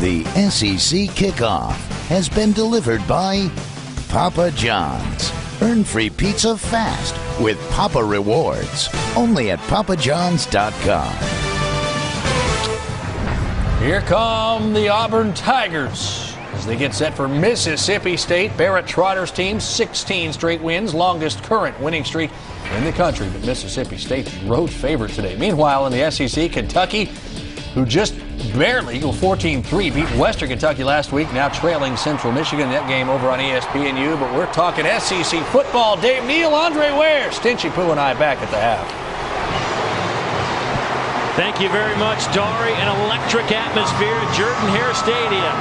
The SEC Kickoff has been delivered by Papa John's. Earn free pizza fast with Papa Rewards. Only at papajohns.com. Here come the Auburn Tigers as they get set for Mississippi State. Barrett Trotter's team, 16 straight wins, longest current winning streak in the country. But Mississippi State's road favorite today. Meanwhile, in the SEC, Kentucky, who just barely go 14-3, beat Western Kentucky last week, now trailing Central Michigan. That game over on ESPNU. But we're talking SEC football. Dave Neal, Andre Ware, Stinchy Pooh and I back at the half. Thank you very much, Dari. An electric atmosphere at Jordan-Hare Stadium.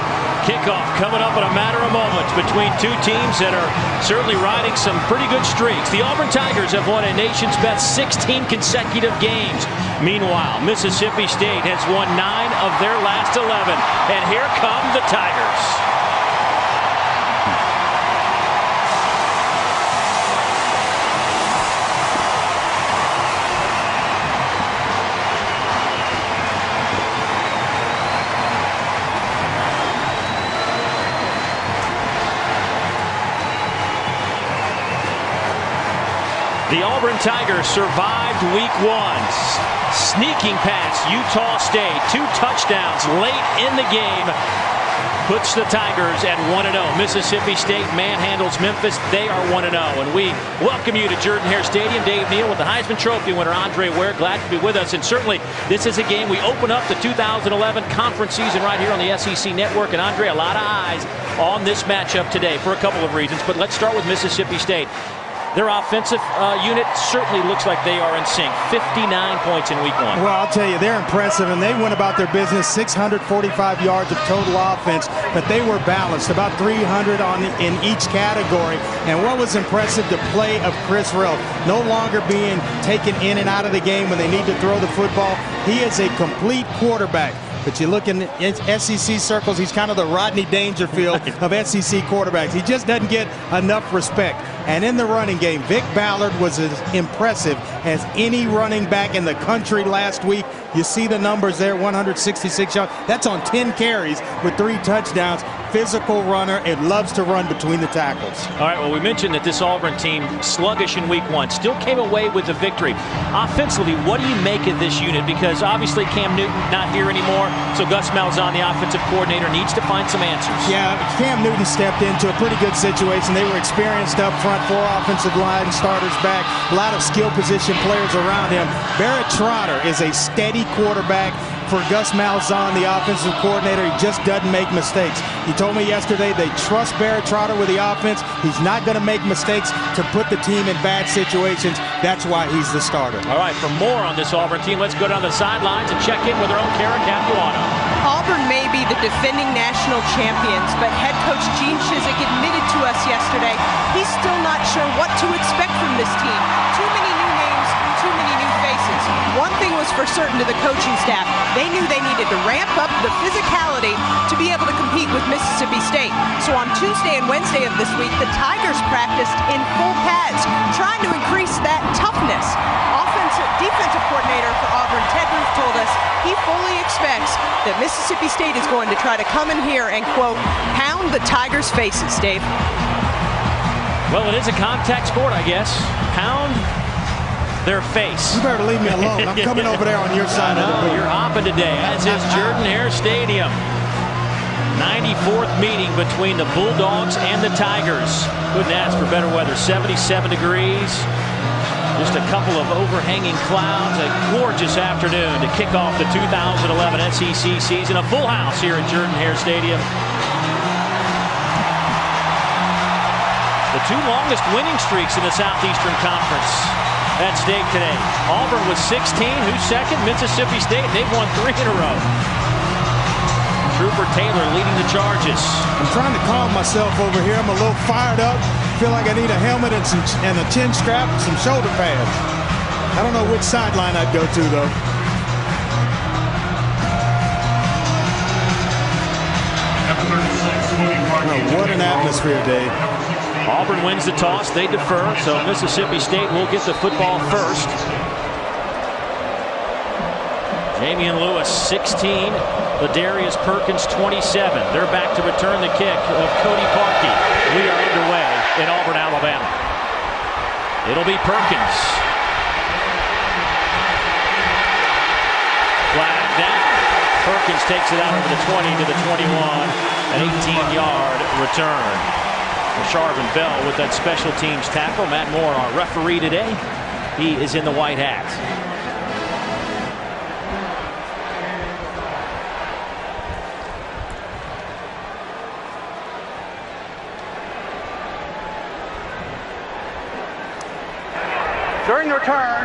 Kickoff coming up in a matter of moments between two teams that are certainly riding some pretty good streaks. The Auburn Tigers have won a nation's best 16 consecutive games. Meanwhile, Mississippi State has won 9 of their last 11. And here come the Tigers. The Auburn Tigers survived week 1. Sneaking past Utah State. 2 touchdowns late in the game. Puts the Tigers at 1-0. Mississippi State manhandles Memphis. They are 1-0. And we welcome you to Jordan-Hare Stadium. Dave Neal with the Heisman Trophy winner Andre Ware. Glad to be with us. And certainly this is a game. We open up the 2011 conference season right here on the SEC Network. And Andre, a lot of eyes on this matchup today for a couple of reasons. But let's start with Mississippi State. Their offensive unit certainly looks like they are in sync. 59 points in week 1. Well, I'll tell you, they're impressive, and they went about their business. 645 yards of total offense, but they were balanced, about 300 in each category. And what was impressive, the play of Chris Rell, no longer being taken in and out of the game when they need to throw the football. He is a complete quarterback. But you look in SEC circles, he's kind of the Rodney Dangerfield of SEC quarterbacks. He just doesn't get enough respect. And in the running game, Vic Ballard was as impressive as any running back in the country last week. You see the numbers there, 166 yards. That's on 10 carries with 3 touchdowns. Physical runner and loves to run between the tackles. All right, well, we mentioned that this Auburn team, sluggish in week 1, still came away with the victory. Offensively, what do you make of this unit? Because obviously Cam Newton not here anymore, so Gus Malzahn, the offensive coordinator, needs to find some answers. Yeah, Cam Newton stepped into a pretty good situation. They were experienced up front, 4 offensive line starters back, a lot of skill position players around him. Barrett Trotter is a steady quarterback. For Gus Malzahn, the offensive coordinator, he just doesn't make mistakes. He told me yesterday they trust Barrett Trotter with the offense. He's not going to make mistakes to put the team in bad situations. That's why he's the starter. All right, for more on this Auburn team, let's go down the sidelines and check in with our own Kara Capuano. Auburn may be the defending national champions, but head coach Gene Chizik admitted to us yesterday he's still not sure what to expect from this team. Too many new names, too many new faces. One thing was for certain to the coaching staff. They knew they needed to ramp up the physicality to be able to compete with Mississippi State. So on Tuesday and Wednesday of this week, the Tigers practiced in full pads, trying to increase that toughness. Defensive coordinator for Auburn, Ted Roof, told us he fully expects that Mississippi State is going to try to come in here and, quote, pound the Tigers' faces, Dave. Well, it is a contact sport, I guess. Pound their face. You better leave me alone. I'm coming over there on your side of the booth. You're hopping today, as is Jordan-Hare Stadium. 94th meeting between the Bulldogs and the Tigers. Couldn't ask for better weather. 77 degrees. Just a couple of overhanging clouds. A gorgeous afternoon to kick off the 2011 SEC season. A full house here at Jordan-Hare Stadium. The 2 longest winning streaks in the Southeastern Conference at stake today. Auburn with 16. Who's second? Mississippi State. They've won 3 in a row. Trooper Taylor leading the charges. I'm trying to calm myself over here. I'm a little fired up. Feel like I need a helmet and a chin strap and some shoulder pads. I don't know which sideline I'd go to, though. Oh, what an atmosphere, Dave. Auburn wins the toss. They defer, so Mississippi State will get the football first. Damian Lewis, 16, Ladarius Perkins, 27. They're back to return the kick of Cody Parkey. We are underway in Auburn, Alabama. It'll be Perkins. Flag down. Perkins takes it out over the 20 to the 21. An 18-yard return. Sharvin Bell with that special teams tackle. Matt Moore, our referee today. He is in the white hat. During the return,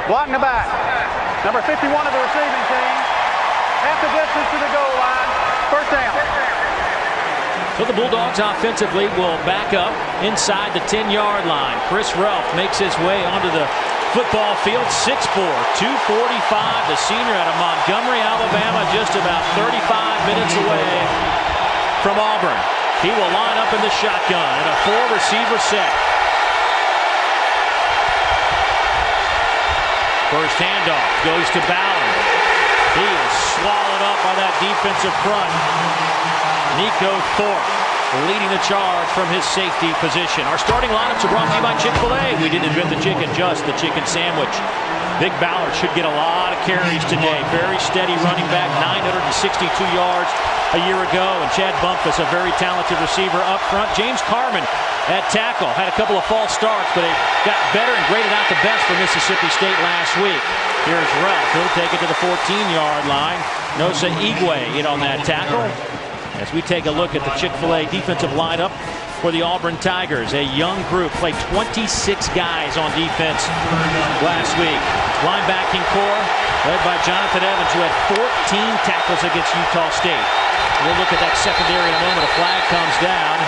blocking the back, number 51 of the receiving team, half the distance to the goal line, first down. So the Bulldogs offensively will back up inside the 10-yard line. Chris Relf makes his way onto the football field, 6'4", 245, the senior out of Montgomery, Alabama, just about 35 minutes away from Auburn. He will line up in the shotgun in a 4-receiver set. First handoff goes to Ballard. He is swallowed up by that defensive front. Nico Thorpe leading the charge from his safety position. Our starting lineups are brought to you by Chick-fil-A. We didn't invent the chicken, just the chicken sandwich. Vic Ballard should get a lot of carries today. Very steady running back, 962 yards a year ago. And Chad Bumpus, a very talented receiver up front. James Carman at tackle. Had a couple of false starts, but he got better and graded out the best for Mississippi State last week. Here's Ralph. He'll take it to the 14-yard line. Nosa Igwe in on that tackle. As we take a look at the Chick-fil-A defensive lineup for the Auburn Tigers. A young group, played 26 guys on defense last week. Linebacking core led by Jonathan Evans, who had 14 tackles against Utah State. We'll look at that secondary in a moment. A flag comes down.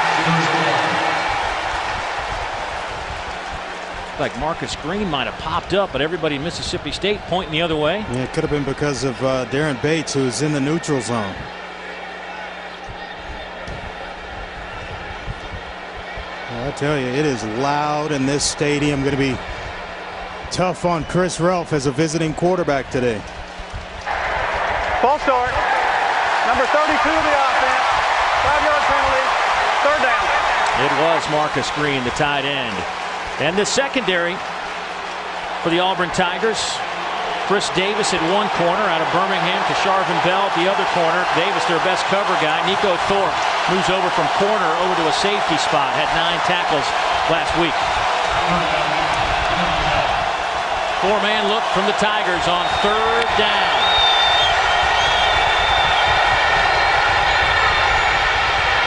Like Marcus Green might have popped up, but everybody in Mississippi State pointing the other way. Yeah, it could have been because of Darren Bates, who is in the neutral zone. Well, I tell you, it is loud in this stadium. Going to be tough on Chris Relf as a visiting quarterback today. False start. Number 32 of the offense. 5-yard penalty. Third down. It was Marcus Green, the tight end. And the secondary for the Auburn Tigers. Chris Davis at one corner out of Birmingham to Sharvin Bell at the other corner. Davis, their best cover guy. Nico Thorpe moves over from corner over to a safety spot. Had 9 tackles last week. 4-man look from the Tigers on third down.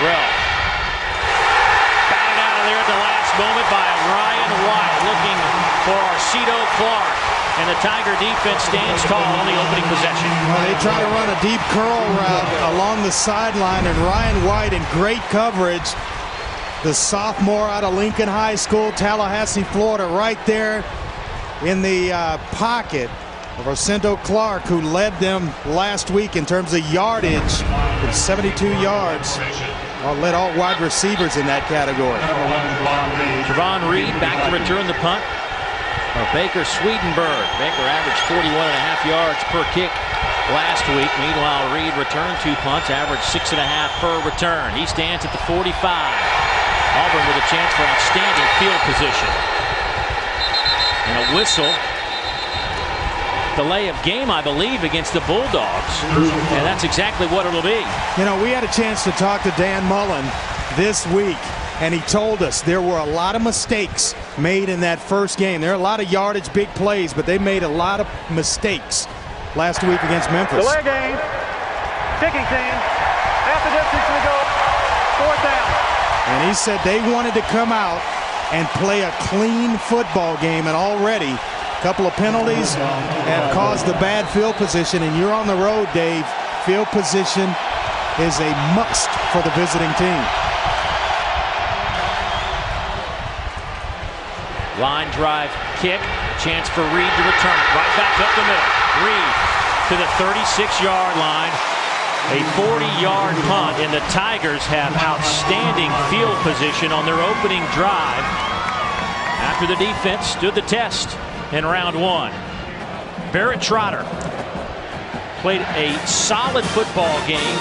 Ralph. Batted out of there at the last moment by Ryan White, looking for Arcito Clark. And the Tiger defense stands tall on the opening possession. Well, they try to run a deep curl route along the sideline, and Ryan White in great coverage. The sophomore out of Lincoln High School, Tallahassee, Florida, right there in the pocket of Arcito Clark, who led them last week in terms of yardage with 72 yards. Led all wide receivers in that category. Javon Reed back to return the punt. Baker Swedenberg. Baker averaged 41.5 yards per kick last week. Meanwhile, Reed returned 2 punts, averaged 6.5 per return. He stands at the 45. Auburn with a chance for outstanding field position. And a whistle. Delay of game, I believe, against the Bulldogs. And that's exactly what it'll be. You know, we had a chance to talk to Dan Mullen this week, and he told us there were a lot of mistakes made in that first game. There are a lot of yardage, big plays, but they made a lot of mistakes last week against Memphis. Delay game. Kicking team. Half the distance to the goal. Fourth down. And he said they wanted to come out and play a clean football game, and already a couple of penalties have caused the bad field position. And you're on the road, Dave. Field position is a must for the visiting team. Line drive kick. Chance for Reed to return it. Right back up the middle. Reed to the 36-yard line. A 40-yard punt, and the Tigers have outstanding field position on their opening drive after the defense stood the test in round 1. Barrett Trotter played a solid football game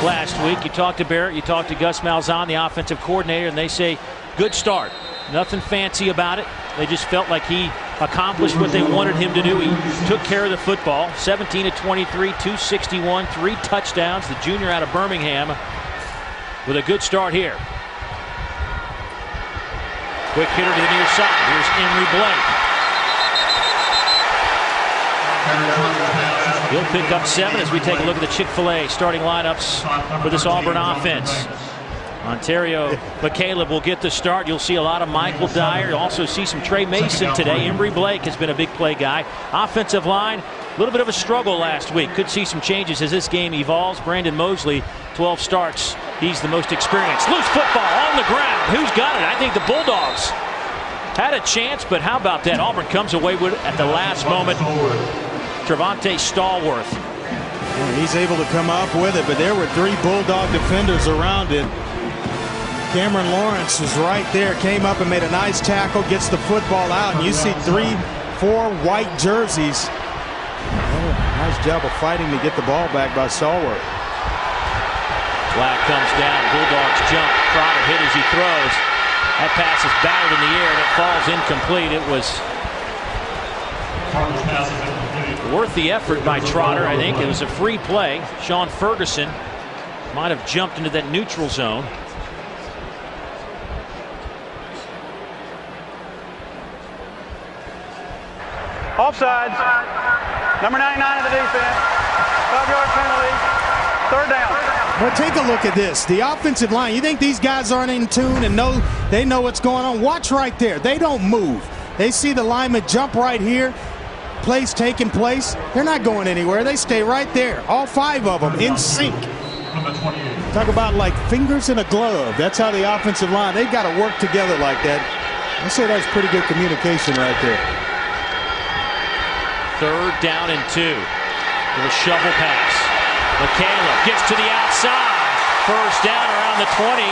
last week. You talked to Barrett, you talked to Gus Malzahn, the offensive coordinator, and they say good start. Nothing fancy about it. They just felt like he accomplished what they wanted him to do. He took care of the football. 17 of 23, 261, 3 touchdowns. The junior out of Birmingham with a good start here. Quick hitter to the near side. Here's Emory Blake. He'll pick up 7 as we take a look at the Chick-fil-A starting lineups for this Auburn offense. Ontario McCaleb will get the start. You'll see a lot of Michael Dyer. You'll also see some Trey Mason today. Emory Blake has been a big play guy. Offensive line, a little bit of a struggle last week. Could see some changes as this game evolves. Brandon Mosley, 12 starts. He's the most experienced. Loose football on the ground. Who's got it? I think the Bulldogs had a chance, but how about that? Auburn comes away with it at the last moment. Trevante Stallworth. He's able to come up with it, but there were 3 Bulldog defenders around it. Cameron Lawrence was right there, came up and made a nice tackle, gets the football out, and you see 3, 4 white jerseys. Nice job of fighting to get the ball back by Stallworth. Flag comes down. Bulldogs jump. Trotter hit as he throws. That pass is batted in the air and it falls incomplete. It was worth the effort by Trotter, I think. It was a free play. Sean Ferguson might have jumped into that neutral zone. Offsides. Number 99 of the defense. 5-yard penalty. 3rd down. Well, take a look at this. The offensive line, you think these guys aren't in tune and they know what's going on? Watch right there. They don't move. They see the lineman jump right here. Plays taking place. They're not going anywhere. They stay right there. All 5 of them in sync. Talk about like fingers in a glove. That's how the offensive line, they've got to work together like that. I say that's pretty good communication right there. 3rd down and 2. With a shovel pass. McCaleb gets to the outside. 1st down around the 20.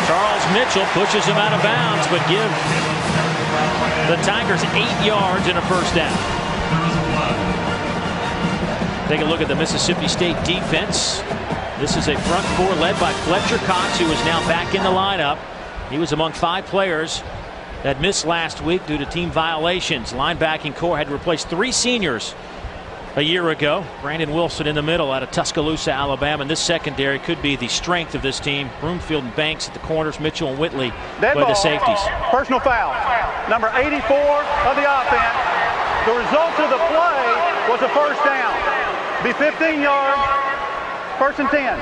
Charles Mitchell pushes him out of bounds, but give the Tigers 8 yards and a 1st down. Take a look at the Mississippi State defense. This is a front 4 led by Fletcher Cox, who is now back in the lineup. He was among 5 players that missed last week due to team violations. Linebacking core had to replace 3 seniors a year ago. Brandon Wilson in the middle out of Tuscaloosa, Alabama. And this secondary could be the strength of this team. Broomfield and Banks at the corners. Mitchell and Whitley by the safeties. Personal foul. Number 84 of the offense. The result of the play was a 1st down. Be 15 yards. 1st and 10.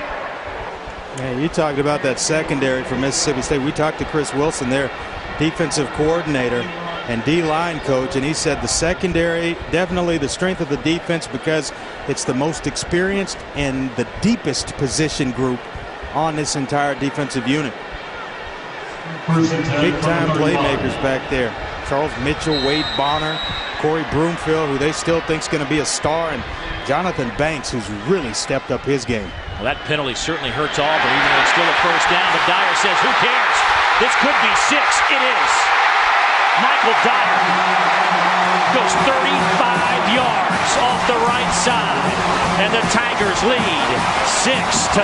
Yeah, you talked about that secondary for Mississippi State. We talked to Chris Wilson, their defensive coordinator and D-line coach, and he said the secondary definitely the strength of the defense because it's the most experienced and the deepest position group on this entire defensive unit. Big-time playmakers back there. Charles Mitchell, Wade Bonner, Corey Broomfield, who they still think is going to be a star, and Jonathan Banks, who's really stepped up his game. Well, that penalty certainly hurts Auburn, even though it's still a 1st down. But Dyer says, who cares? This could be 6. It is. Michael Dyer goes 35 yards off the right side, and the Tigers lead 6-0.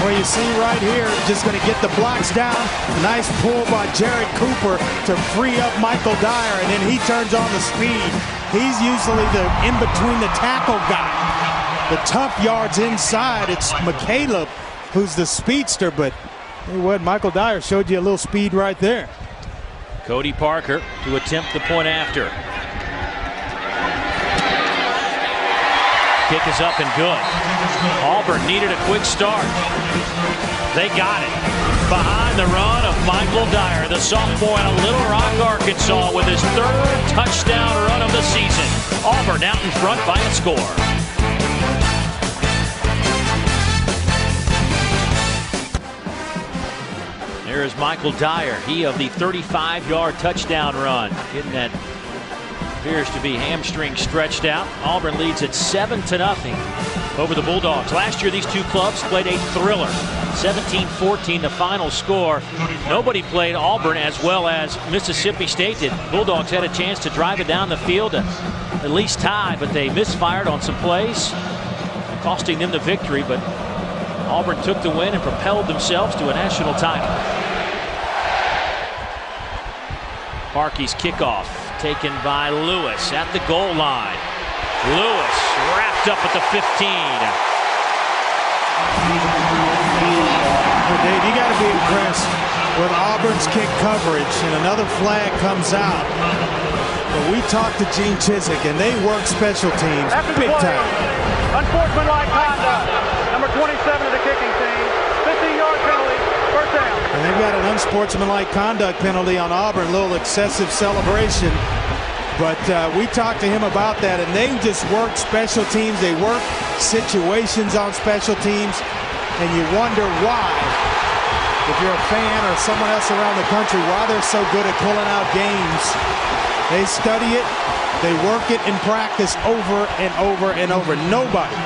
Well, you see right here, just going to get the blocks down. Nice pull by Jared Cooper to free up Michael Dyer, and then he turns on the speed. He's usually the in-between the tackle guy. The tough yards inside, it's McCaleb who's the speedster, but hey, what, Michael Dyer showed you a little speed right there. Cody Parker to attempt the point after. Kick is up and good. Auburn needed a quick start. They got it. Behind the run of Michael Dyer, the sophomore out of Little Rock, Arkansas, with his 3rd touchdown run of the season. Auburn out in front by a score. There is Michael Dyer, he of the 35-yard touchdown run, getting that Appears to be hamstring stretched out. Auburn leads at 7-0 over the Bulldogs. Last year, these two clubs played a thriller. 17-14 the final score. Nobody played Auburn as well as Mississippi State did. Bulldogs had a chance to drive it down the field to at least tie, but they misfired on some plays, costing them the victory. But Auburn took the win and propelled themselves to a national title. Parkey's kickoff taken by Lewis at the goal line. Lewis wrapped up at the 15. Well, Dave, you got to be impressed with Auburn's kick coverage, and another flag comes out. But we talked to Gene Chizik, and they work special teams big time. Unsportsmanlike conduct. Number 27 of the kicking team. 15-yard penalty. First down. And they've got an unsportsmanlike conduct penalty on Auburn, a little excessive celebration. But we talked to him about that, and they just work special teams. They work situations on special teams, and you wonder why, if you're a fan or someone else around the country, why they're so good at pulling out games. They study it, they work it in practice over and over and over. Nobody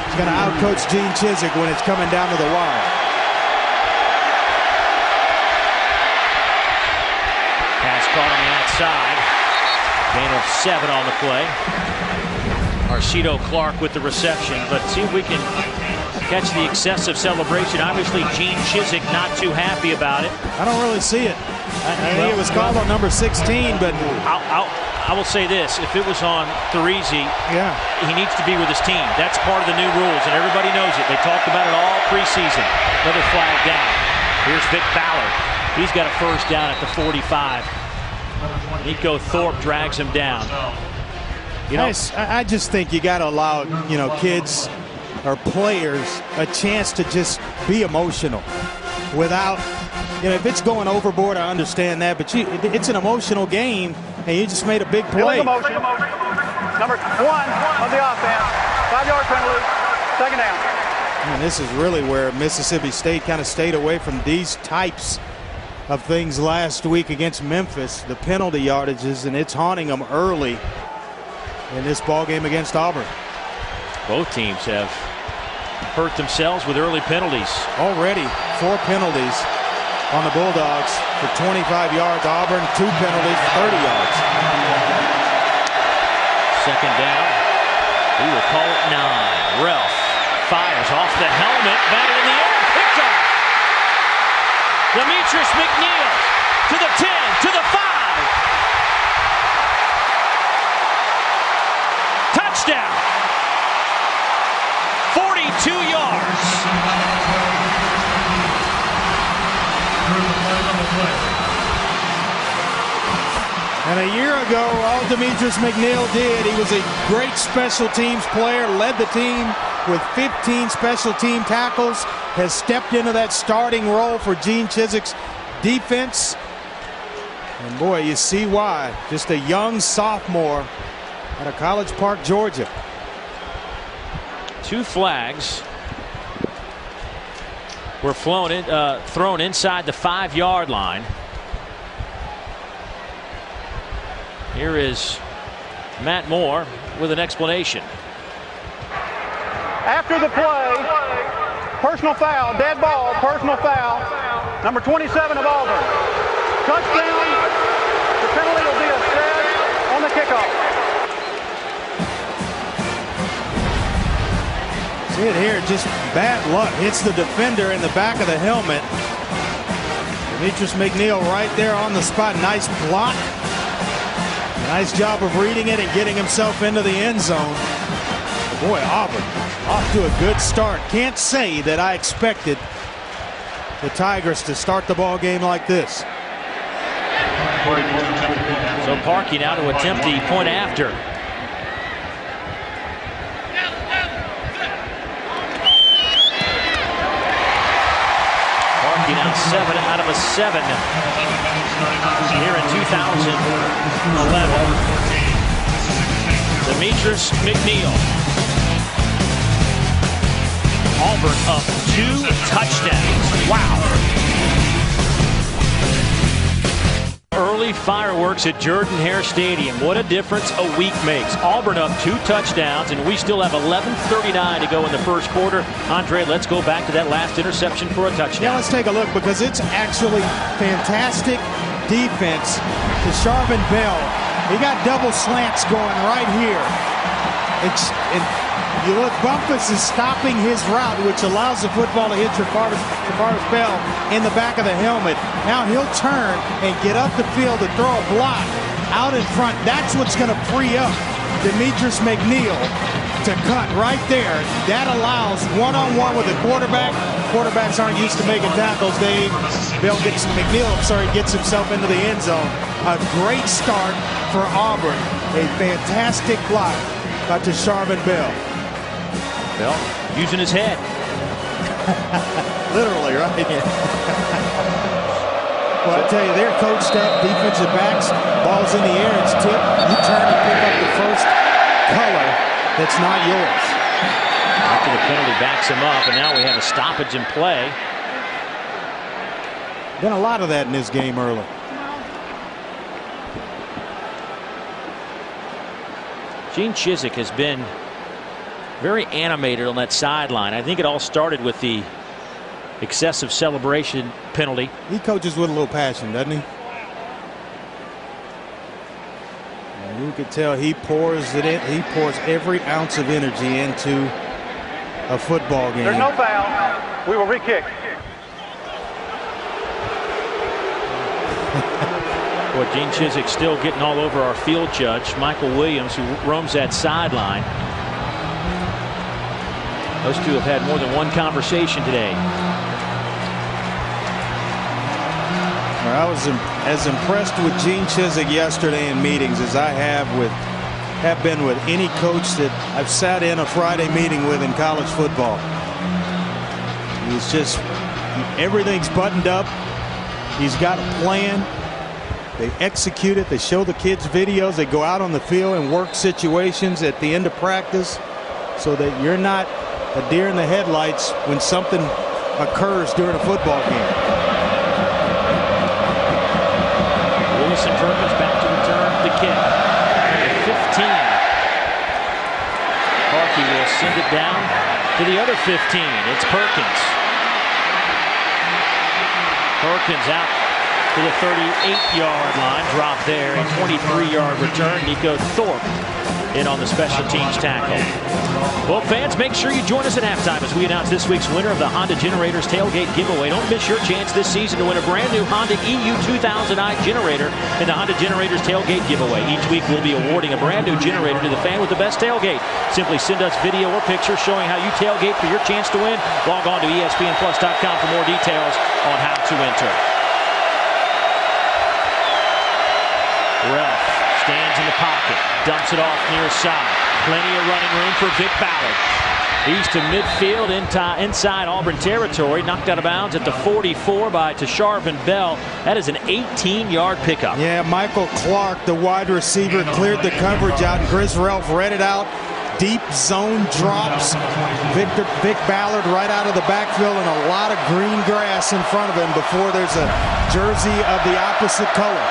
is going to outcoach Gene Chizik when it's coming down to the wire. Pass caught on the outside. Gain of 7 on the play. Arcito Clark with the reception, but see if we can catch the excessive celebration. Obviously, Gene Chizik not too happy about it. I don't really see it. I think it was called on number 16, but I will say this: if it was on Threezy, yeah, he needs to be with his team. That's part of the new rules, and everybody knows it. They talked about it all preseason. Another flag down. Here's Vic Ballard. He's got a first down at the 45. Nico Thorpe drags him down. You know, I just think you got to allow, kids or players a chance to just be emotional without, if it's going overboard, I understand that, but it's an emotional game, and you just made a big play. Number 1 on the offense. 5-yard penalty. Second down. And this is really where Mississippi State kind of stayed away from these types of things last week against Memphis, the penalty yardages, and it's haunting them early in this ball game against Auburn. Both teams have hurt themselves with early penalties. Already 4 penalties on the Bulldogs for 25 yards. Auburn 2 penalties, 30 yards. Second down. We will call it 9. Ralph fires off the helmet, batted in the air, picked up. Demetrius McNeil to the 10, to the 5. Touchdown. 42 yards. And a year ago, all Demetrius McNeil did, he was a great special teams player, led the team with 15 special team tackles, has stepped into that starting role for Gene Chizik's defense. And boy, you see why. Just a young sophomore out of College Park, Georgia. 2 flags were thrown inside the 5-yard line. Here is Matt Moore with an explanation. After the play, personal foul, dead ball, personal foul. Number 27 of Auburn. Touchdown. The penalty will be a set on the kickoff. See it here, just bad luck. Hits the defender in the back of the helmet. Demetrius McNeil right there on the spot. Nice block. Nice job of reading it and getting himself into the end zone. Boy, Auburn off to a good start. Can't say that I expected the Tigers to start the ball game like this. So Parkey now to attempt the point after. Parkey now 7 out of a 7 here in 2011. Demetrius McNeil. Auburn up 2 touchdowns. Wow. Early early fireworks at Jordan-Hare Stadium. What a difference a week makes. Auburn up 2 touchdowns, and we still have 11:39 to go in the first quarter. Andre, let's go back to that last interception for a touchdown. Yeah, let's take a look, because it's actually fantastic defense to Sharvin Bell. He got double slants going right here. You look, Bumpus is stopping his route, which allows the football to hit Travis Bell in the back of the helmet. Now he'll turn and get up the field to throw a block out in front. That's what's going to free up Demetrius McNeil to cut right there. That allows one-on-one with the quarterback. Quarterbacks aren't used to making tackles. McNeil gets himself into the end zone. A great start for Auburn. A fantastic block by Sharvin Bell. Bell using his head. Literally, right? Well, I tell you, they're coached up, defensive backs, ball's in the air, it's tipped. You turn and pick up the first color that's not yours. After the penalty backs him up, and now we have a stoppage in play. Been a lot of that in this game early. Gene Chizik has been very animated on that sideline. I think it all started with the excessive celebration penalty. He coaches with a little passion, doesn't he? And you can tell he pours it in. He pours every ounce of energy into a football game. There's no foul. We will re-kick. Boy, Gene Chizik still getting all over our field judge, Michael Williams, who roams that sideline. Those two have had more than one conversation today. I was as impressed with Gene Chizik yesterday in meetings as I have been with any coach that I've sat in a Friday meeting with in college football. He's just, everything's buttoned up. He's got a plan. They execute it. They show the kids videos. They go out on the field and work situations at the end of practice so that you're not a deer in the headlights when something occurs during a football game. Wilson Perkins back to return the kick. Number 15. Harkey will send it down to the other 15. It's Perkins. Perkins out to the 38-yard line. Drop there. A 23-yard return. Nico Thorpe in on the special teams tackle. Well, fans, make sure you join us at halftime as we announce this week's winner of the Honda Generators Tailgate Giveaway. Don't miss your chance this season to win a brand new Honda EU 2000i generator in the Honda Generators Tailgate Giveaway. Each week we'll be awarding a brand new generator to the fan with the best tailgate. Simply send us video or pictures showing how you tailgate for your chance to win. Log on to ESPNplus.com for more details on how to enter. Ralph stands in the pocket, dumps it off near side. Plenty of running room for Vic Ballard. He's to midfield inside Auburn territory. Knocked out of bounds at the 44 by Sharvin Bell. That is an 18-yard pickup. Yeah, Michael Clark, the wide receiver, cleared the coverage out. And Chris Ralph read it out. Deep zone drops. Vic Ballard right out of the backfield, and a lot of green grass in front of him before there's a jersey of the opposite color.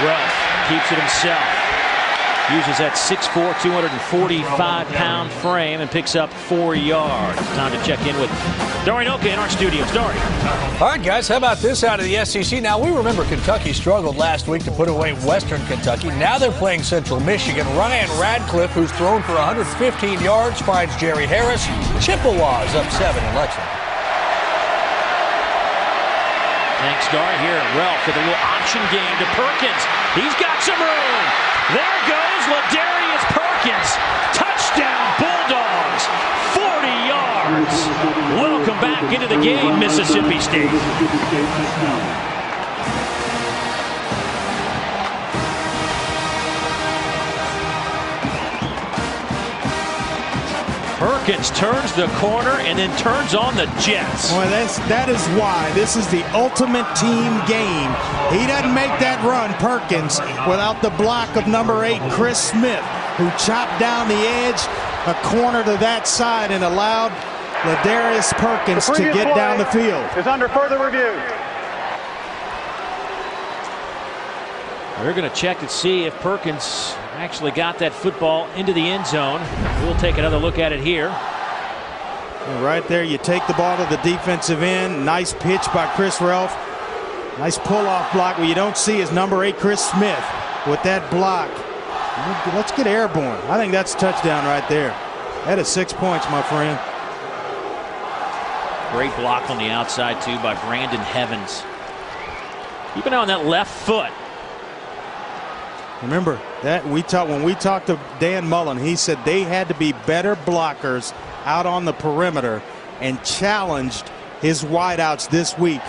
Ralph keeps it himself. Uses that 6'4", 245-pound frame and picks up 4 yards. Time to check in with Dory Noka in our studios. Dory. All right, guys, how about this out of the SEC? Now, we remember Kentucky struggled last week to put away Western Kentucky. Now they're playing Central Michigan. Ryan Radcliffe, who's thrown for 115 yards, finds Jerry Harris. Chippewas up 7 in Lexington. Thanks, Dory. Here, Ralph with a little option game to Perkins. He's got some room. There goes Ladarius Perkins. Touchdown, Bulldogs. 40 yards. Welcome back into the game, Mississippi State. Perkins turns the corner and then turns on the Jets. Well, that is why this is the ultimate team game. He doesn't make that run, Perkins, without the block of number 8, Chris Smith, who chopped down the edge, a corner to that side, and allowed Ladarius Perkins to get down the field. Is under further review. They're going to check to see if Perkins actually got that football into the end zone. We'll take another look at it here. And right there, you take the ball to the defensive end. Nice pitch by Chris Relf. Nice pull-off block. What you don't see is number 8, Chris Smith, with that block. Let's get airborne. I think that's a touchdown right there. That is 6 points, my friend. Great block on the outside, too, by Brandon Heavens. Keeping on that left foot. Remember that when we talked to Dan Mullen, he said they had to be better blockers out on the perimeter and challenged his wideouts this week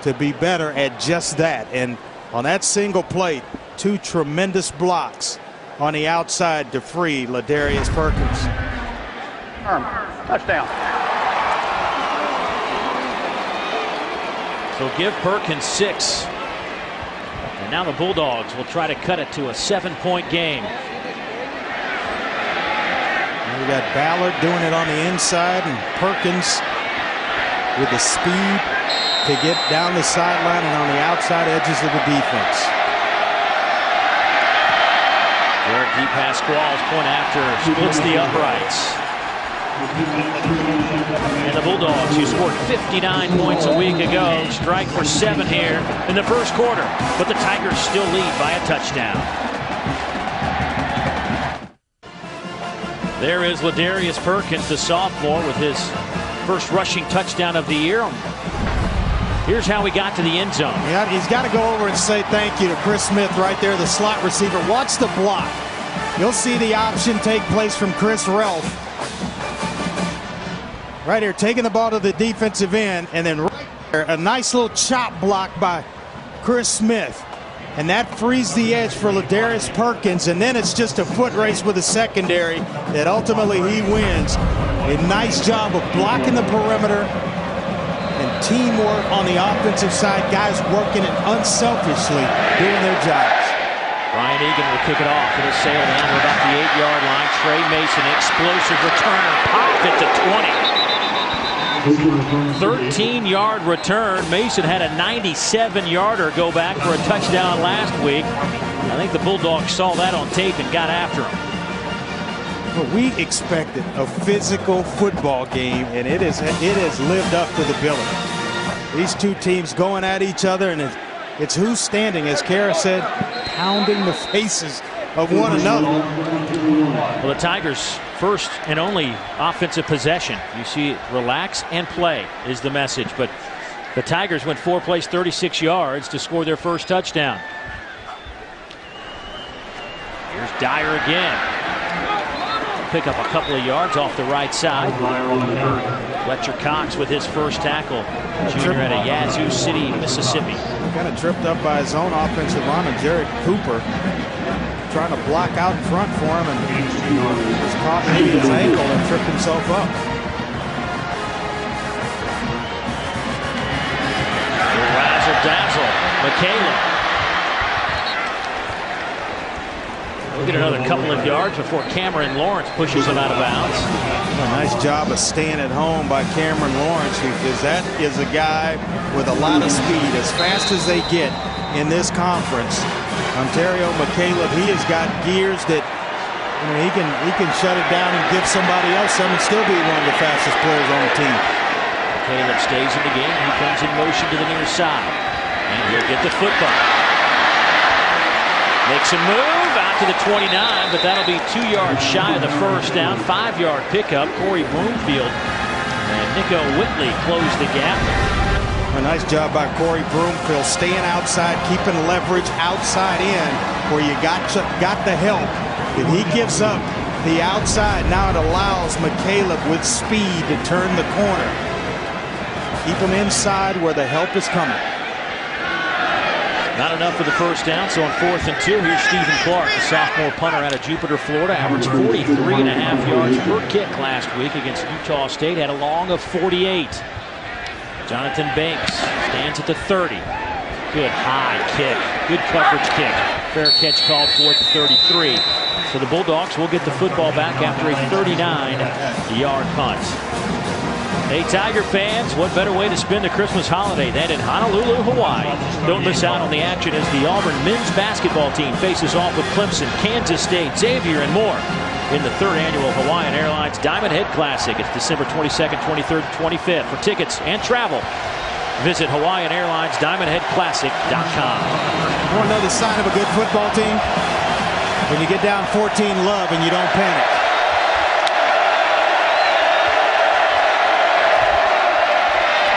to be better at just that. And on that single play, 2 tremendous blocks on the outside to free Ladarius Perkins. Touchdown. So give Perkins 6. And now the Bulldogs will try to cut it to a 7-point game. And we got Ballard doing it on the inside, and Perkins with the speed to get down the sideline and on the outside edges of the defense. Derek DePasquale's point after splits the uprights. And the Bulldogs, who scored 59 points a week ago, strike for 7 here in the first quarter. But the Tigers still lead by a touchdown. There is Ladarius Perkins, the sophomore, with his first rushing touchdown of the year. Here's how he got to the end zone. Yeah, he's got to go over and say thank you to Chris Smith right there, the slot receiver. Watch the block. You'll see the option take place from Chris Relf. Right here, taking the ball to the defensive end, and then right there, a nice little chop block by Chris Smith. And that frees the edge for Ladarius Perkins, and then it's just a foot race with the secondary that ultimately he wins. A nice job of blocking the perimeter and teamwork on the offensive side, guys working it unselfishly, doing their jobs. Ryan Egan will kick it off. It'll sail down to about the 8-yard line. Trey Mason, explosive returner, popped it to 20. 13-yard return. Mason had a 97-yarder go back for a touchdown last week. I think the Bulldogs saw that on tape and got after him. Well, we expected a physical football game, and it has lived up to the billing. These two teams going at each other, and it's who's standing, as Kara said, pounding the faces of one another. Well, the Tigers' first and only offensive possession. You see it, relax and play is the message. But the Tigers went 4 plays, 36 yards to score their first touchdown. Here's Dyer again. Pick up a couple of yards off the right side. Fletcher Cox with his first tackle. Junior out of Yazoo City, Mississippi. Kind of tripped up by his own offensive lineman, Jared Cooper, trying to block out in front for him, and just caught maybe his ankle and tripped himself up. Razzle dazzle, Michaela. We'll get another couple of yards before Cameron Lawrence pushes him out of bounds. A nice job of staying at home by Cameron Lawrence, because that is a guy with a lot of speed, as fast as they get in this conference. Ontario McCaleb, he has got gears that, I mean, he can shut it down and give somebody else some and still be one of the fastest players on the team. McCaleb stays in the game. He comes in motion to the near side, and he'll get the football. Makes a move out to the 29, but that'll be 2 yards shy of the first down. 5-yard pickup. Corey Broomfield and Nico Whitley close the gap. A nice job by Corey Broomfield, staying outside, keeping leverage outside in where you got the help. If he gives up the outside, now it allows McCaleb with speed to turn the corner. Keep him inside where the help is coming. Not enough for the first down, so on 4th and 2, here's Stephen Clark, the sophomore punter out of Jupiter, Florida. Averaged 43.5 yards per kick last week against Utah State. Had a long of 48. Jonathan Banks stands at the 30. Good high kick. Good coverage kick. Fair catch called for at the 33. So the Bulldogs will get the football back after a 39-yard punt. Hey, Tiger fans, what better way to spend the Christmas holiday than in Honolulu, Hawaii? Don't miss out on the action as the Auburn men's basketball team faces off with Clemson, Kansas State, Xavier, and more in the 3rd annual Hawaiian Airlines Diamond Head Classic. It's December 22nd, 23rd, and 25th. For tickets and travel, visit HawaiianAirlinesDiamondHeadClassic.com. You want to know the sign of a good football team? When you get down 14-love and you don't panic.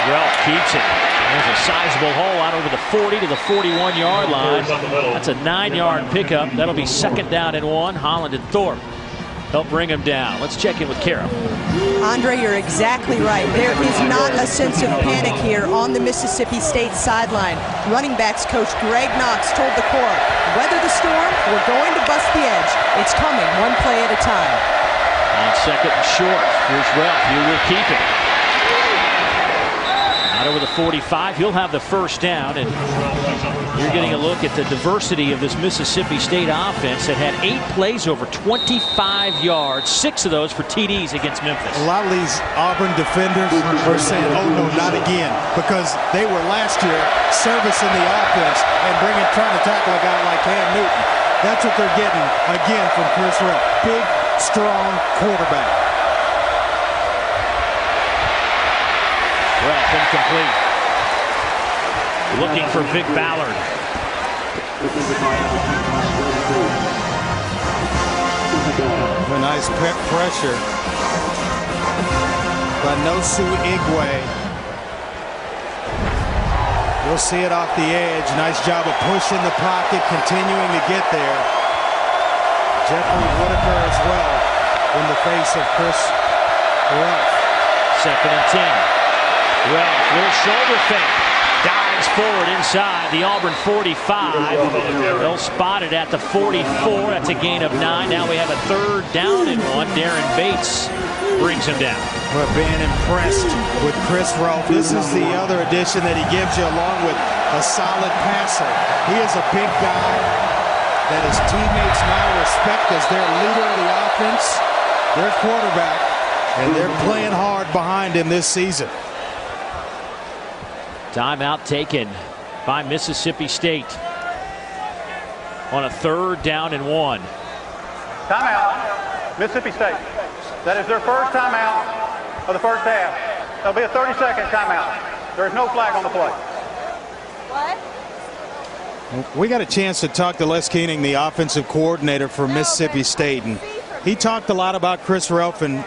Ralph keeps it. There's a sizable hole out over the 40 to the 41-yard line. That's a 9-yard pickup. That'll be 2nd down and 1. Holland and Thorpe help bring him down. Let's check in with Kara. Andre, you're exactly right. There is not a sense of panic here on the Mississippi State sideline. Running backs coach Greg Knox told the corps, weather the storm, we're going to bust the edge. It's coming one play at a time. On 2nd and short, here's Ralph. He will keep it. Out over the 45, he'll have the 1st down, and you're getting a look at the diversity of this Mississippi State offense that had 8 plays over 25 yards, 6 of those for TDs against Memphis. A lot of these Auburn defenders are saying, oh no, not again, because they were last year servicing the offense and trying to tackle a guy like Cam Newton. That's what they're getting again from Chris Ralph. Big, strong quarterback. Ralph incomplete. Looking for Vic Ballard. A nice pressure by Nosu Igwe. You'll see it off the edge. Nice job of pushing the pocket, continuing to get there. Jeffrey Whitaker as well in the face of Chris Ralph. 2nd and 10. Ralph, little shoulder fake. Dives forward inside the Auburn 45. They'll spot it at the 44. That's a gain of 9. Now we have a 3rd down and 1. Darren Bates brings him down. We're being impressed with Chris Ralph. This is the other addition that he gives you, along with a solid passer. He is a big guy that his teammates now respect as their leader of the offense, their quarterback, and they're playing hard behind him this season. Timeout taken by Mississippi State on a 3rd down and 1. Timeout, Mississippi State. That is their first timeout of the 1st half. That'll be a 30-second timeout. There is no flag on the play. What? We got a chance to talk to Les Keening, the offensive coordinator for Mississippi State, and he talked a lot about Chris Ralph and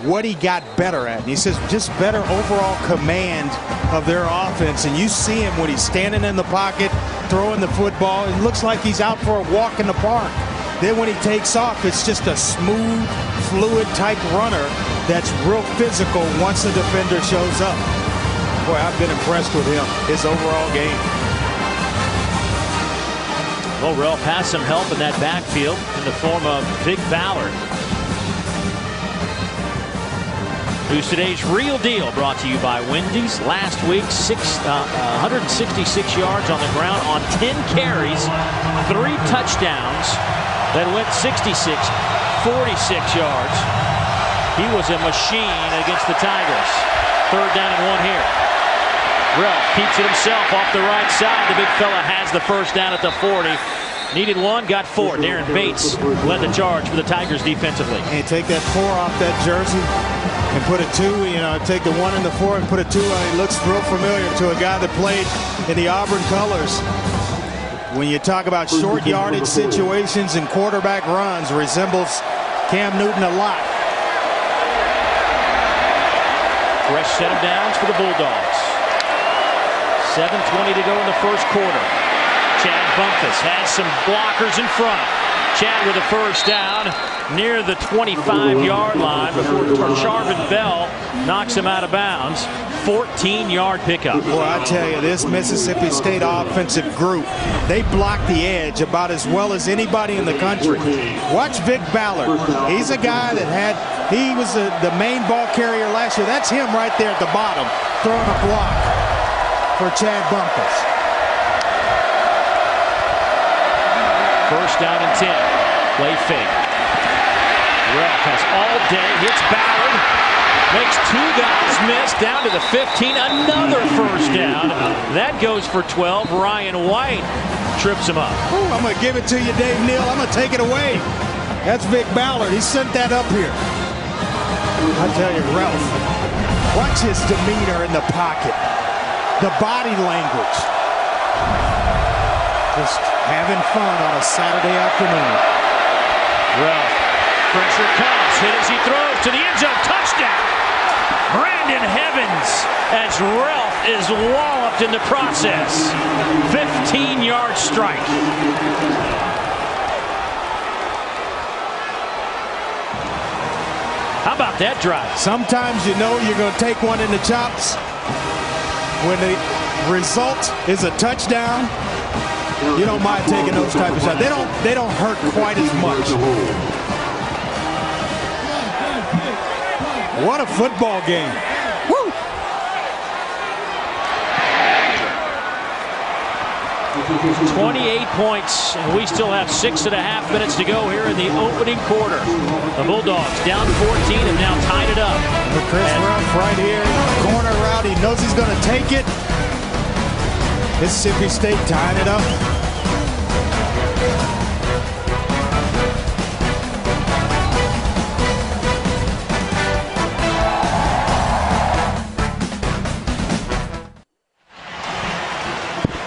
what he got better at. And he says just better overall command of their offense. And you see him when he's standing in the pocket, throwing the football. It looks like he's out for a walk in the park. Then when he takes off, it's just a smooth, fluid type runner that's real physical once the defender shows up. Boy, I've been impressed with him, his overall game. Well, Ralph has some help in that backfield in the form of Vic Ballard, who's today's Real Deal, brought to you by Wendy's. Last week, 166 yards on the ground on 10 carries, 3 touchdowns that went 66, 46 yards. He was a machine against the Tigers. 3rd down and 1 here. Ralph keeps it himself off the right side. The big fella has the 1st down at the 40. Needed 1, got 4. Darren Bates led the charge for the Tigers defensively. And take that 4 off that jersey and put a 2, take the 1 and the 4 and put a 2 on. It looks real familiar to a guy that played in the Auburn colors. When you talk about short yardage situations and quarterback runs, resembles Cam Newton a lot. Fresh set of downs for the Bulldogs. 7:20 to go in the 1st quarter. Chad Bumpus has some blockers in front. Chad with a 1st down near the 25-yard line before Charvin Bell knocks him out of bounds. 14-yard pickup. Boy, I tell you, this Mississippi State offensive group, they block the edge about as well as anybody in the country. Watch Vic Ballard. He's a guy that he was the main ball carrier last year. That's him right there at the bottom, throwing a block for Chad Bumpus. 1st down and 10. Play fake. Ralph has all day. Hits Ballard. Makes two guys miss down to the 15. Another first down. That goes for 12. Ryan White trips him up. Ooh, I'm going to give it to you, Dave Neal. I'm going to take it away. That's Vic Ballard. He sent that up here. I tell you, Ralph, watch his demeanor in the pocket. The body language. Just having fun on a Saturday afternoon. Ralph, pressure comes. Hit as he throws to the end zone. Touchdown. Brandon Evans as Ralph is walloped in the process. 15-yard strike. How about that drive? Sometimes you know you're going to take one in the chops. When the result is a touchdown, you don't mind taking those type of shots. They don't hurt quite as much. What a football game. Woo! 28 points, and we still have 6.5 minutes to go here in the opening quarter. The Bulldogs down 14 and now tied it up. Chris Ralph right here, corner route. He knows he's going to take it. Mississippi State tying it up.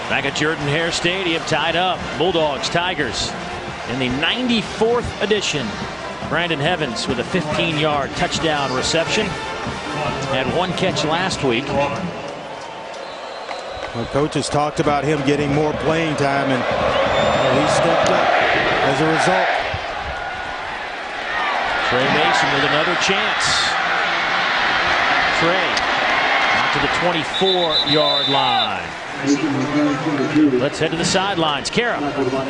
Back at Jordan-Hare Stadium, tied up. Bulldogs, Tigers in the 94th edition. Brandon Evans with a 15-yard touchdown reception. Had one catch last week. Well, coaches talked about him getting more playing time, and he stepped up as a result. Trey Mason with another chance. Trey out to the 24-yard line. Let's head to the sidelines. Kara.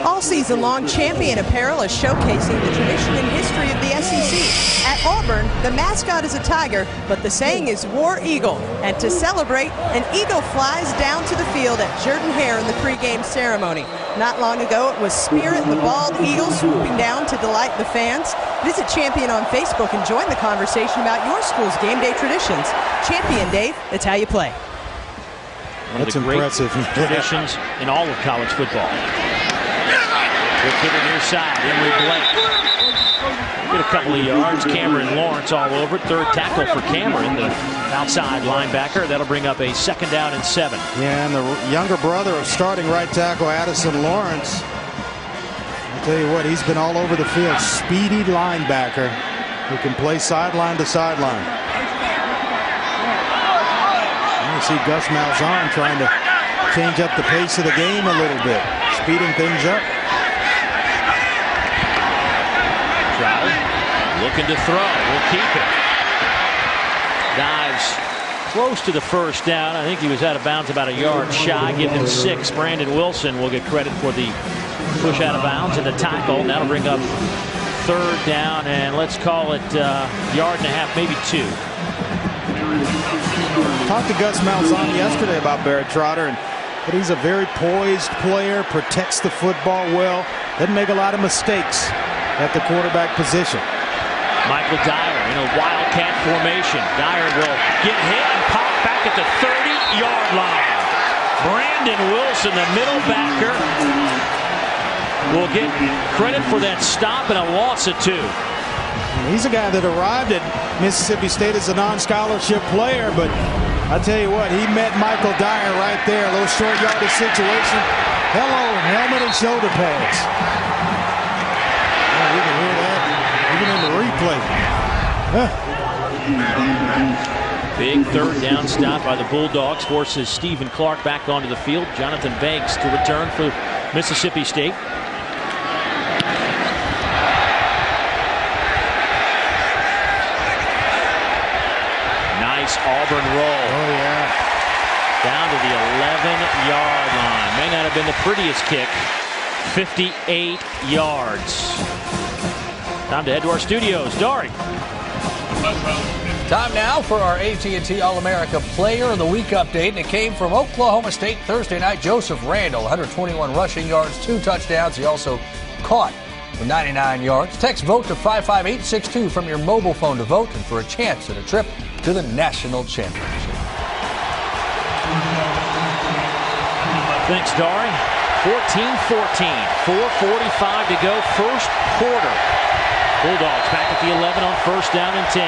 All season long, Champion Apparel is showcasing the tradition and history of the SEC. At Auburn, the mascot is a tiger, but the saying is War Eagle. And to celebrate, an eagle flies down to the field at Jordan-Hare in the pregame ceremony. Not long ago, it was Spirit, the bald eagle, swooping down to delight the fans. Visit Champion on Facebook and join the conversation about your school's game day traditions. Champion, Dave, it's how you play. One of the great traditions in all of college football. Good hitter near side. Henry Blake. Get a couple of yards. Cameron Lawrence all over it. Third tackle for Cameron, the outside linebacker. That'll bring up a 2nd down and 7. Yeah, and the younger brother of starting right tackle Addison Lawrence. I'll tell you what, he's been all over the field. Speedy linebacker who can play sideline to sideline. You see Gus Malzahn trying to change up the pace of the game a little bit, speeding things up. Trout looking to throw. We'll keep it. Dives close to the first down. I think he was out of bounds about a yard shy. Give him 6. Brandon Wilson will get credit for the push out of bounds and the tackle. That'll bring up 3rd down, and let's call it yard and a half, maybe 2. Talked to Gus Malzahn yesterday about Barrett Trotter, but he's a very poised player, protects the football well, doesn't make a lot of mistakes at the quarterback position. Michael Dyer in a wildcat formation. Dyer will get hit and pop back at the 30-yard line. Brandon Wilson, the middle backer, will get credit for that stop and a loss of 2. He's a guy that arrived at Mississippi State as a non-scholarship player, but I tell you what, he met Michael Dyer right there. A little short yardage situation. Hello, helmet and shoulder pads. Yeah, we can hear that even in the replay. Big 3rd down stop by the Bulldogs forces Stephen Clark back onto the field. Jonathan Banks to return for Mississippi State. Auburn roll. Oh, yeah. Down to the 11-yard line. May not have been the prettiest kick. 58 yards. Time to head to our studios. Dari. Time now for our AT&T All-America Player of the Week update. And it came from Oklahoma State Thursday night. Joseph Randall, 121 rushing yards, 2 touchdowns. He also caught with 99 yards. Text VOTE to 55862 from your mobile phone to vote and for a chance at a trip to the national championship. Thanks, Dari. 14-14, 4:45 to go, first quarter. Bulldogs back at the 11 on first down and 10.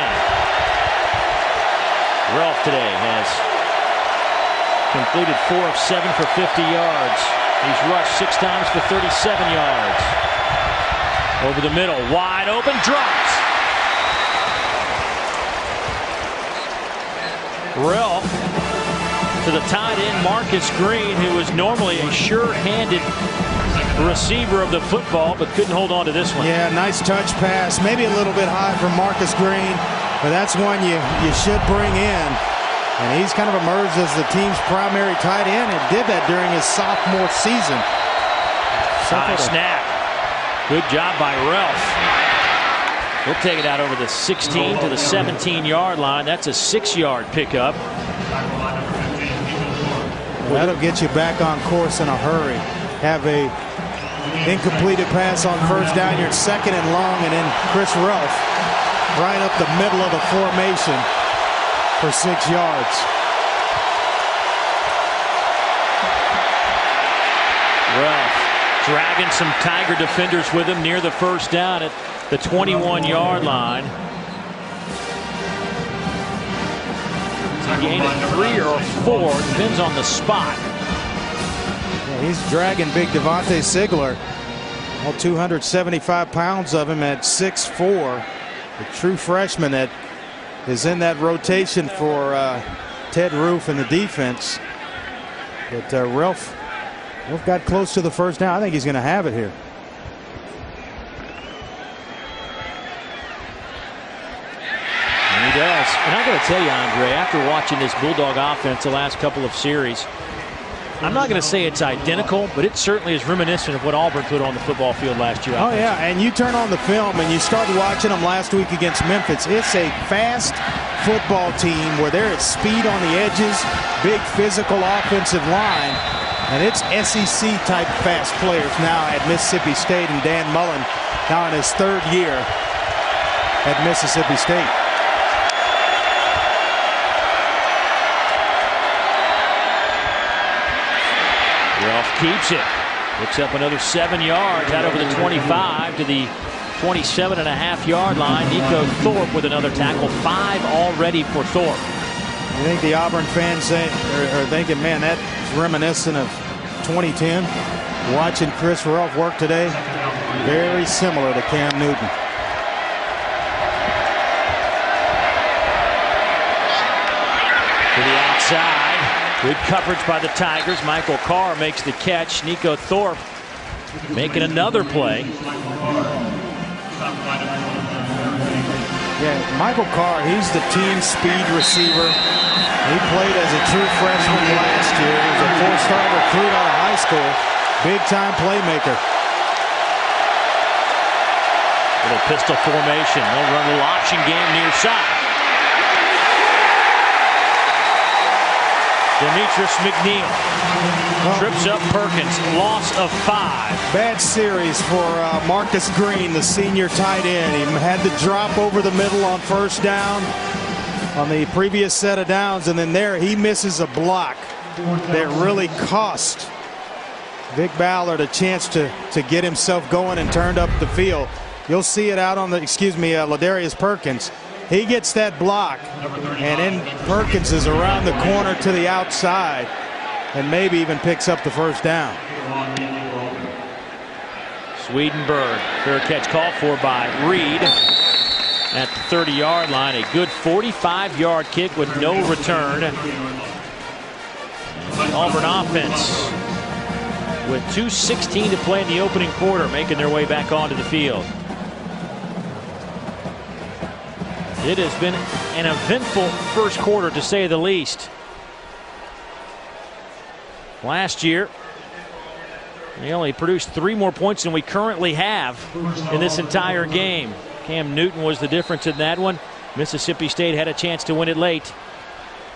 Ralph today has completed 4 of 7 for 50 yards. He's rushed 6 times for 37 yards. Over the middle, wide open, drops. Ralph to the tight end Marcus Green, who was normally a sure-handed receiver of the football, but couldn't hold on to this one. Yeah, nice touch pass. Maybe a little bit high for Marcus Green, but that's one you should bring in. And he's kind of emerged as the team's primary tight end and did that during his sophomore season. High snap. Good job by Ralph. He'll take it out over the 16 to the 17-yard line. That's a 6-yard pickup. That'll get you back on course in a hurry. Have a incompleted pass on first down. You're at 2nd and long, and then Chris Ralph right up the middle of the formation for 6 yards. Ralph dragging some Tiger defenders with him near the first down at the 21-yard line. He gained 3 or 4, depends on the spot. Yeah, he's dragging big Devontae Sigler, all 275 pounds of him at 6'4", a true freshman that is in that rotation for Ted Roof and the defense. But Ralph got close to the first down. I think he's going to have it here. And he does. And I'm going to tell you, Andre, after watching this Bulldog offense the last couple of series, I'm not going to say it's identical, but it certainly is reminiscent of what Auburn put on the football field last year. Oh, yeah, and you turn on the film and you start watching them last week against Memphis. It's a fast football team where they're at speed on the edges, big physical offensive line, and it's SEC-type fast players now at Mississippi State, and Dan Mullen now in his 3rd year at Mississippi State. Ralph keeps it. Picks up another 7 yards out over the 25 to the 27.5-yard line. Nico Thorpe with another tackle. 5 already for Thorpe. I think the Auburn fans are thinking, man, that's reminiscent of 2010. Watching Chris Ralph work today, very similar to Cam Newton. To the outside. Good coverage by the Tigers. Michael Carr makes the catch. Nico Thorpe making another play. Yeah, Michael Carr, he's the team speed receiver. He played as a true freshman last year. He was a 4-star recruit out of high school. Big-time playmaker. Little pistol formation. They'll run a little option game near side. Demetrius McNeil trips up Perkins. Loss of 5. Bad series for Marcus Green, the senior tight end. He had the drop over the middle on first down on the previous set of downs, and then there he misses a block that really cost Vic Ballard a chance to get himself going and turned up the field. You'll see it out on the, Ladarius Perkins. He gets that block, and then Perkins is around the corner to the outside and maybe even picks up the first down. Swedenberg, fair catch called for by Reed at the 30-yard line. A good 45-yard kick with no return. And the Auburn offense with 2:16 to play in the opening quarter, making their way back onto the field. It has been an eventful first quarter, to say the least. Last year, they only produced 3 more points than we currently have in this entire game. Cam Newton was the difference in that one. Mississippi State had a chance to win it late,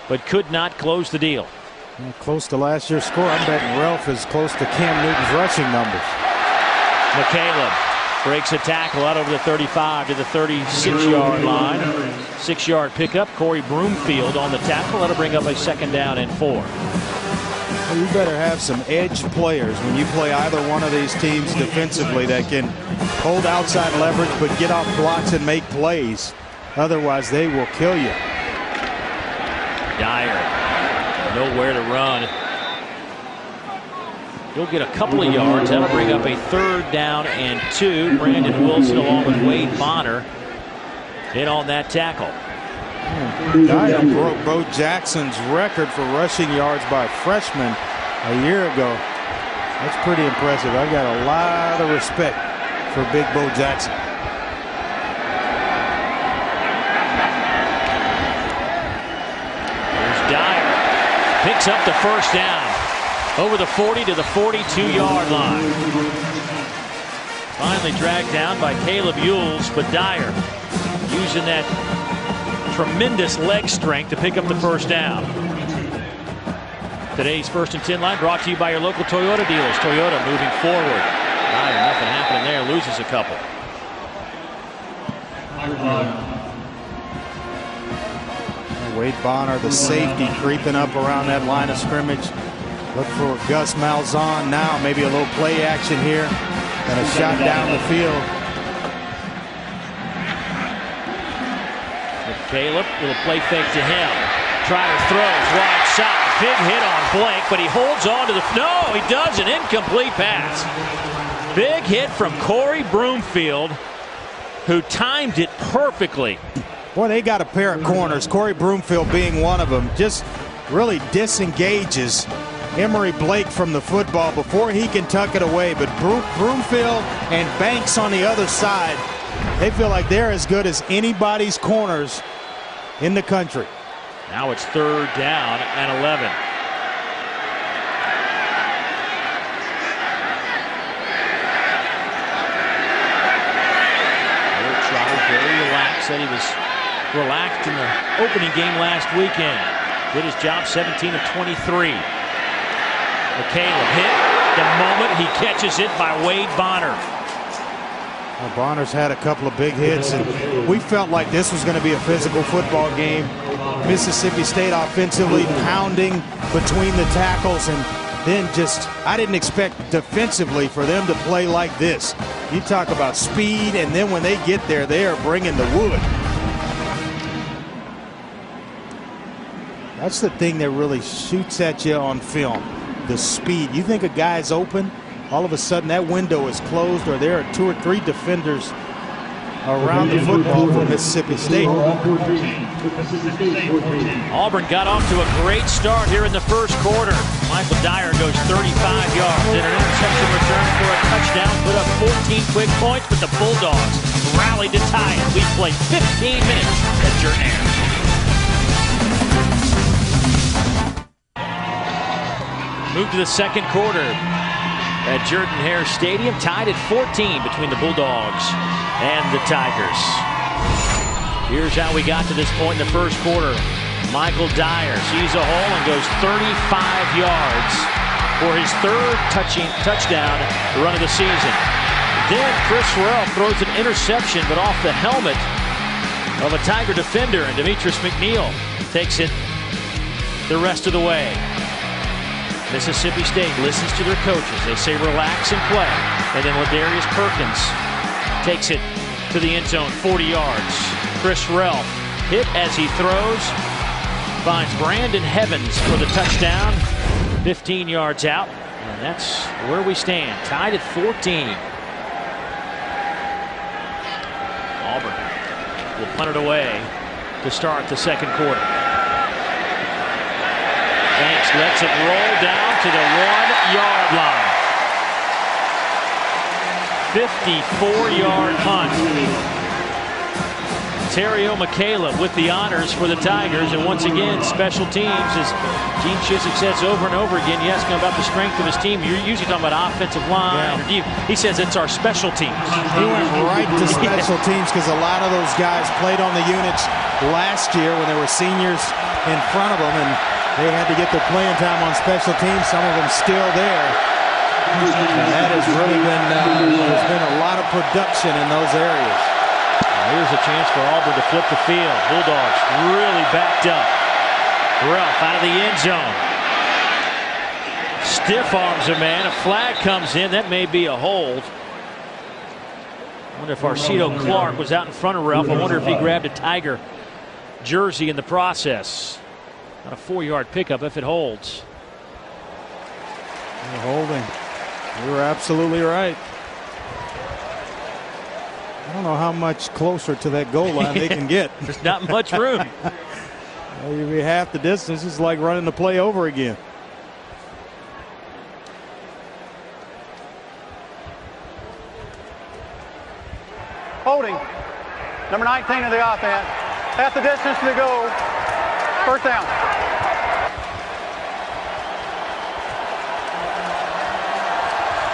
but could not close the deal. Close to last year's score. I'm betting Ralph is close to Cam Newton's rushing numbers. McCaleb Breaks a tackle out over the 35 to the 36-yard line. 6-yard pickup. Corey Broomfield on the tackle. That'll bring up a 2nd down and 4. Well, you better have some edge players when you play either one of these teams defensively that can hold outside leverage but get off blocks and make plays. Otherwise, they will kill you. Dyer, nowhere to run. He'll get a couple of yards. That'll bring up a 3rd down and 2. Brandon Wilson along with Wade Bonner in on that tackle. Dyer broke Bo Jackson's record for rushing yards by a freshman a year ago. That's pretty impressive. I've got a lot of respect for Big Bo Jackson. There's Dyer. Picks up the 1st down. Over the 40 to the 42-yard line. Finally dragged down by Caleb Ewells, but Dyer using that tremendous leg strength to pick up the 1st down. Today's 1st and 10 line brought to you by your local Toyota dealers. Toyota moving forward. Dyer, nothing happening there. Loses a couple. Wade Bonner, the safety, creeping up around that line of scrimmage. Look for Gus Malzahn now. Maybe a little play action here. And a shot down the field. With Caleb, little play fake to him. Trotter throws wide side. Big hit on Blake, but he holds on to the... No, he does an incomplete pass. Big hit from Corey Broomfield, who timed it perfectly. Boy, they got a pair of corners. Corey Broomfield being one of them. Just really disengages Emory Blake from the football before he can tuck it away. But Broomfield and Banks on the other side, they feel like they're as good as anybody's corners in the country. Now it's 3rd down and 11. Trotter very relaxed. Said he was relaxed in the opening game last weekend. Did his job, 17 of 23. McCaleb hit the moment he catches it by Wade Bonner. Well, Bonner's had a couple of big hits, and we felt like this was going to be a physical football game. Mississippi State offensively pounding between the tackles, and then just, I didn't expect defensively for them to play like this. You talk about speed, and then when they get there, they are bringing the wood. That's the thing that really shoots at you on film. The speed. You think a guy's open, all of a sudden that window is closed, or there are 2 or 3 defenders around the football for Mississippi State. Auburn got off to a great start here in the 1st quarter. Michael Dyer goes 35 yards. Did an interception return for a touchdown. Put up 14 quick points, but the Bulldogs rallied to tie it. We played 15 minutes at Jordan-Hare. Move to the 2nd quarter at Jordan-Hare Stadium. Tied at 14 between the Bulldogs and the Tigers. Here's how we got to this point in the 1st quarter. Michael Dyer sees a hole and goes 35 yards for his 3rd touchdown run of the season. Then Chris Ralph throws an interception, but off the helmet of a Tiger defender, and Demetrius McNeil takes it the rest of the way. Mississippi State listens to their coaches. They say relax and play. And then Ladarius Perkins takes it to the end zone, 40 yards. Chris Ralph hit as he throws. Finds Brandon Evans for the touchdown. 15 yards out. And that's where we stand. Tied at 14. Auburn will punt it away to start the 2nd quarter. Banks lets it roll down to the 1-yard line. 54-yard punt. Terrio McCaleb with the honors for the Tigers, and once again special teams, as Gene Chizik says over and over again, you ask him about the strength of his team, you're usually talking about offensive line. Yeah. He says it's our special teams. He went right to special teams because a lot of those guys played on the units last year when there were seniors in front of them, and they had to get their playing time on special teams. Some of them still there. that has really been, there's been a lot of production in those areas. Here's a chance for Auburn to flip the field. Bulldogs really backed up. Ralph out of the end zone. Stiff arms a man. A flag comes in. That may be a hold. I wonder if Arcito Clark was out in front of Ralph. I wonder if he grabbed a Tiger jersey in the process. Not a 4-yard pickup if it holds. They're holding. You're absolutely right. I don't know how much closer to that goal line they can get. There's not much room. You'll be half the distance. It's like running the play over again. Holding. Number 19 of the offense. Half the distance to the goal. First down.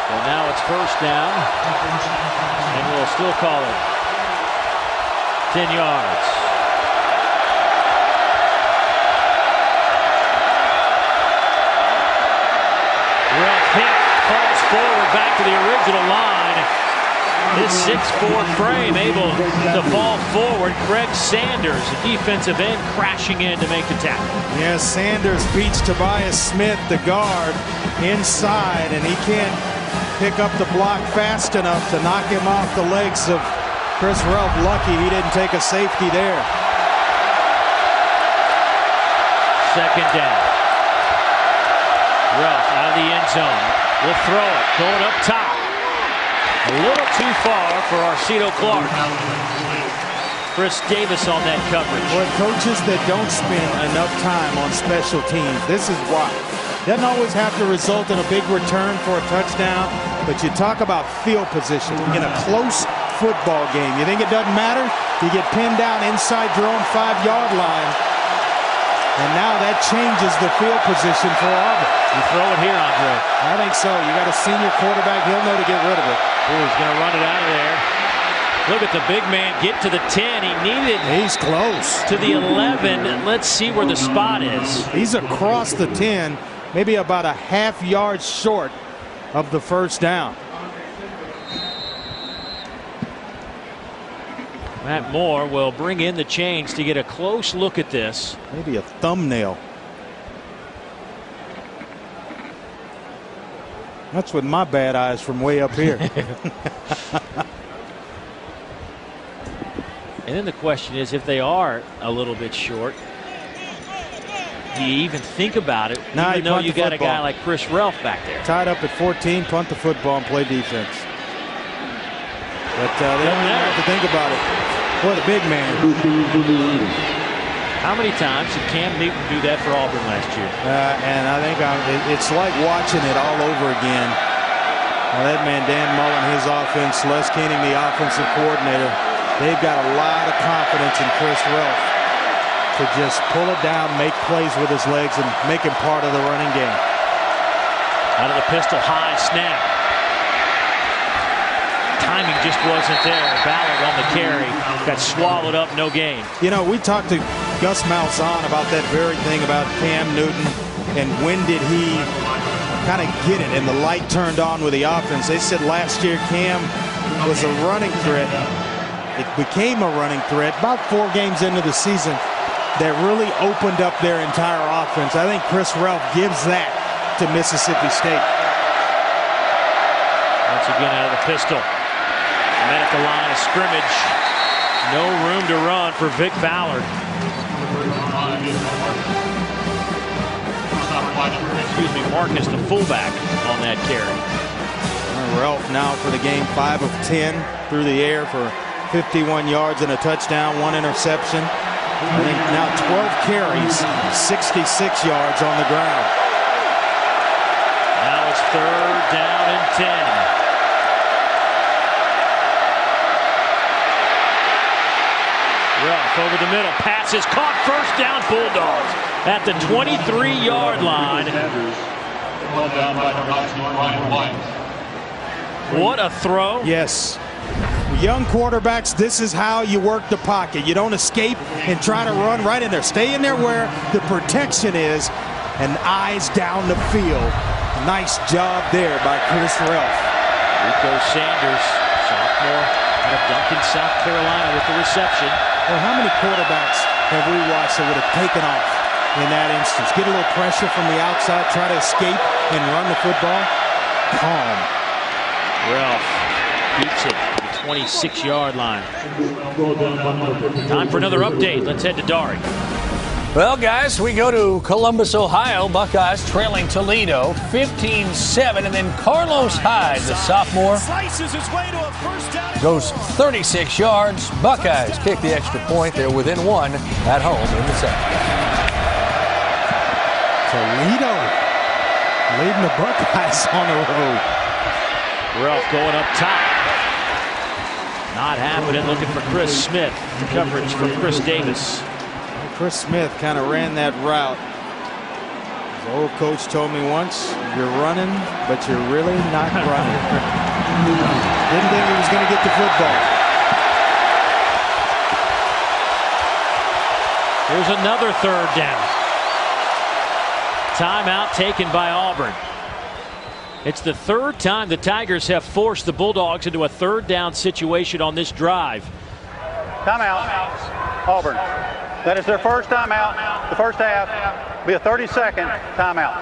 So now it's first down. And we'll still call it 10 yards. Ralph Hink falls forward back to the original line. His 6'4" frame able to fall forward. Greg Sanders, a defensive end, crashing in to make the tackle. Yes, Sanders beats Tobias Smith, the guard, inside, and he can't pick up the block fast enough to knock him off the legs of Chris Ralph. Lucky he didn't take a safety there. Second down. Ralph out of the end zone. Will throw it. Going up top. A little too far for Arcito Clark. Chris Davis on that coverage. Boy, coaches that don't spend enough time on special teams, this is why. Doesn't always have to result in a big return for a touchdown, but you talk about field position in a close football game. You think it doesn't matter? You get pinned down inside your own 5-yard line, and now that changes the field position for Auburn. You throw it here, Andre. I think so. You got a senior quarterback. He'll know to get rid of it. Oh, he's going to run it out of there. Look at the big man get to the 10. He needed. He's close. To the 11. Let's see where the spot is. He's across the 10, maybe about a half-yard short of the first down. Matt Moore will bring in the chains to get a close look at this. Maybe a thumbnail. That's with my bad eyes from way up here. And then the question is, if they are a little bit short, do you even think about it? Nah, even though you got a guy like Chris Ralph back there. Tied up at 14, punt the football and play defense. But they don't even have to think about it. Boy, the big man. How many times did Cam Newton do that for Auburn last year? And I think it's like watching it all over again. That man, Dan Mullen, his offense, Les Keening, the offensive coordinator, they've got a lot of confidence in Chris Ralph to just pull it down, make plays with his legs, and make him part of the running game. Out of the pistol, high snap. Timing just wasn't there. Ballard on the carry. Got swallowed up, no gain. You know, we talked to Gus Malzahn about that very thing about Cam Newton and when did he kind of get it and the light turned on with the offense. They said last year Cam was a running threat. It became a running threat about 4 games into the season that really opened up their entire offense. I think Chris Ralph gives that to Mississippi State. Once again out of the pistol. Met at the line of scrimmage. No room to run for Vic Ballard. Excuse me, Marcus, the fullback on that carry. Ralph now for the game 5 of 10 through the air for 51 yards and a touchdown, 1 interception. I think now 12 carries, 66 yards on the ground. Now it's 3rd down and 10. Ralph over the middle, pass is caught, first down, Bulldogs at the 23-yard line. What a throw. Yes. Young quarterbacks, this is how you work the pocket. You don't escape and try to run right in there. Stay in there where the protection is and eyes down the field. Nice job there by Chris Relf. Rico Sanders, sophomore out of Duncan, South Carolina, with the reception. Well, how many quarterbacks have we watched that would have taken off in that instance? Get a little pressure from the outside, try to escape and run the football. Calm. Relf beats it to the 26-yard line. Time for another update. Let's head to Dari. Well, guys, we go to Columbus, Ohio. Buckeyes trailing Toledo 15-7, and then Carlos Hyde, the sophomore, goes 36 yards. Buckeyes kick the extra point. They're within one at home in the second. Toledo leading the Buckeyes on the road. Relf going up top. Not happening. Looking for Chris Smith. The coverage for Chris Davis. Chris Smith kind of ran that route. The old coach told me once, you're running, but you're really not running. Didn't think he was going to get the football. Here's another third down. Timeout taken by Auburn. It's the third time the Tigers have forced the Bulldogs into a third down situation on this drive. Timeout, Auburn. That is their first timeout. The first half be a 30-second timeout.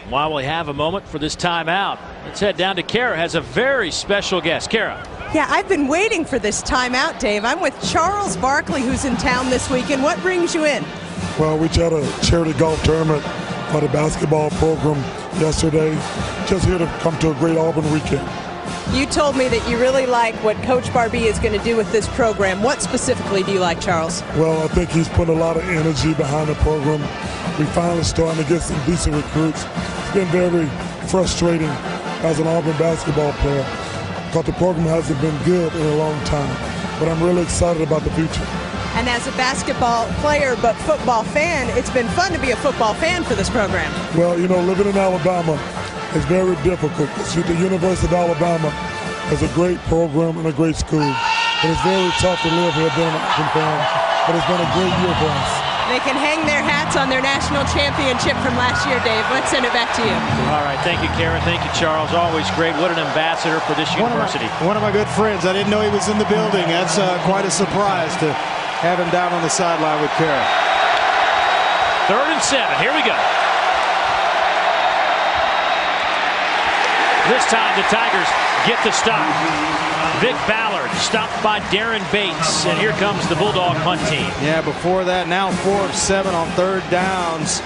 While we have a moment for this timeout, let's head down to Kara. Has a very special guest. Kara. Yeah, I've been waiting for this timeout, Dave. I'm with Charles Barkley, who's in town this weekend. What brings you in? Well, we had a charity golf tournament for the basketball program yesterday. Just here to come to a great Auburn weekend. You told me that you really like what Coach Barbie is going to do with this program. What specifically do you like, Charles? Well, I think he's put a lot of energy behind the program. We finally starting to get some decent recruits. It's been very frustrating as an Auburn basketball player because the program hasn't been good in a long time. But I'm really excited about the future. And as a basketball player but football fan, it's been fun to be a football fan for this program. Well, you know, living in Alabama, it's very difficult. The University of Alabama is a great program and a great school. But it's very tough to live here being an Auburn fan. But it's been a great year for us. They can hang their hats on their national championship from last year, Dave. Let's send it back to you. All right. Thank you, Karen. Thank you, Charles. Always great. What an ambassador for this university. One of my good friends. I didn't know he was in the building. That's quite a surprise to have him down on the sideline with Karen. 3rd and 7. Here we go. This time the Tigers get the stop. Vic Ballard stopped by Darren Bates, and here comes the Bulldog punt team. Yeah, before that, now 4 of 7 on third downs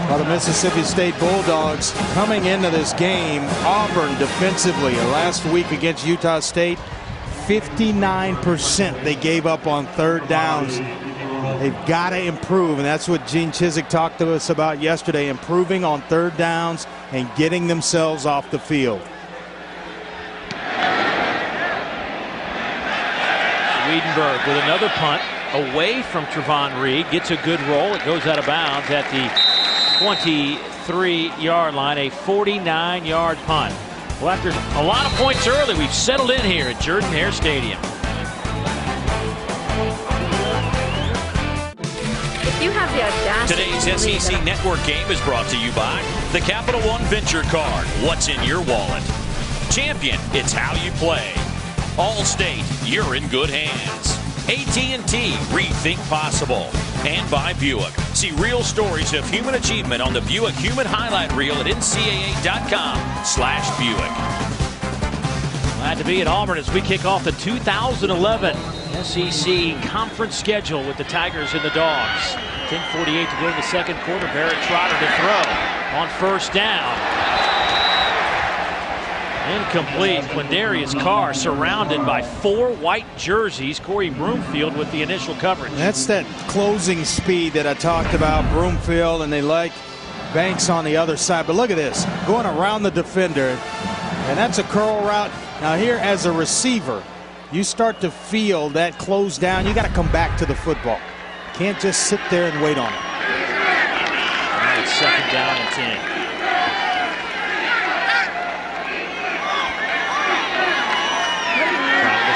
by the Mississippi State Bulldogs. Coming into this game, Auburn defensively last week against Utah State, 59% they gave up on third downs. They've got to improve, and that's what Gene Chizik talked to us about yesterday, improving on third downs and getting themselves off the field. Wiedenberg with another punt away from Trevon Reed. Gets a good roll. It goes out of bounds at the 23-yard line. A 49-yard punt. Well, after a lot of points early, we've settled in here at Jordan-Hare Stadium. You have the audacity. Today's SEC Network game is brought to you by the Capital One Venture Card. What's in your wallet? Champion, it's how you play. Allstate, you're in good hands. AT&T, rethink possible. And by Buick. See real stories of human achievement on the Buick Human Highlight Reel at ncaa.com/Buick. Glad to be at Auburn as we kick off the 2011 SEC conference schedule with the Tigers and the Dogs. 10:48 to go in the second quarter. Barrett Trotter to throw on first down. Incomplete. Quindarius Carr surrounded by 4 white jerseys. Corey Broomfield with the initial coverage. That's that closing speed that I talked about. Broomfield, and they like Banks on the other side. But look at this, going around the defender, and that's a curl route. Now here, as a receiver, you start to feel that close down. You got to come back to the football. Can't just sit there and wait on it. Now it's 2nd down and 10.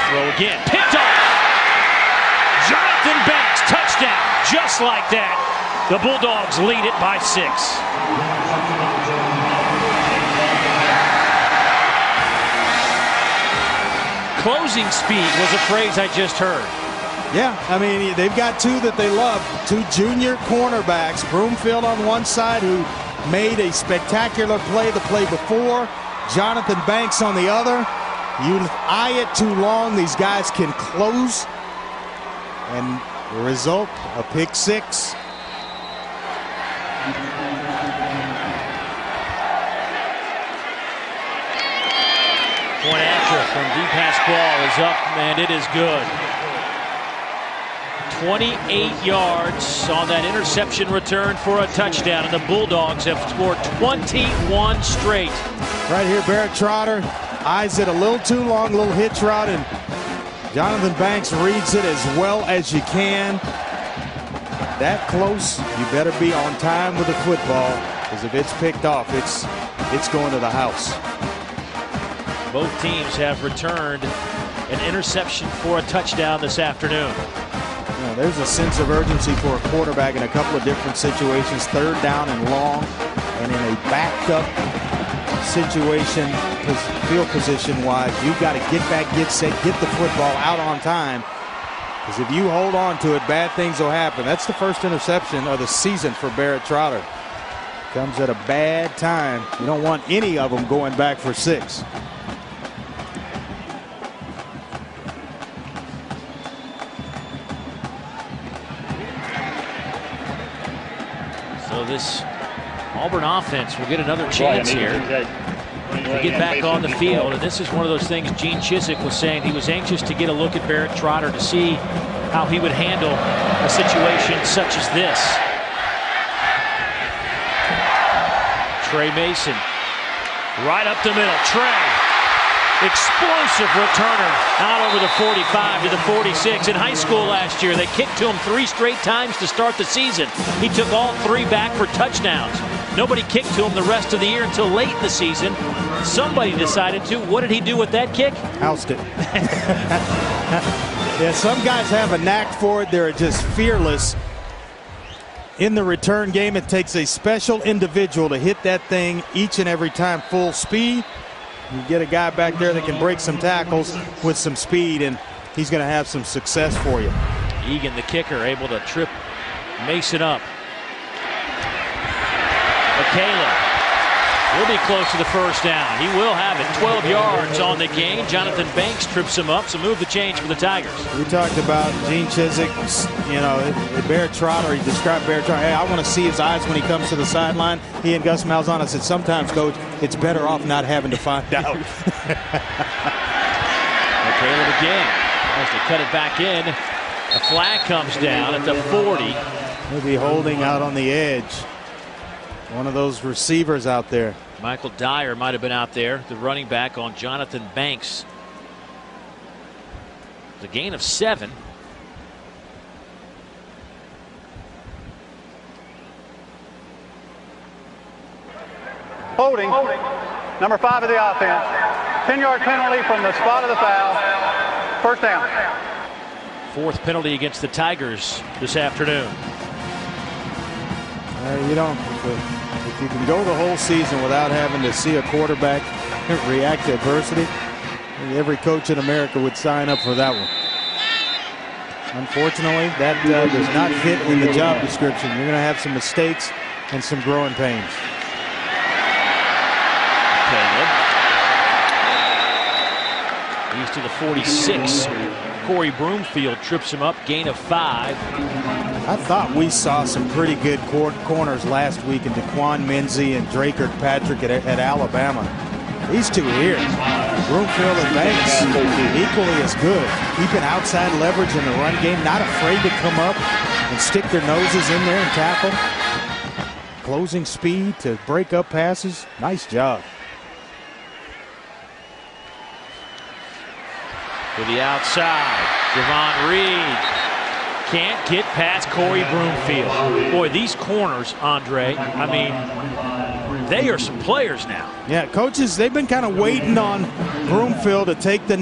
Throw again. Picked off. Jonathan Banks, touchdown. Just like that, the Bulldogs lead it by 6. Closing speed was a phrase I just heard. Yeah, I mean, they've got two that they love, two junior cornerbacks. Broomfield on one side, who made a spectacular play the play before. Jonathan Banks on the other. You eye it too long, these guys can close. And the result, a pick six. Point after from DePasquale is up, and it is good. 28 yards on that interception return for a touchdown, and the Bulldogs have scored 21 straight. Right here, Barrett Trotter eyes it a little too long, a little hitch route, and Jonathan Banks reads it as well as you can. That close, you better be on time with the football, because if it's picked off, it's going to the house. Both teams have returned an interception for a touchdown this afternoon. You know, there's a sense of urgency for a quarterback in a couple of different situations. Third down and long, and in a backed up situation, field position wise, you've got to get back, get set, get the football out on time. Because if you hold on to it, bad things will happen. That's the first interception of the season for Barrett Trotter. Comes at a bad time. You don't want any of them going back for six. So this Auburn offense will get another chance here to get back on the field. And this is one of those things Gene Chizik was saying. He was anxious to get a look at Barrett Trotter to see how he would handle a situation such as this. Trey Mason right up the middle. Trey, explosive returner out over the 45 to the 46. In high school last year, they kicked to him 3 straight times to start the season. He took all 3 back for touchdowns. Nobody kicked to him the rest of the year until late in the season. Somebody decided to. What did he do with that kick? Housed it. Yeah, some guys have a knack for it. They're just fearless. In the return game, it takes a special individual to hit that thing each and every time full speed. You get a guy back there that can break some tackles with some speed, and he's going to have some success for you. Egan, the kicker, able to trip Mason up. McCaleb will be close to the first down. He will have it. 12 yards on the gain. Jonathan Banks trips him up, so move the change for the Tigers. We talked about Gene Chizik, you know, Barrett Trotter. He described Barrett Trotter. Hey, I want to see his eyes when he comes to the sideline. He and Gus Malzahn said, sometimes, Coach, it's better off not having to find out. McCaleb again has to cut it back in. A flag comes down at the 40. Maybe holding out on the edge. One of those receivers out there. Michael Dyer might have been out there, the running back on Jonathan Banks. The gain of 7. Holding, number 5 of the offense. 10-yard penalty from the spot of the foul. First down. 4th penalty against the Tigers this afternoon. You don't. If you can go the whole season without having to see a quarterback react to adversity, every coach in America would sign up for that one. Unfortunately, that does not fit in the job description. You're going to have some mistakes and some growing pains. He's to the 46. Corey Broomfield trips him up, gain of 5. I thought we saw some pretty good corners last week in DeQuan Menzie and Drake Kirkpatrick at Alabama. These two here, Broomfield and Banks, equally as good. Keeping outside leverage in the run game, not afraid to come up and stick their noses in there and tackle. Closing speed to break up passes. Nice job. To the outside, Javon Reed can't get past Corey Broomfield. Boy, these corners, Andre, I mean, they are some players now. Yeah, coaches, they've been kind of waiting on Broomfield to take the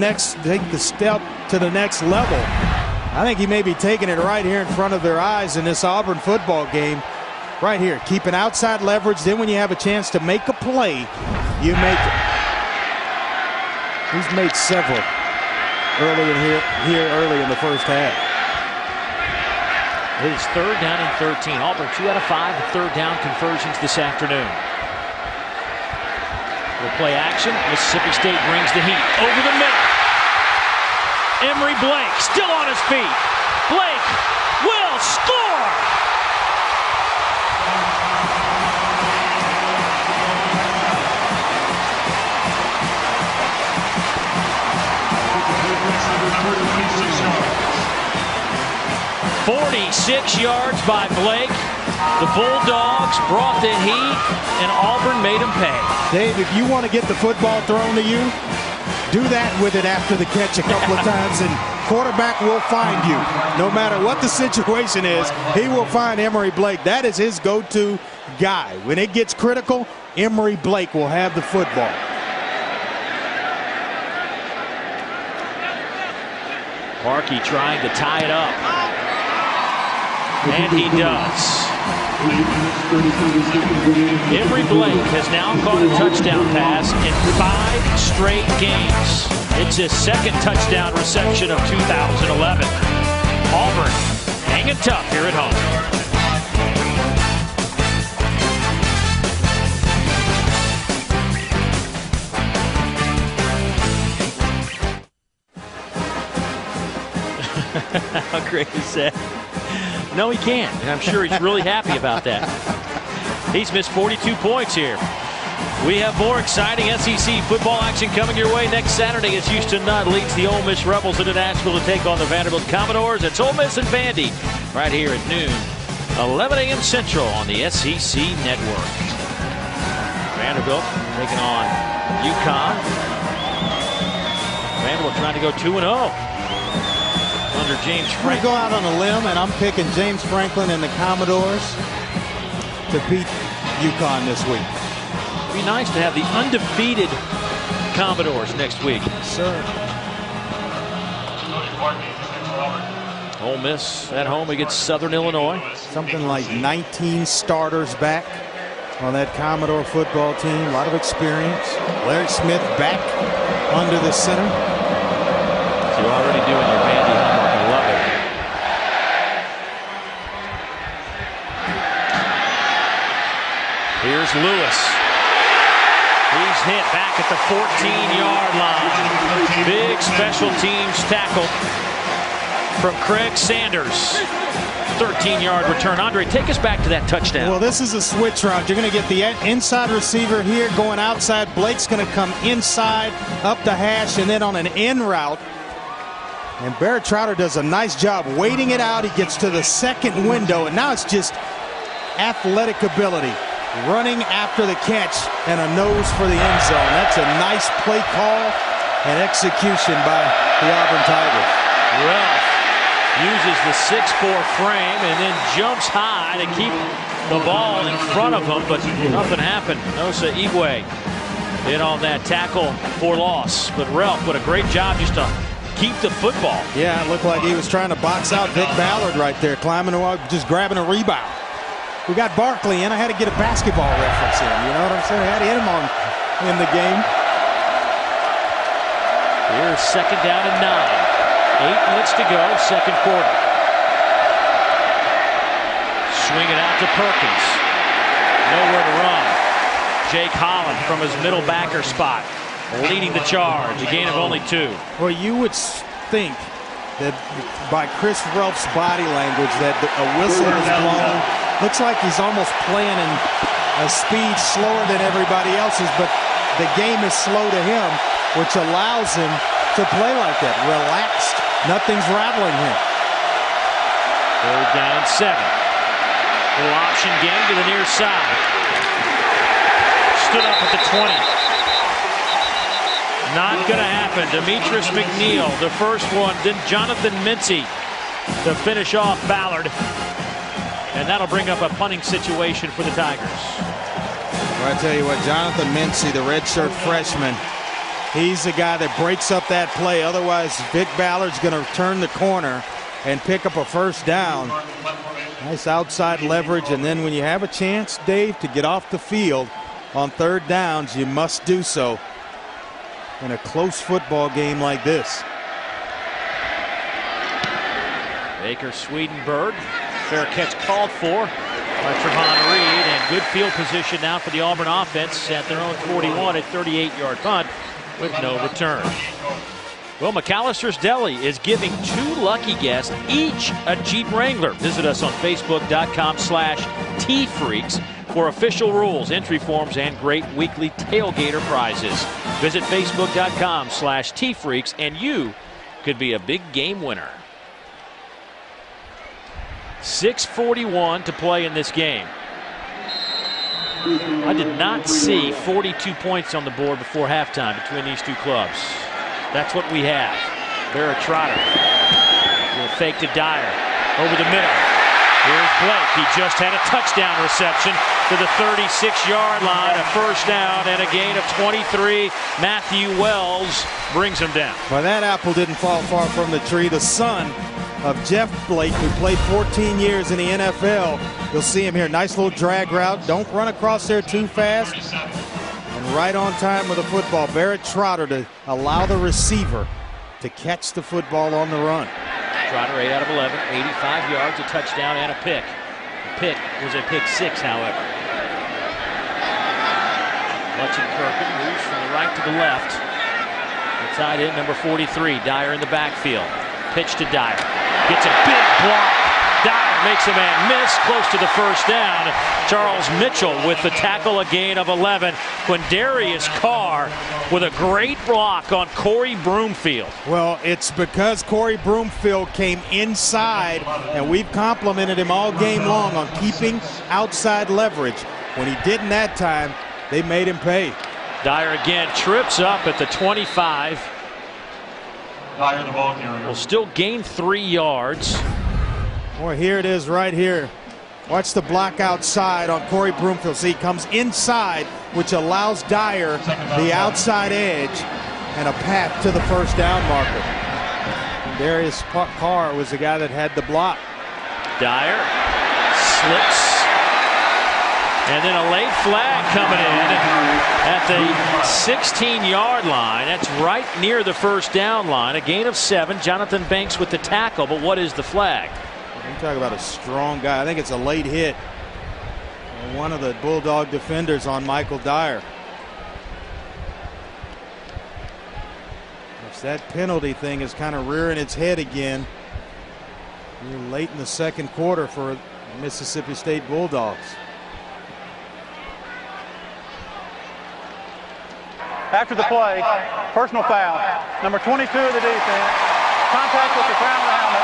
step to the next level. I think he may be taking it right here in front of their eyes in this Auburn football game. Right here, keeping outside leverage. Then when you have a chance to make a play, you make it. He's made several. early in the first half. It is 3rd down and 13. Auburn 2 out of 5 third down conversions this afternoon. We'll play action. Mississippi State brings the heat over the middle. Emory Blake still on his feet. Blake will score. "46 yards by Blake. The Bulldogs brought the heat, and Auburn made them pay." Dave, if you want to get the football thrown to you, do that with it after the catch a couple of times, and quarterback will find you. No matter what the situation is, he will find Emory Blake. That is his go-to guy. When it gets critical, Emory Blake will have the football. Markey trying to tie it up. And he does. Emory Blake has now caught a touchdown pass in 5 straight games. It's his 2nd touchdown reception of 2011. Auburn hanging tough here at home. How great is that? No, he can't, and I'm sure he's really happy about that. He's missed 42 points here. We have more exciting SEC football action coming your way next Saturday as Houston Nutt leads the Ole Miss Rebels into Nashville to take on the Vanderbilt Commodores. It's Ole Miss and Vandy right here at noon, 11 a.m. Central on the SEC Network. Vanderbilt taking on UConn. Vanderbilt trying to go 2-0. Under James Franklin. I'm going to go out on a limb, and I'm picking James Franklin and the Commodores to beat UConn this week. It'd be nice to have the undefeated Commodores next week. Sir. Ole Miss at home against Southern Illinois. Something like 19 starters back on that Commodore football team. A lot of experience. Larry Smith back under the center. So you're already doing your Vandy homework. I love it. Here's Lewis. He's hit back at the 14-yard line. Big special teams tackle from Craig Sanders. 13-yard return. Andre, take us back to that touchdown. Well, this is a switch route. You're going to get the inside receiver here going outside. Blake's going to come inside, up the hash, and then on an in route. And Barrett Trotter does a nice job waiting it out. He gets to the second window, and now it's just athletic ability. Running after the catch and a nose for the end zone. That's a nice play call and execution by the Auburn Tigers. Ralph uses the 6'4" frame and then jumps high to keep the ball in front of him, but nothing happened. Nosa Igwe in on that tackle for loss. But Ralph, what a great job just to keep the football. Yeah, it looked like he was trying to box out Vic Ballard right there, climbing the wall, just grabbing a rebound. We got Barkley in. I had to get a basketball reference in. You know what I'm saying? I had to hit him on in the game. Here's 2nd down and 9. 8 minutes to go, second quarter. Swing it out to Perkins. Nowhere to run. Jake Holland from his middle backer spot, leading the charge. A gain of only 2. Well, you would think that by Chris Relf's body language that a whistle is blown. Looks like he's almost playing in a speed slower than everybody else's, but the game is slow to him, which allows him to play like that. Relaxed. Nothing's rattling him. 3rd down and 7. Little option game to the near side. Stood up at the 20. Not going to happen. Demetrius McNeil, the first one. Then Jonathan Mincy to finish off Ballard. And that'll bring up a punting situation for the Tigers. Well, I tell you what, Jonathan Mincy, the redshirt freshman, he's the guy that breaks up that play. Otherwise, Vic Ballard's going to turn the corner and pick up a first down. Nice outside leverage. And then when you have a chance, Dave, to get off the field on 3rd downs, you must do so in a close football game like this. Baker Swedenberg. Fair catch called for by Trevon Reed, and good field position now for the Auburn offense at their own 41 at 38-yard punt with no return. Well, McAllister's Deli is giving 2 lucky guests each a Jeep Wrangler. Visit us on Facebook.com/TFreaks for official rules, entry forms, and great weekly tailgater prizes. Visit Facebook.com/TFreaks and you could be a big game winner. 6:41 to play in this game. I did not see 42 points on the board before halftime between these two clubs. That's what we have. Barrett Trotter will fake to Dyer over the middle. Here's Blake. He just had a touchdown reception to the 36-yard line, a first down and a gain of 23. Matthew Wells brings him down. Well, that apple didn't fall far from the tree. The son of Jeff Blake, who played 14 years in the NFL. You'll see him here. Nice little drag route. Don't run across there too fast. And right on time with the football. Barrett Trotter to allow the receiver to catch the football on the run. Trotter 8 out of 11, 85 yards, a touchdown, and a pick. The pick was a pick 6, however. Kirkin moves from the right to the left. The tight end, number 43, Dyer in the backfield. Pitch to Dyer. Gets a big block. Dyer makes a man miss, close to the first down. Charles Mitchell with the tackle, a gain of 11. Quindarius Carr with a great block on Corey Broomfield. Well, it's because Corey Broomfield came inside, and we've complimented him all game long on keeping outside leverage. When he didn't that time, they made him pay. Dyer again trips up at the 25. Dyer, the ball carrier. Will still gain 3 yards. Boy, here it is right here. Watch the block outside on Corey Broomfield. See, he comes inside, which allows Dyer the outside edge and a path to the first down marker. And Darius Carr was the guy that had the block. Dyer slips. And then a late flag coming in at the 16-yard line. That's right near the first down line. A gain of 7. Jonathan Banks with the tackle, but what is the flag? You talk about a strong guy. I think it's a late hit. One of the Bulldog defenders on Michael Dyer. That penalty thing is kind of rearing its head again. We're late in the second quarter for Mississippi State Bulldogs. After the play, personal foul. Number 22 of the defense. Contact with the crown of the helmet.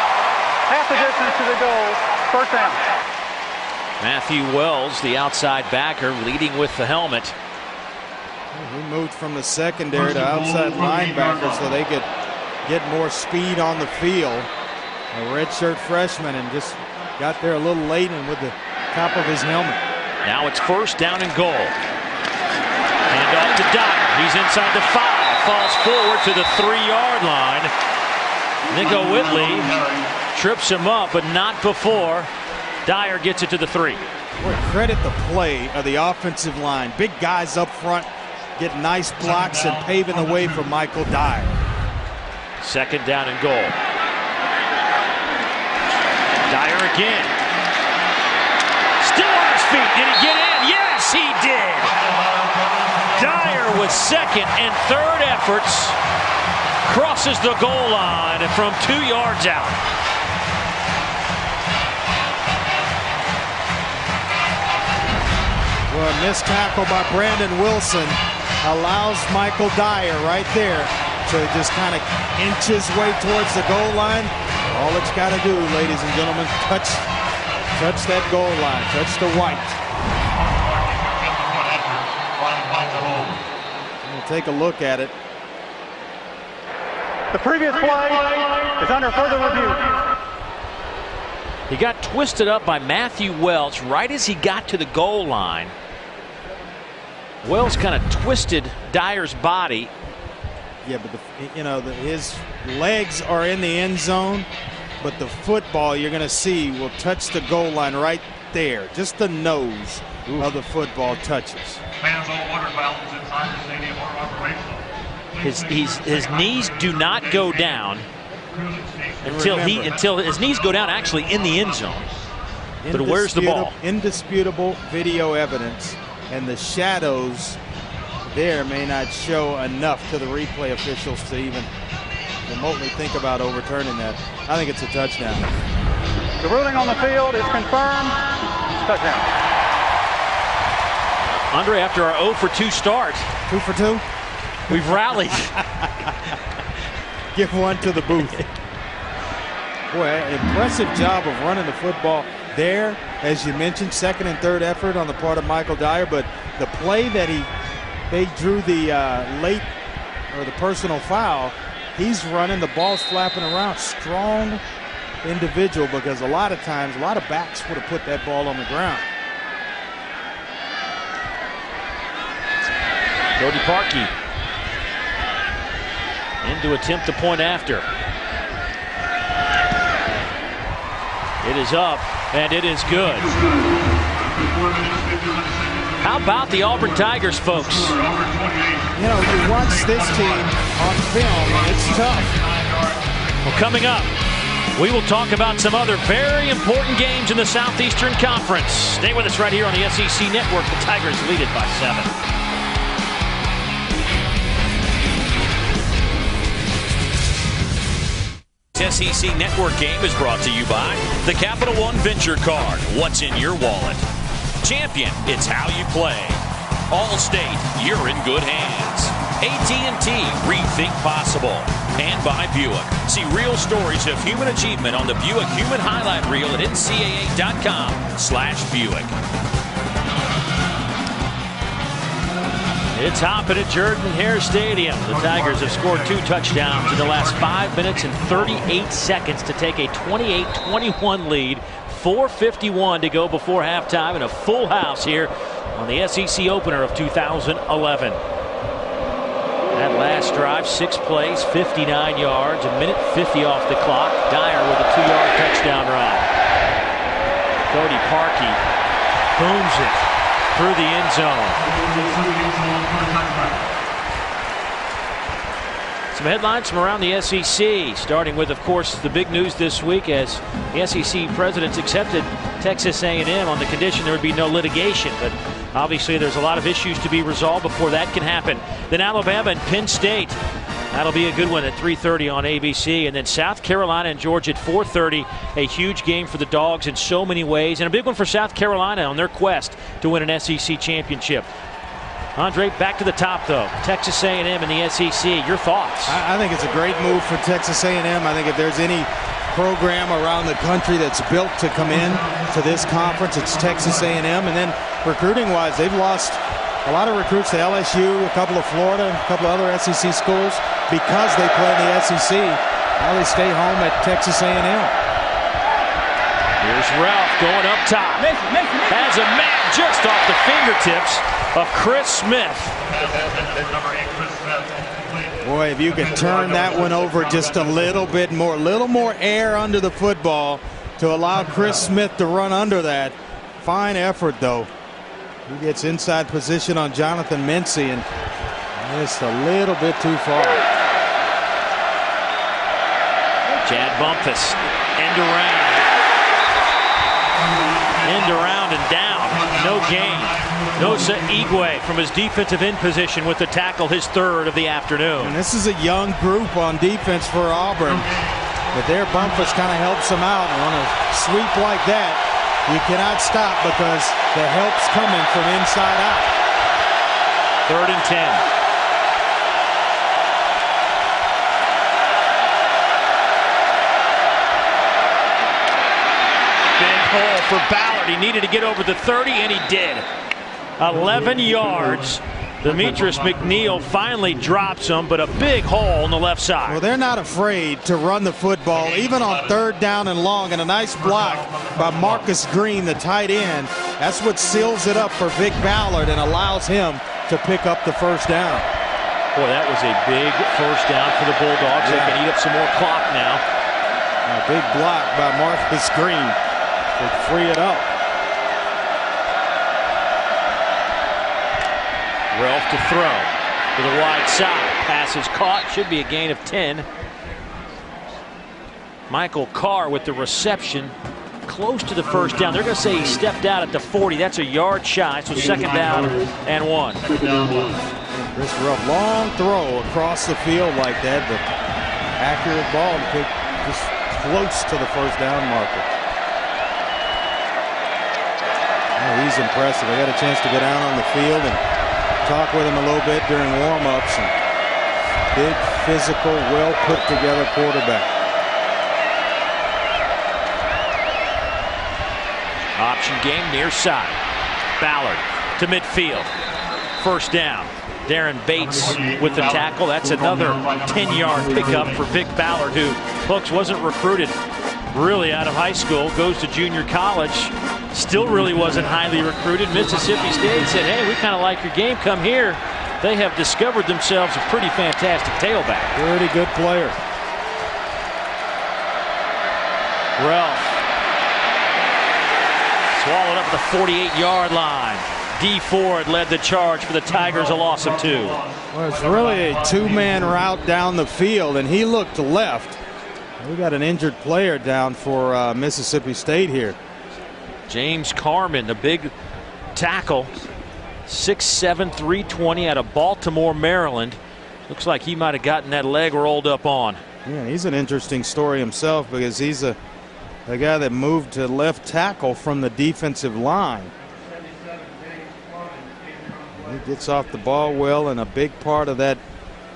Half the distance to the goal. First down. Matthew Wells, the outside backer, leading with the helmet. He moved from the secondary to outside linebacker so they could get more speed on the field. A redshirt freshman, and just got there a little late and with the top of his helmet. Now it's first down and goal. And off to Dyer. He's inside the 5. Falls forward to the 3-yard line. Nico Whitley trips him up, but not before Dyer gets it to the 3. Boy, credit the play of the offensive line. Big guys up front get nice blocks and paving the way for Michael Dyer. Second down and goal. Dyer again. Still on his feet. Did he get in? Yes, he did. Dyer with second and third efforts crosses the goal line from 2 yards out. Well, a missed tackle by Brandon Wilson allows Michael Dyer right there to just kind of inch his way towards the goal line. All it's got to do, ladies and gentlemen, touch that goal line, touch the white. We'll take a look at it. The previous play is under further review. He got twisted up by Matthew Welch right as he got to the goal line. Wells kind of twisted Dyer's body. Yeah, but his legs are in the end zone, but the football you're going to see will touch the goal line right there. Just the nose of the football touches. Fans all water fountains inside the stadium are operational. His knees do not go down. until his knees go down actually in the end zone. But where's the ball? Indisputable video evidence, and the shadows there may not show enough to the replay officials to even remotely think about overturning that. I think it's a touchdown. The ruling on the field is confirmed. Touchdown. Andre, after our 0 for 2 start. 2 for 2? We've rallied. Give one to the booth. Boy, impressive job of running the football there. As you mentioned, second and third effort on the part of Michael Dyer. But the play that they drew the the personal foul, he's running, the ball's flapping around. Strong individual, because a lot of times, a lot of backs would have put that ball on the ground. Cody Parkey in to attempt the point after. It is up, and it is good. How about the Auburn Tigers, folks? You know, you watch this team on film, and it's tough. Well, coming up, we will talk about some other very important games in the Southeastern Conference. Stay with us right here on the SEC Network. The Tigers lead it by 7. SEC Network game is brought to you by the Capital One Venture Card. What's in your wallet? Champion, it's how you play. Allstate, you're in good hands. AT&T, rethink possible. And by Buick. See real stories of human achievement on the Buick Human Highlight Reel at ncaa.com/Buick. It's hopping at Jordan-Hare Stadium. The Tigers have scored 2 touchdowns in the last 5 minutes and 38 seconds to take a 28-21 lead. 4:51 to go before halftime, and a full house here on the SEC opener of 2011. That last drive, 6 plays, 59 yards, a minute 50 off the clock. Dyer with a 2-yard touchdown run. Cody Parkey booms it through the end zone. Some headlines from around the SEC, starting with, of course, the big news this week as the SEC presidents accepted Texas A&M on the condition there would be no litigation. But obviously there's a lot of issues to be resolved before that can happen. Then Alabama and Penn State. That'll be a good one at 3:30 on ABC. And then South Carolina and Georgia at 4:30. A huge game for the Dogs in so many ways. And a big one for South Carolina on their quest to win an SEC championship. Andre, back to the top, though. Texas A&M and the SEC. Your thoughts? I think it's a great move for Texas A&M. I think if there's any program around the country that's built to come in to this conference, it's Texas A&M. And then recruiting-wise, they've lost a lot of recruits to LSU, a couple of Florida, a couple of other SEC schools because they play in the SEC. Now they stay home at Texas A&M. Here's Ralph going up top. Has a man just off the fingertips of Chris Smith. Boy, if you could turn that one over just a little bit more, air under the football to allow Chris Smith to run under that. Fine effort, though. He gets inside position on Jonathan Mincy and missed a little bit too far. Chad Bumpus, end around and down. No gain. Nosa Igwe from his defensive end position with the tackle, his 3rd of the afternoon. And this is a young group on defense for Auburn. But their Bumpus kind of helps them out. And on a sweep like that, you cannot stop because the help's coming from inside out. 3rd and 10. Big hole for Ballard. He needed to get over the 30, and he did. 11 yards. Demetrius McNeil finally drops him, but a big hole on the left side. Well, they're not afraid to run the football, even on 3rd down and long, and a nice block by Marcus Green, the tight end. That's what seals it up for Vic Ballard and allows him to pick up the 1st down. Boy, that was a big 1st down for the Bulldogs. They can eat up some more clock now. A big block by Marcus Green to free it up. Ralph to throw to the wide side. Pass is caught. Should be a gain of 10. Michael Carr with the reception close to the first down. They're going to say he stepped out at the 40. That's a yard shy, so second down and 1. Chris Ruff, long throw across the field like that, but accurate ball to pick just close to the first down marker. Oh, he's impressive. I got a chance to go down on the field and talk with him a little bit during warm-ups. Big, physical, well put together quarterback. Option game near side. Ballard to midfield. First down. Darren Bates with the tackle. That's another 10-yard pickup for Vic Ballard, who, folks, wasn't recruited really out of high school, goes to junior college, still really wasn't highly recruited. Mississippi State said, hey, we kind of like your game, come here. They have discovered themselves a pretty fantastic tailback. Pretty good player. Ralph swallowed up at the 48-yard line. D. Ford led the charge for the Tigers, a loss of 2. Well, it's really a two-man route down the field, and he looked left. We got an injured player down for Mississippi State here. James Carman, the big tackle, 6'7", 320 out of Baltimore, Maryland. Looks like he might have gotten that leg rolled up on. Yeah, he's an interesting story himself because he's a guy that moved to left tackle from the defensive line. He gets off the ball well, and a big part of that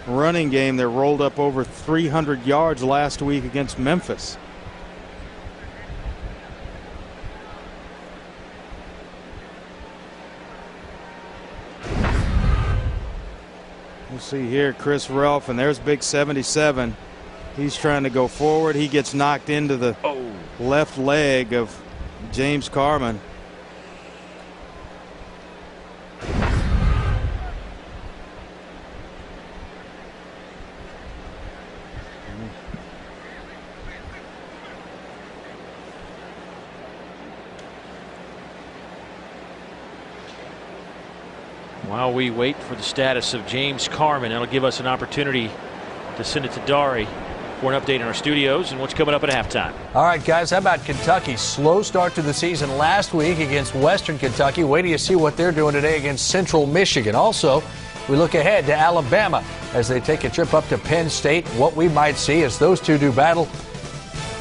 running game that rolled up over 300 yards last week against Memphis. We'll see here Chris Relf, and there's big 77. He's trying to go forward. He gets knocked into the left leg of James Carman. While we wait for the status of James Carman, that'll give us an opportunity to send it to Dari for an update in our studios and what's coming up at halftime. All right, guys, how about Kentucky? Slow start to the season last week against Western Kentucky. Wait till you see what they're doing today against Central Michigan. Also, we look ahead to Alabama as they take a trip up to Penn State. What we might see as those two do battle.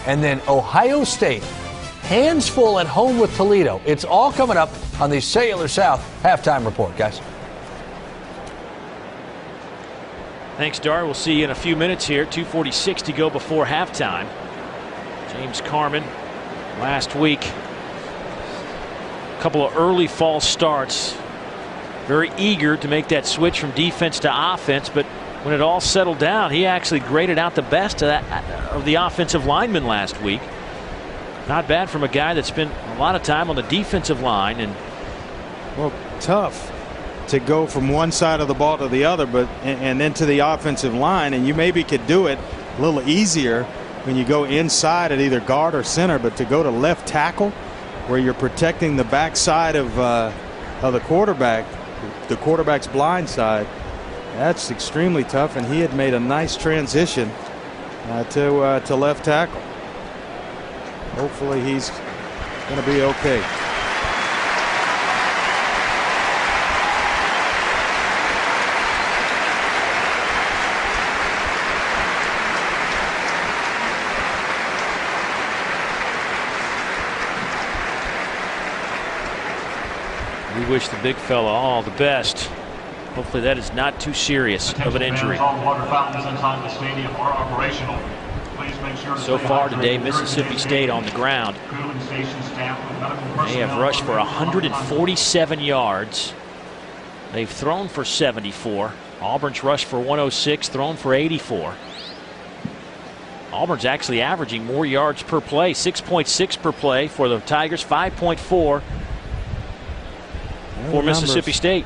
And then Ohio State, hands full at home with Toledo. It's all coming up on the Cellular South Halftime Report, guys. Thanks, Dar. We'll see you in a few minutes here. 2:46 to go before halftime. James Carman last week, a couple of early false starts. Very eager to make that switch from defense to offense, but when it all settled down, he actually graded out the best of the offensive linemen last week. Not bad from a guy that spent a lot of time on the defensive line. And well, tough to go from one side of the ball to the other, but and then to the offensive line, and you maybe could do it a little easier when you go inside at either guard or center, but to go to left tackle where you're protecting the backside of the quarterback's blind side, that's extremely tough, and he had made a nice transition to left tackle. Hopefully he's going to be okay. We wish the big fella all the best. Hopefully that is not too serious of an injury. All water fountains inside the stadium are operational. Please make sure to so far today, Mississippi State on the ground. They have rushed for 147 yards. They've thrown for 74. Auburn's rushed for 106, thrown for 84. Auburn's actually averaging more yards per play, 6.6 per play for the Tigers, 5.4 for Mississippi State.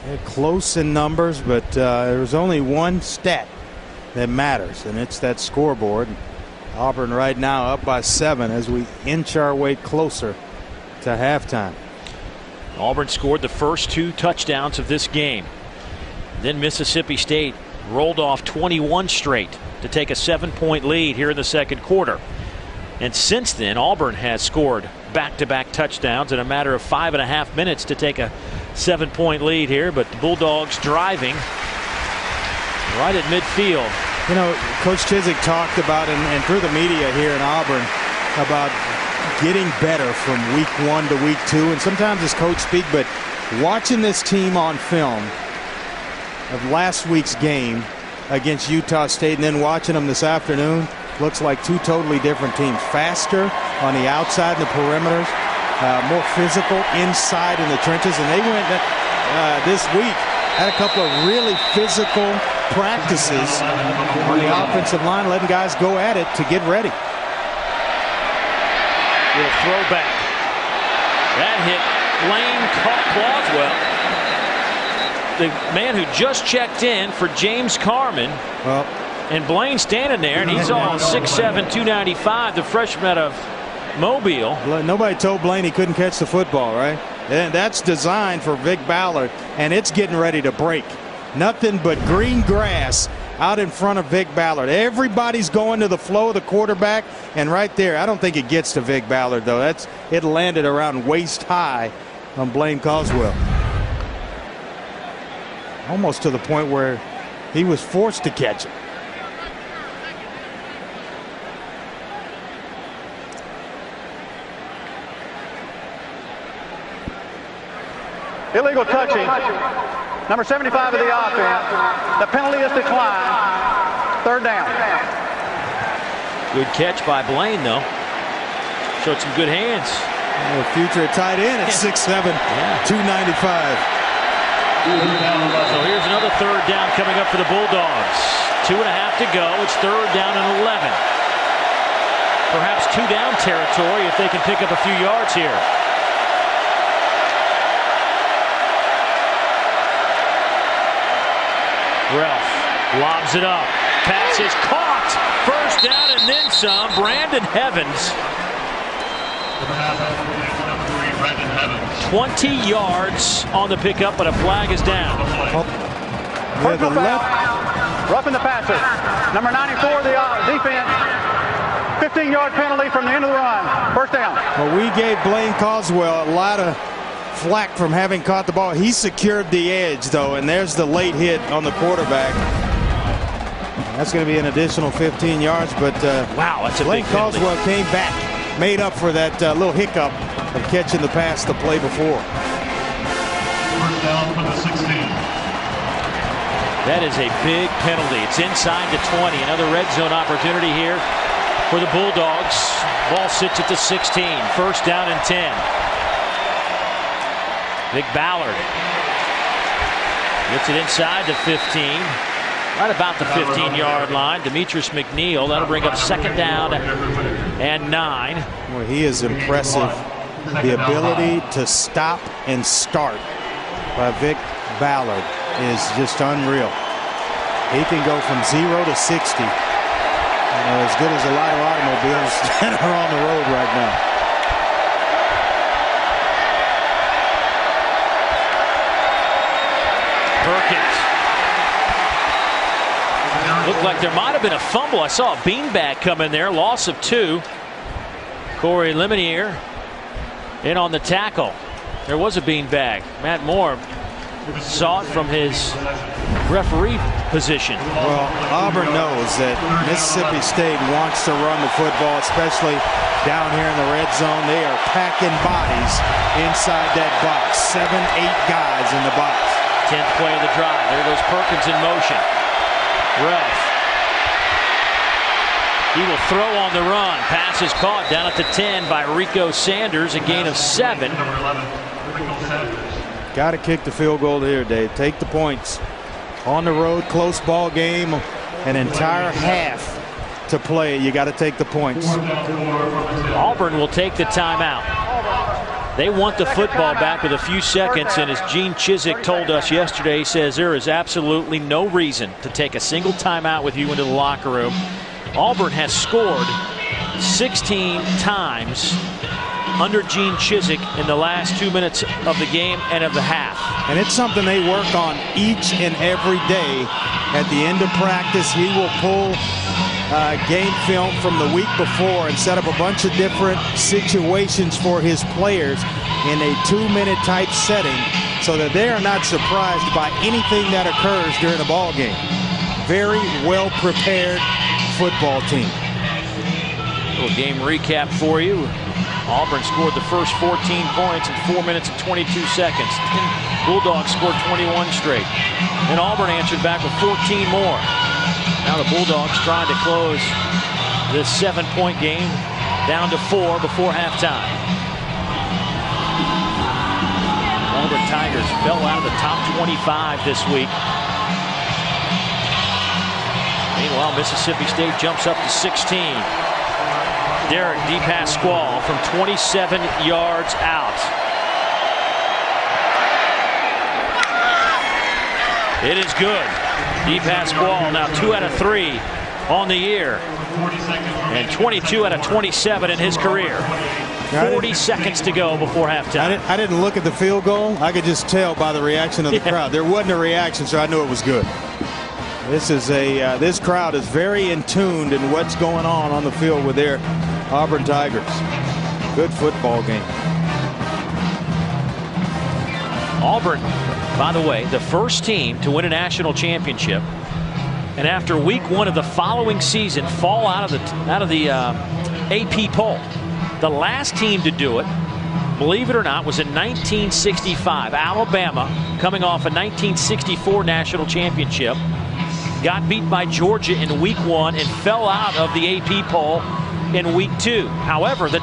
They're close in numbers, but there's only one stat that matters, and it's that scoreboard. Auburn right now up by 7 as we inch our way closer to halftime. Auburn scored the first 2 touchdowns of this game. Then Mississippi State rolled off 21 straight to take a 7-point lead here in the second quarter. And since then, Auburn has scored back-to-back touchdowns in a matter of 5.5 minutes to take a 7-point lead here. But the Bulldogs driving right at midfield. You know, Coach Chizik talked about, and through the media here in Auburn, about getting better from week 1 to week 2. And sometimes it's coach speak, but watching this team on film of last week's game against Utah State and then watching them this afternoon, looks like two totally different teams. Faster on the outside and the perimeters, more physical inside in the trenches. And they went this week, had a couple of really physical practices on the offensive line, letting guys go at it to get ready. Little throwback. That hit Blaine Caldwell, the man who just checked in for James Carman. Well, and Blaine standing there, and he's all 6'7", 295, the freshman out of Mobile. Nobody told Blaine he couldn't catch the football, right? And that's designed for Vic Ballard, and it's getting ready to break. Nothing but green grass out in front of Vic Ballard. Everybody's going to the flow of the quarterback, and right there, I don't think it gets to Vic Ballard, though. It landed around waist high on Blaine Caldwell. Almost to the point where he was forced to catch it. Illegal touching. Number 75 of the offense. The penalty is declined. Third down. Good catch by Blaine, though. Showed some good hands. The future tight end at 6'7", 295. So here's another third down coming up for the Bulldogs. 2.5 to go. It's third down and 11. Perhaps 2 down territory if they can pick up a few yards here. Ralph lobs it up. Pass is caught. First down and then some. Brandon Evans. 20 yards on the pickup, but a flag is down. Personal foul. Roughing the passer. Number 94 of the defense. 15-yard penalty from the end of the run. First down. Well, we gave Blaine Caldwell a lot of flack from having caught the ball. He secured the edge, though, and there's the late hit on the quarterback. That's going to be an additional 15 yards, but wow, that's a Blaine big penalty. Caldwell came back, made up for that little hiccup of catching the pass the play before. First down for the 16. That is a big penalty. It's inside the 20. Another red zone opportunity here for the Bulldogs. Ball sits at the 16. First down and 10. Vic Ballard gets it inside the 15, right about the 15-yard line. Demetrius McNeil, that'll bring up second down and 9. Well, he is impressive. The ability to stop and start by Vic Ballard is just unreal. He can go from 0 to 60. As good as a lot of automobiles that are on the road right now. Perkins. Looked like there might have been a fumble. I saw a beanbag come in there. Loss of 2. Corey Lemonier in on the tackle. There was a beanbag. Matt Moore saw it from his referee position. Well, Auburn knows that Mississippi State wants to run the football, especially down here in the red zone. They are packing bodies inside that box. 7, 8 guys in the box. 10th play of the drive. There goes Perkins in motion. Ralph. He will throw on the run. Pass is caught down at the 10 by Rico Sanders. A gain of 7. Got to kick the field goal here, Dave. Take the points. On the road, close ball game. An entire half to play. You got to take the points. Auburn will take the timeout. They want the football back with a few seconds, and as Gene Chizik told us yesterday, he says there is absolutely no reason to take a single timeout with you into the locker room. Auburn has scored 16 times under Gene Chizik in the last 2 minutes of the game and of the half. And it's something they work on each and every day At the end of practice, he will pull game film from the week before and set up a bunch of different situations for his players in a 2-minute type setting so that they are not surprised by anything that occurs during a ball game. Very well prepared football team. Little game recap for you. Auburn scored the first 14 points in 4 minutes and 22 seconds. Then Bulldogs scored 21 straight. Then Auburn answered back with 14 more. Now the Bulldogs trying to close this 7-point game down to 4 before halftime. Auburn Tigers fell out of the top 25 this week. Meanwhile, Mississippi State jumps up to 16. Derek, deep pass Squall from 27 yards out. It is good. Deep pass Squall now 2 out of 3 on the year. And 22 out of 27 in his career. 40 seconds to go before halftime. I didn't look at the field goal. I could just tell by the reaction of the crowd. There wasn't a reaction, so I knew it was good. This crowd is very in tune in what's going on the field with their Auburn Tigers. Good football game. Auburn, By the way, the first team to win a national championship, and after week 1 of the following season, fall out of the AP poll. The last team to do it, believe it or not, was in 1965. Alabama, coming off a 1964 national championship, got beat by Georgia in week 1 and fell out of the AP poll in week 2. However, the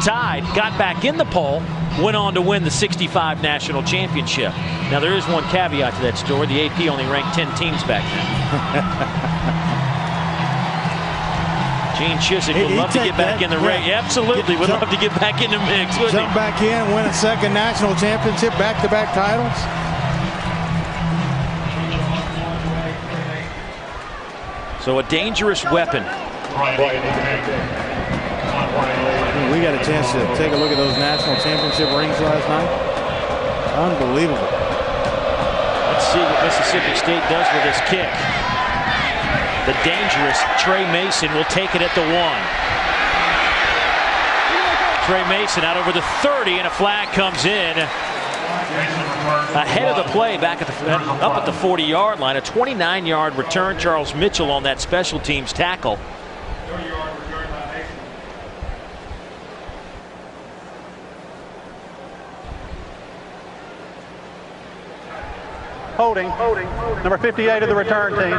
Tide got back in the poll, went on to win the 65 national championship. Now, there is one caveat to that story. The AP only ranked 10 teams back then. Gene Chizik would love to get back in the race. Absolutely, would love to get back in the mix. Jump back in, win a second national championship, back-to-back titles. So a dangerous weapon. We got a chance to take a look at those national championship rings last night. Unbelievable. Let's see what Mississippi State does with this kick. The dangerous Trey Mason will take it at the 1. Trey Mason out over the 30, and a flag comes in ahead of the play, back at up at the 40-yard line. A 29-yard return. Charles Mitchell on that special teams tackle. Holding. Number 58 of the return team.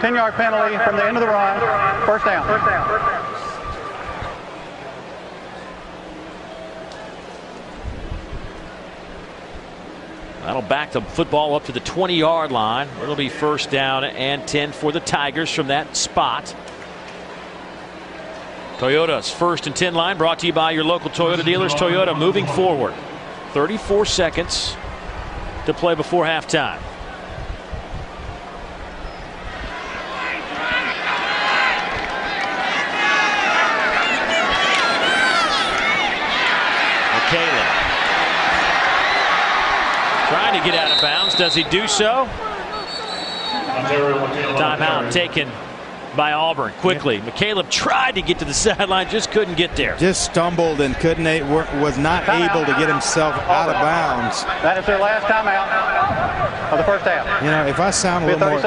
10-yard penalty from the end of the run. First down. That'll back the football up to the 20-yard line. It'll be first down and 10 for the Tigers from that spot. Toyota's first and 10 line brought to you by your local Toyota dealers. Toyota moving forward. 34 seconds to play before halftime. McCaleb trying to get out of bounds. Does he do so? Timeout taken by Auburn quickly. McCaleb tried to get to the sideline, just couldn't get there. Just stumbled and was not able to get himself out of bounds. That is their last timeout of the first half. You know, if I sound a little more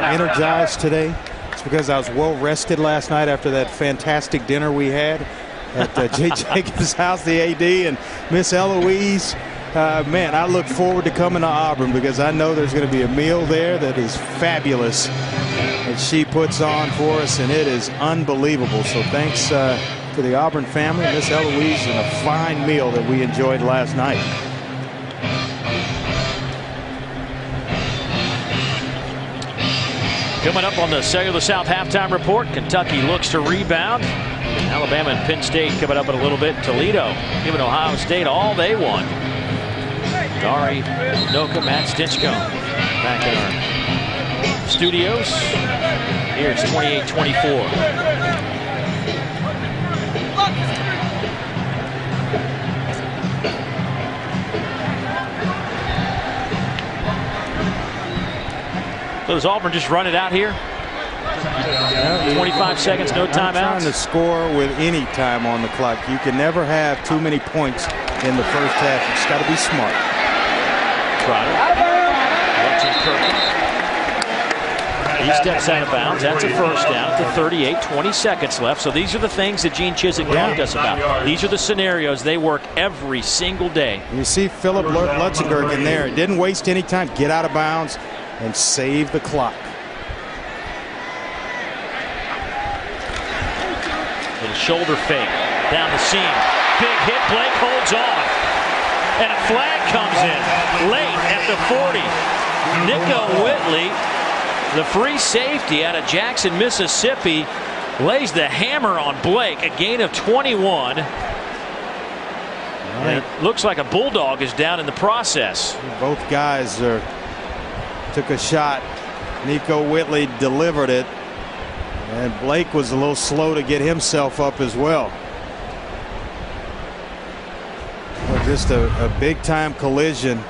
energized today, it's because I was well rested last night after that fantastic dinner we had at Jay Jenkins' house, the AD, and Miss Eloise. Man, I look forward to coming to Auburn because I know there's going to be a meal there that is fabulous that she puts on for us, and it is unbelievable. So thanks to the Auburn family, Miss Eloise, and a fine meal that we enjoyed last night. Coming up on the Cellular South halftime report, Kentucky looks to rebound. Alabama and Penn State coming up in a little bit. Toledo giving Ohio State all they want. Dari Noka, Matt Stinchcomb back in our studios. Here it's 28-24. So does Auburn just run it out here? 25 seconds, no timeouts. Trying to score with any time on the clock. You can never have too many points in the first half. You just got to be smart. Trotter. Watching Kirk. He steps out of bounds. That's a first down at the 38. 20 seconds left. So these are the things that Gene Chizik talked us about. These are the scenarios they work every single day. You see Philip Lutzenberg in there. Didn't waste any time. Get out of bounds and save the clock. Little shoulder fake down the seam. Big hit. Blake holds on. And a flag comes in late at the 40. Nico Whitley, the free safety out of Jackson, Mississippi, lays the hammer on Blake. A gain of 21. And it looks like a Bulldog is down in the process. Both guys took a shot. Nico Whitley delivered it. And Blake was a little slow to get himself up as well. Well, just a big-time collision.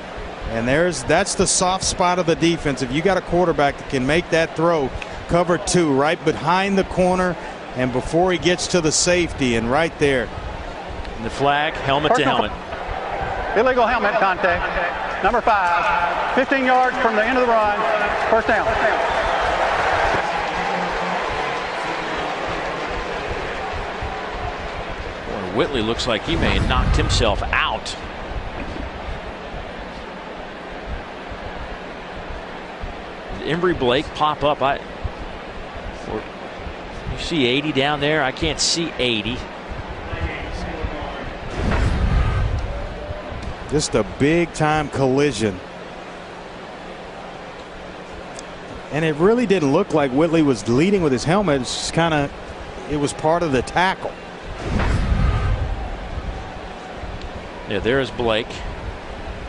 And that's the soft spot of the defense. If you got a quarterback that can make that throw, cover two, right behind the corner and before he gets to the safety, and right there. And the flag, helmet to helmet. Illegal helmet contact. Number 5. 15 yards from the end of the run. First down. Whitley looks like he may have knocked himself out. Did Embry Blake pop up? You see 80 down there? I can't see 80. Just a big time collision. And it really didn't look like Whitley was leading with his helmet. It's just kind of, it was part of the tackle. Yeah, there's Blake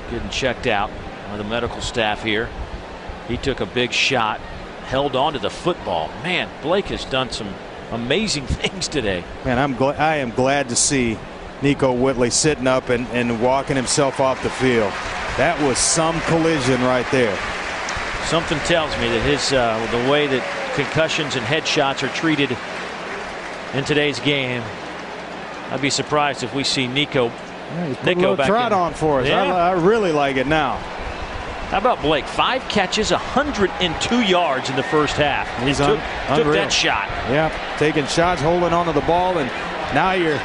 getting checked out by the medical staff here. He took a big shot, held on to the football. Man, Blake has done some amazing things today. Man, I am glad to see Nico Whitley sitting up and walking himself off the field. That was some collision right there. Something tells me that his the way that concussions and headshots are treated in today's game, I'd be surprised if we see Nico back trot in. On for us. Yeah. I really like it now. How about Blake? 5 catches, 102 yards in the first half. He's took that shot. Yeah, taking shots, holding onto the ball, and now you're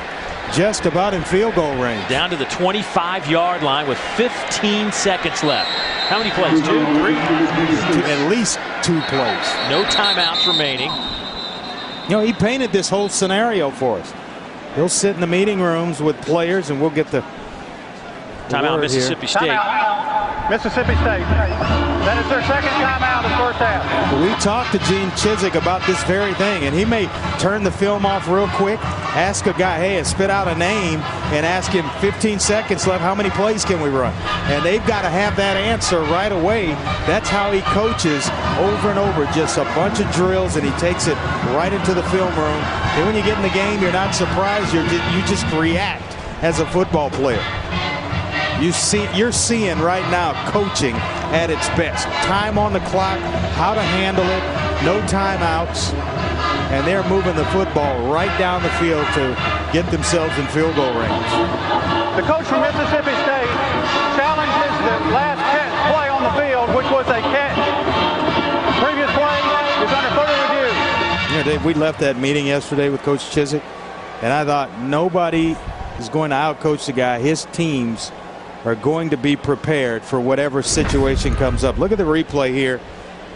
just about in field goal range. Down to the 25-yard line with 15 seconds left. How many plays? 2, 3? At least 2 plays. No timeouts remaining. You know, he painted this whole scenario for us. He'll sit in the meeting rooms with players, and we'll get the timeout. Mississippi State. Timeout. Mississippi State. That is their second timeout in the first half. We talked to Gene Chizik about this very thing, and he may turn the film off real quick, ask a guy, hey, spit out a name, and ask him 15 seconds left, how many plays can we run? And they've got to have that answer right away. That's how he coaches over and over, just a bunch of drills, and he takes it right into the film room. Then when you get in the game, you're not surprised. You just react as a football player. You're seeing right now coaching at its best. Time on the clock, how to handle it, no timeouts, and they're moving the football right down the field to get themselves in field goal range. The coach from Mississippi State challenges the last play on the field, which was a catch. Previous play is under further review. Yeah, Dave, we left that meeting yesterday with Coach Chizik, and I thought nobody is going to outcoach the guy. His teams are going to be prepared for whatever situation comes up. Look at the replay here.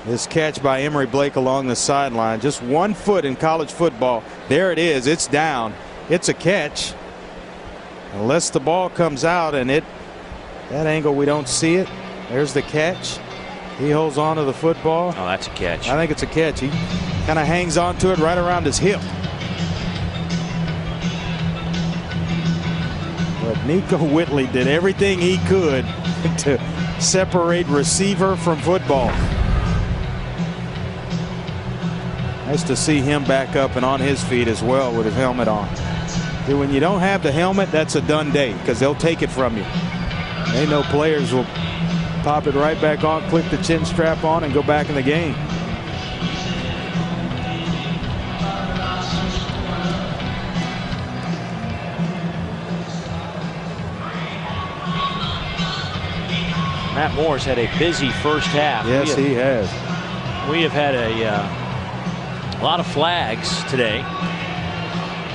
This catch by Emory Blake along the sideline. Just 1 foot in college football. There it is. It's down. It's a catch. Unless the ball comes out and that angle we don't see it. There's the catch. He holds on to the football. Oh, that's a catch. I think it's a catch. He kind of hangs on to it right around his hip. But Nico Whitley did everything he could to separate receiver from football. Nice to see him back up and on his feet as well with his helmet on. See, when you don't have the helmet, that's a done day because they'll take it from you. They know players will pop it right back on, click the chin strap on, and go back in the game. Matt Moore's had a busy first half. Yes, he has. We have had a lot of flags today.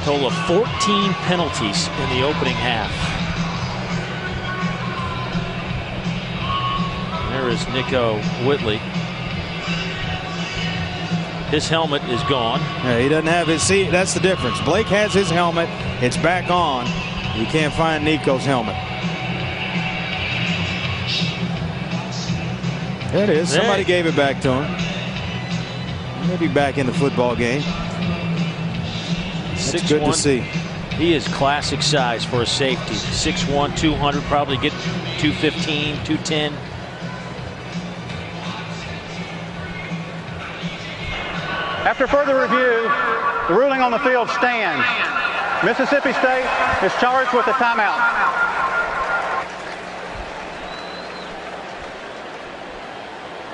Total of 14 penalties in the opening half. There is Nico Whitley. His helmet is gone. Yeah, he doesn't have his seat. That's the difference. Blake has his helmet. It's back on. You can't find Nico's helmet. There it is. Somebody gave it back to him. Maybe back in the football game. It's good to see. He is classic size for a safety. 6'1", 200, probably get 215, 210. After further review, the ruling on the field stands. Mississippi State is charged with a timeout.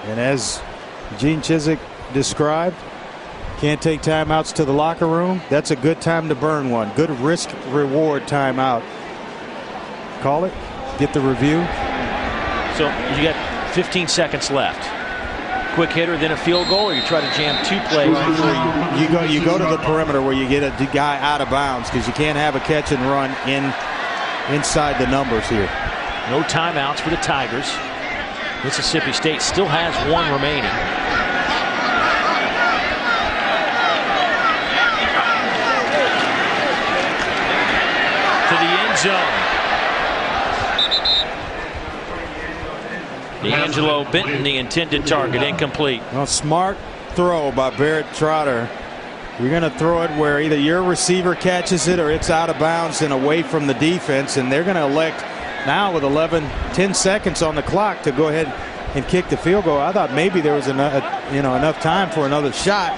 And as Gene Chizik described, can't take timeouts to the locker room. That's a good time to burn one. Good risk-reward timeout. Call it. Get the review. So you got 15 seconds left. Quick hitter, then a field goal, or you try to jam 2 plays before you go to the perimeter where you get a guy out of bounds, because you can't have a catch and run inside the numbers here. No timeouts for the Tigers. Mississippi State still has 1 remaining. To the end zone. D'Angelo Benton, the intended target, incomplete. Well, smart throw by Barrett Trotter. You're going to throw it where either your receiver catches it or it's out of bounds and away from the defense, and they're going to elect now with 10 seconds on the clock to go ahead and kick the field goal. I thought maybe there was enough time for another shot.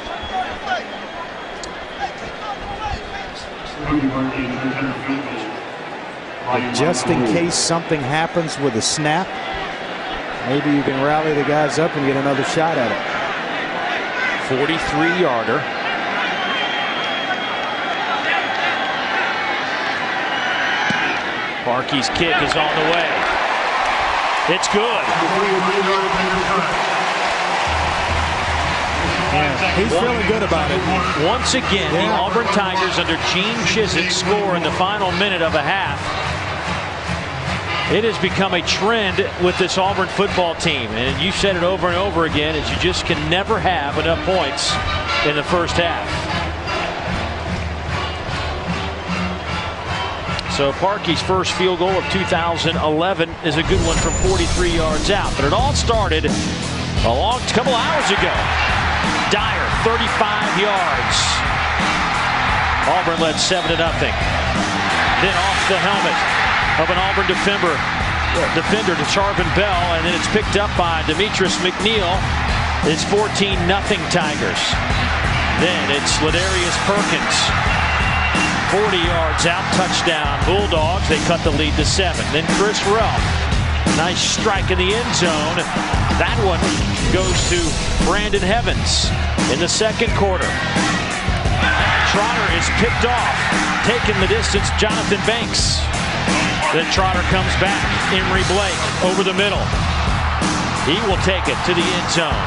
But just in case something happens with a snap, maybe you can rally the guys up and get another shot at it. 43-yarder. Parkey's kick is on the way. It's good. Yeah, he's feeling good about it. Once again, the Auburn Tigers under Gene Chizik score in the final minute of a half. It has become a trend with this Auburn football team, and you said it over and over again, is you just can never have enough points in the first half. So Parkey's first field goal of 2011 is a good one from 43 yards out. But it all started a couple hours ago. Dyer, 35 yards. Auburn led 7-0. Then off the helmet of an Auburn defender to Charvin Bell, and then it's picked up by Demetrius McNeil. It's 14-0 Tigers. Then it's Ladarius Perkins. 40 yards out, touchdown Bulldogs. They cut the lead to 7. Then Chris Ralph, nice strike in the end zone. That one goes to Brandon Evans in the second quarter. Trotter is picked off, taking the distance, Jonathan Banks. Then Trotter comes back, Emory Blake over the middle. He will take it to the end zone.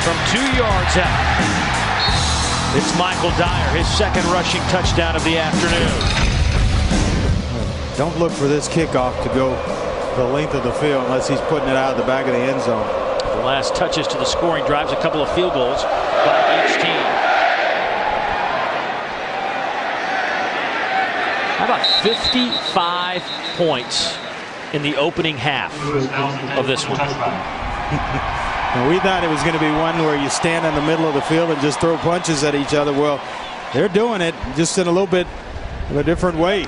From 2 yards out, it's Michael Dyer, his second rushing touchdown of the afternoon. Don't look for this kickoff to go the length of the field unless he's putting it out of the back of the end zone. The last touches to the scoring drives, a couple of field goals by each team. How about 55 points in the opening half of this one? And we thought it was going to be one where you stand in the middle of the field and just throw punches at each other. Well, they're doing it just in a little bit of a different way.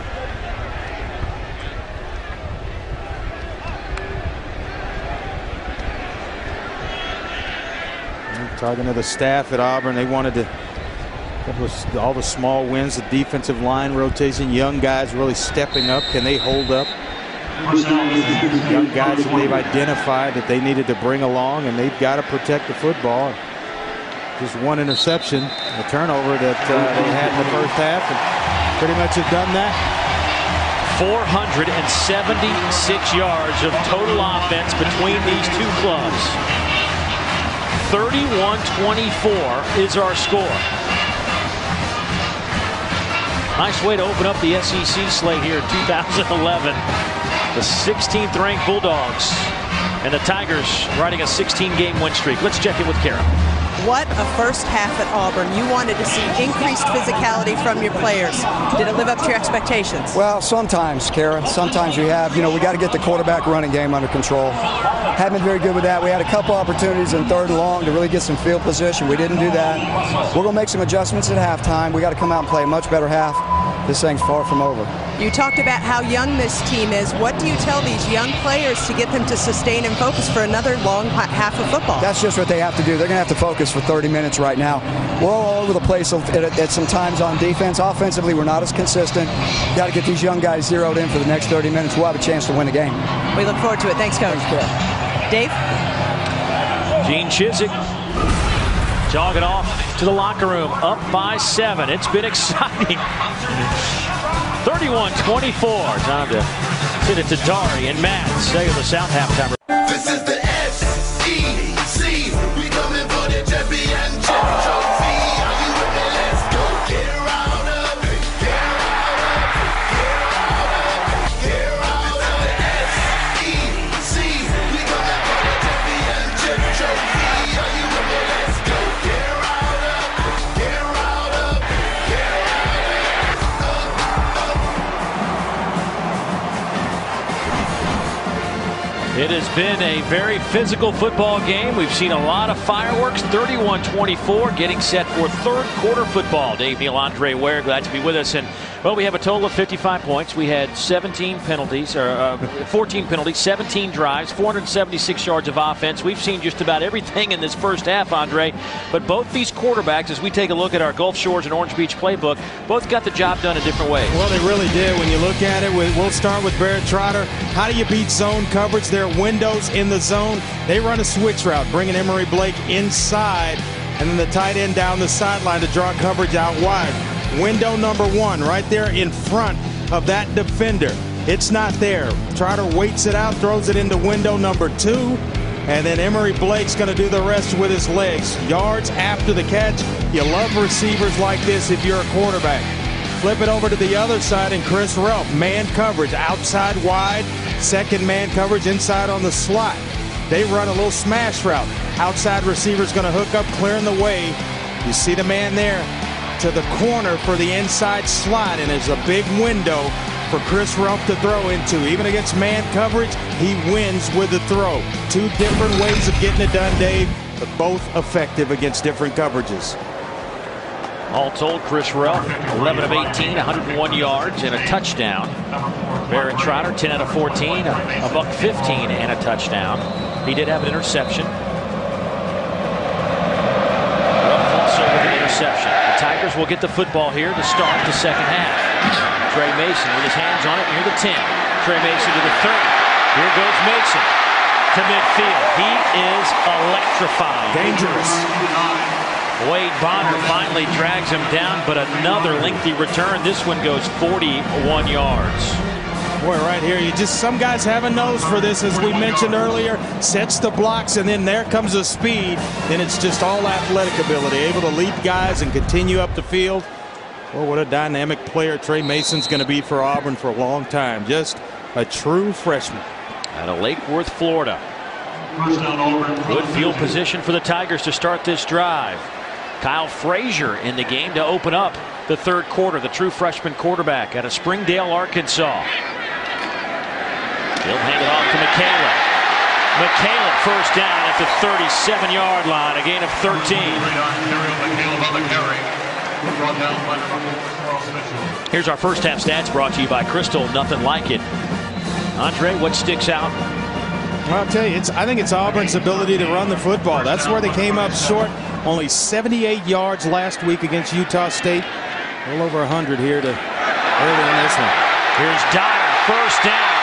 I'm talking to the staff at Auburn, they wanted to It was all the small wins, the defensive line rotation, young guys really stepping up. Can they hold up? Young guys that they've identified that they needed to bring along, and they've got to protect the football. Just one interception, a turnover that they had in the first half, and pretty much have done that. 476 yards of total offense between these two clubs. 31-24 is our score. Nice way to open up the SEC slate here in 2011. The 16th ranked Bulldogs and the Tigers riding a 16-game win streak. Let's check in with Kara. What a first half at Auburn. You wanted to see increased physicality from your players. Did it live up to your expectations? Well, sometimes, Kara. Sometimes we have. You know, we got to get the quarterback running game under control. Haven't been very good with that. We had a couple opportunities in third and long to really get some field position. We didn't do that. We're going to make some adjustments at halftime. We got to come out and play a much better half. This thing's far from over. You talked about how young this team is. What do you tell these young players to get them to sustain and focus for another long half of football? That's just what they have to do. They're going to have to focus for 30 minutes right now. We're all over the place at some times on defense. Offensively, we're not as consistent. Got to get these young guys zeroed in for the next 30 minutes. We'll have a chance to win the game. We look forward to it. Thanks, Coach. Dave? Gene Chizik jogging off to the locker room, up by 7. It's been exciting. 31-24. Time to hit it to Dari and Matt. Say the South halftime. This is the SEC. We coming for the championship trophy. Are you with me? Let's go. Get riled up. Get riled up. Get riled up. Get riled up. SEC. We coming for the championship trophy. Are you with me? Let's go. Get riled up. Get riled up. Get It has been a very physical football game. We've seen a lot of fireworks. 31-24, getting set for third quarter football. Dave, Neal, Andre Ware, glad to be with us. And well, we have a total of 55 points. We had 14 penalties, 17 drives, 476 yards of offense. We've seen just about everything in this first half, Andre. But both these quarterbacks, as we take a look at our Gulf Shores and Orange Beach playbook, both got the job done in different ways. Well, they really did. When you look at it, we'll start with Barrett Trotter. How do you beat zone coverage? There are windows in the zone. They run a switch route, bringing Emory Blake inside, and then the tight end down the sideline to draw coverage out wide. Window number 1 right there in front of that defender. It's not there. Trotter waits it out, throws it into window number 2, and then Emory Blake's going to do the rest with his legs. Yards after the catch. You love receivers like this if you're a quarterback. Flip it over to the other side, and Chris Relf, man coverage, outside wide, second man coverage inside on the slot. They run a little smash route. Outside receiver's going to hook up, clearing the way. You see the man there to the corner for the inside slot, and there's a big window for Chris Relf to throw into. Even against man coverage, he wins with the throw. 2 different ways of getting it done, Dave, but both effective against different coverages. All told, Chris Relf, 11 of 18, 101 yards and a touchdown. Barrett Trotter, 10 out of 14, a buck 15 and a touchdown. He did have an interception. Relf also with an interception. The Tigers will get the football here to start the second half. Trey Mason with his hands on it near the 10. Trey Mason to the 30. Here goes Mason to midfield. He is electrifying. Dangerous. Wade Bonner finally drags him down, but another lengthy return. This one goes 41 yards. Boy, right here, some guys have a nose for this, as we mentioned earlier. Sets the blocks, and then there comes the speed. Then it's just all athletic ability, able to lead guys and continue up the field. Well, what a dynamic player Trey Mason's going to be for Auburn for a long time. Just a true freshman. Out of Lake Worth, Florida. Good field position for the Tigers to start this drive. Kyle Frazier in the game to open up the third quarter, the true freshman quarterback out of Springdale, Arkansas. He'll hand it off to McCaleb. McCaleb first down at the 37-yard line, a gain of 13. Here's our first half stats brought to you by Crystal, nothing like it. Andre, what sticks out Well, I'll tell you, I think it's Auburn's ability to run the football. That's where they came up short. Only 78 yards last week against Utah State. A little over 100 here to early in this one. Here's Dyer, first down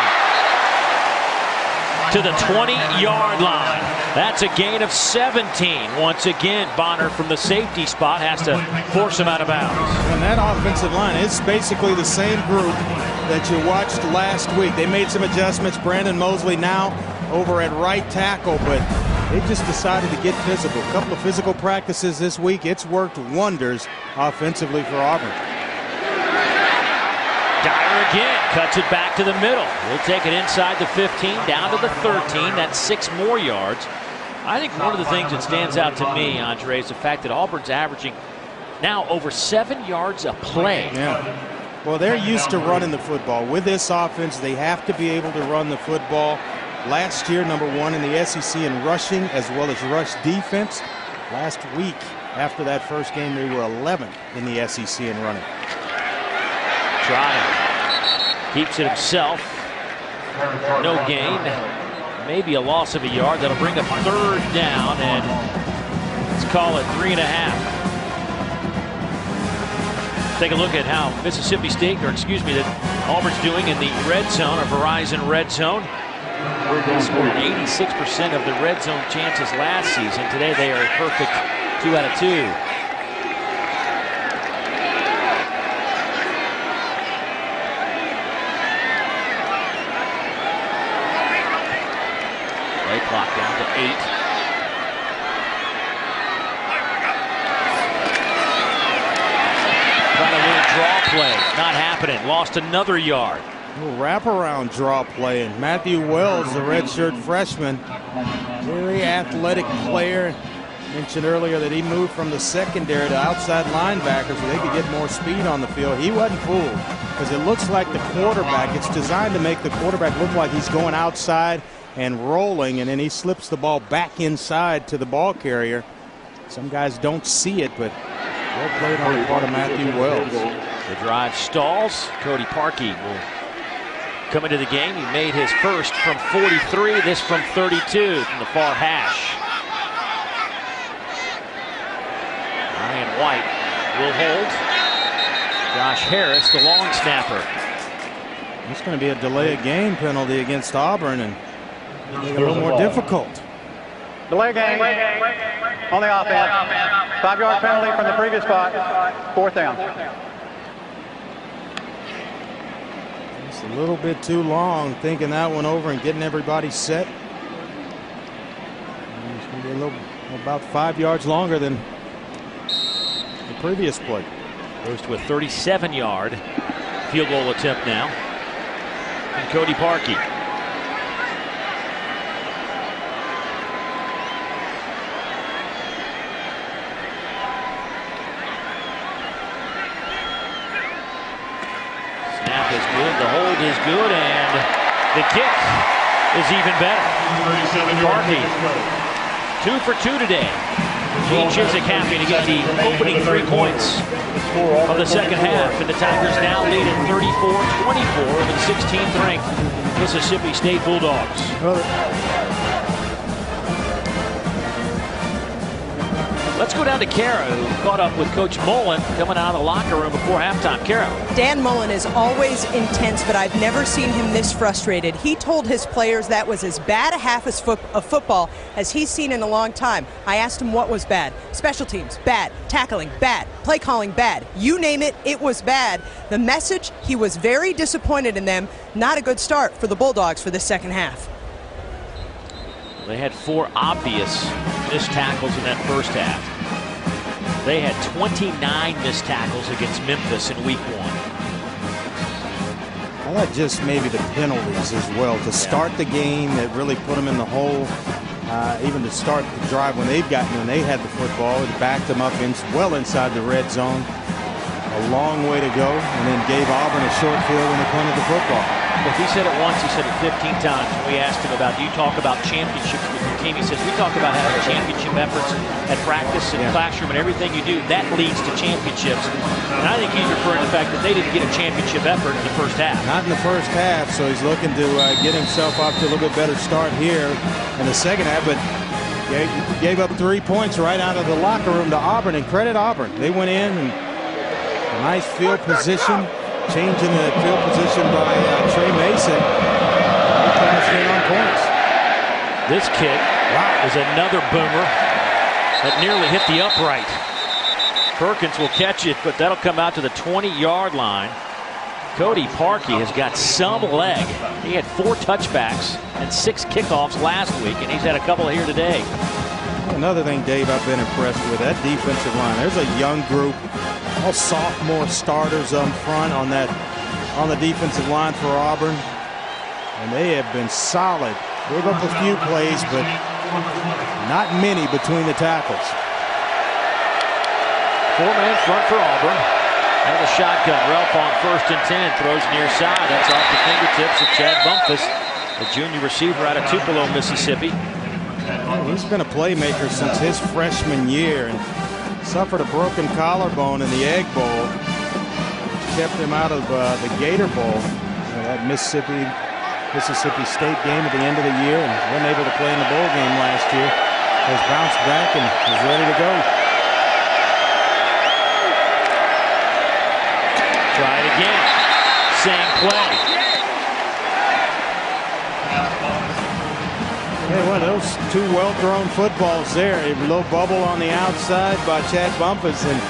to the 20-yard line. That's a gain of 17. Once again, Bonner from the safety spot has to force him out of bounds. And that offensive line is basically the same group that you watched last week. They made some adjustments. Brandon Mosley now over at right tackle, but they just decided to get physical. A couple of physical practices this week. It's worked wonders offensively for Auburn. Dyer again cuts it back to the middle. We'll take it inside the 15, down to the 13. That's 6 more yards. I think one of the things that stands out to me, Andre, is the fact that Auburn's averaging now over 7 yards a play. Yeah. Well, they're used to running the football. With this offense, they have to be able to run the football. Last year, #1 in the SEC in rushing as well as rush defense. Last week, after that first game, they were 11th in the SEC in running. Trotter keeps it himself. No gain. Maybe a loss of a yard. That'll bring a third down, and let's call it 3.5. Take a look at how Mississippi State, or excuse me, that Auburn's doing in the red zone, or Verizon red zone. They scored 86% of the red zone chances last season. Today they are a perfect 2 out of 2. Play clock down to 8. Trying a little draw play. Not happening. Lost another yard. A little wraparound draw play, and Matthew Wells, the redshirt freshman, very athletic player. Mentioned earlier that he moved from the secondary to outside linebacker so they could get more speed on the field. He wasn't fooled because it looks like the quarterback, it's designed to make the quarterback look like he's going outside and rolling, and then he slips the ball back inside to the ball carrier. Some guys don't see it, but well played on the part of Matthew Wells. The drive stalls. Cody Parkey will come into the game. He made his first from 43, this from 32 from the far hash. Ryan White will hold. Josh Harris, the long snapper. It's going to be a delay of game penalty against Auburn and make it a little more difficult. Delay game on the offense. 5-yard penalty from the previous spot. 4th down. It's a little bit too long thinking that one over and getting everybody set. It's going to be about 5 yards longer than the previous play. Goes to a 37-yard field goal attempt now. And Cody Parkey. Snap is good, the hold is good, and the kick is even better. Parkey, 2 for 2 today. Gene Chizik happy to get the opening 3 points of the second half, and the Tigers now lead at 34-24 over the 16th ranked Mississippi State Bulldogs. Let's go down to Kara, who caught up with Coach Mullen coming out of the locker room before halftime. Kara. Dan Mullen is always intense, but I've never seen him this frustrated. He told his players that was as bad a half of football as he's seen in a long time. I asked him what was bad. Special teams, bad. Tackling, bad. Play calling, bad. You name it, it was bad. The message, he was very disappointed in them. Not a good start for the Bulldogs for the second half. They had 4 obvious missed tackles in that first half. They had 29 missed tackles against Memphis in week 1. I like just maybe the penalties as well to start the game that really put them in the hole. Even to start the drive when they had the football, it backed them up well inside the red zone. A long way to go, and then gave Auburn a short field when they punted the football. If he said it once, he said it 15 times. When we asked him about, do you talk about championships with your team? He says, we talk about having championship efforts at practice and classroom and everything you do. That leads to championships. And I think he's referring to the fact that they didn't get a championship effort in the first half. Not in the first half, so he's looking to get himself off to a little bit better start here in the second half, but gave up 3 points right out of the locker room to Auburn, and credit Auburn. They went in and a nice field position, changing the field position by Trey Mason. He cashed in on points. This kick is another boomer that nearly hit the upright. Perkins will catch it, but that'll come out to the 20-yard line. Cody Parkey has got some leg. He had 4 touchbacks and 6 kickoffs last week, and he's had a couple here today. Another thing, Dave, I've been impressed with, that defensive line. There's a young group, all sophomore starters up front on the defensive line for Auburn, and they have been solid. Gave up a few plays, but not many between the tackles. 4-man front for Auburn. Out of the shotgun, Ralph on 1st and 10, throws near side. That's off the fingertips of Chad Bumpus, the junior receiver out of Tupelo, Mississippi. He's been a playmaker since his freshman year and suffered a broken collarbone in the Egg Bowl, which kept him out of the Gator Bowl, that Mississippi State game at the end of the year, and wasn't able to play in the bowl game last year. Has bounced back and is ready to go. Try it again. Same play. Hey, well, those 2 well-thrown footballs there. A little bubble on the outside by Chad Bumpus, and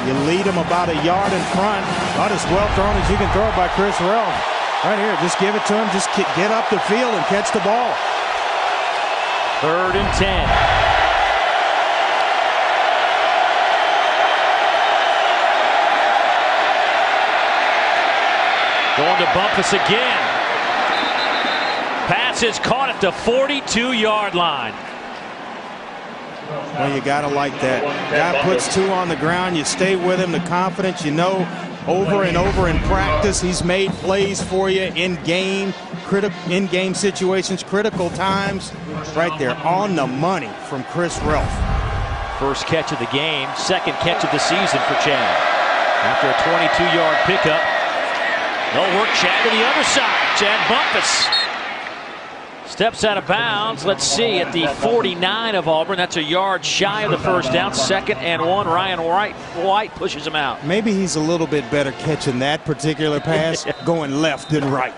you lead him about a yard in front. About as well thrown as you can throw it by Chris Ralph. Right here, just give it to him. Just get up the field and catch the ball. 3rd and 10. Going to Bumpus again. Pass is caught at the 42-yard line. Well, you got to like that. Guy puts 2 on the ground. You stay with him. The confidence, you know, over and over in practice, he's made plays for you in game situations, critical times. Right there on the money from Chris Ralph. First catch of the game, 2nd catch of the season for Chad. After a 22-yard pickup. They'll work Chad to the other side. Chad Bumpus steps out of bounds. Let's see, at the 49 of Auburn. That's a yard shy of the first down. 2nd and 1. Ryan White pushes him out. Maybe he's a little bit better catching that particular pass, going left than right.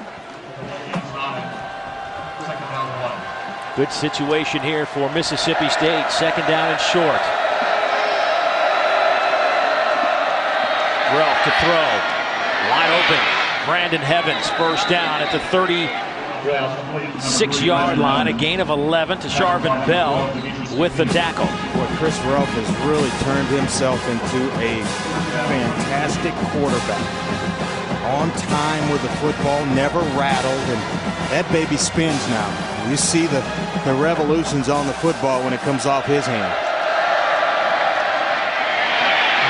Good situation here for Mississippi State. 2nd down and short. Ralph to throw. Wide open. Brandon Evans, 1st down at the 36-yard line. A gain of 11 to Sharvin Bell with the tackle. Boy, Chris Ralph has really turned himself into a fantastic quarterback. On time with the football, never rattled, and that baby spins now. You see the revolutions on the football when it comes off his hand.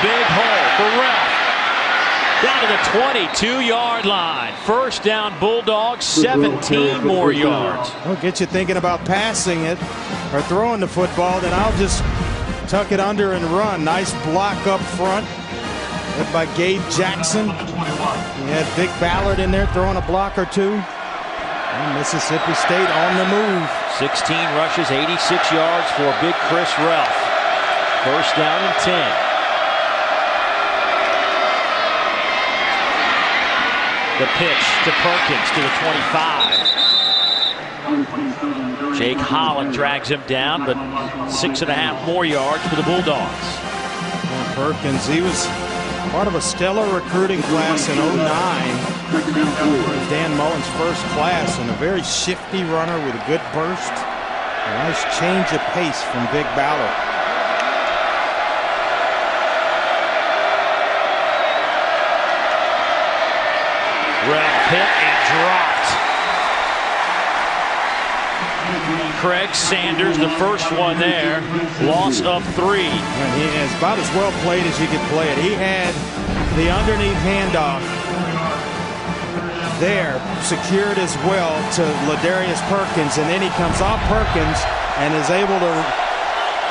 Big hole for Ralph. Down to the 22-yard line. 1st down Bulldogs, 17 more yards. Well, get you thinking about passing it or throwing the football, then I'll just tuck it under and run. Nice block up front by Gabe Jackson. He had Vic Ballard in there throwing a block or 2. And Mississippi State on the move. 16 rushes, 86 yards for big Chris Ralph. 1st down and 10. The pitch to Perkins to the 25. Jake Holland drags him down, but 6.5 more yards for the Bulldogs. And Perkins, he was part of a stellar recruiting class in 09. Dan Mullen's first class, and a very shifty runner with a good burst. A nice change of pace from Vic Ballard. Ralph hit and dropped. Craig Sanders, the first one there. Loss of 3. And he is about as well played as you could play it. He had the underneath handoff there, secured as well to Ladarius Perkins, and then he comes off Perkins and is able to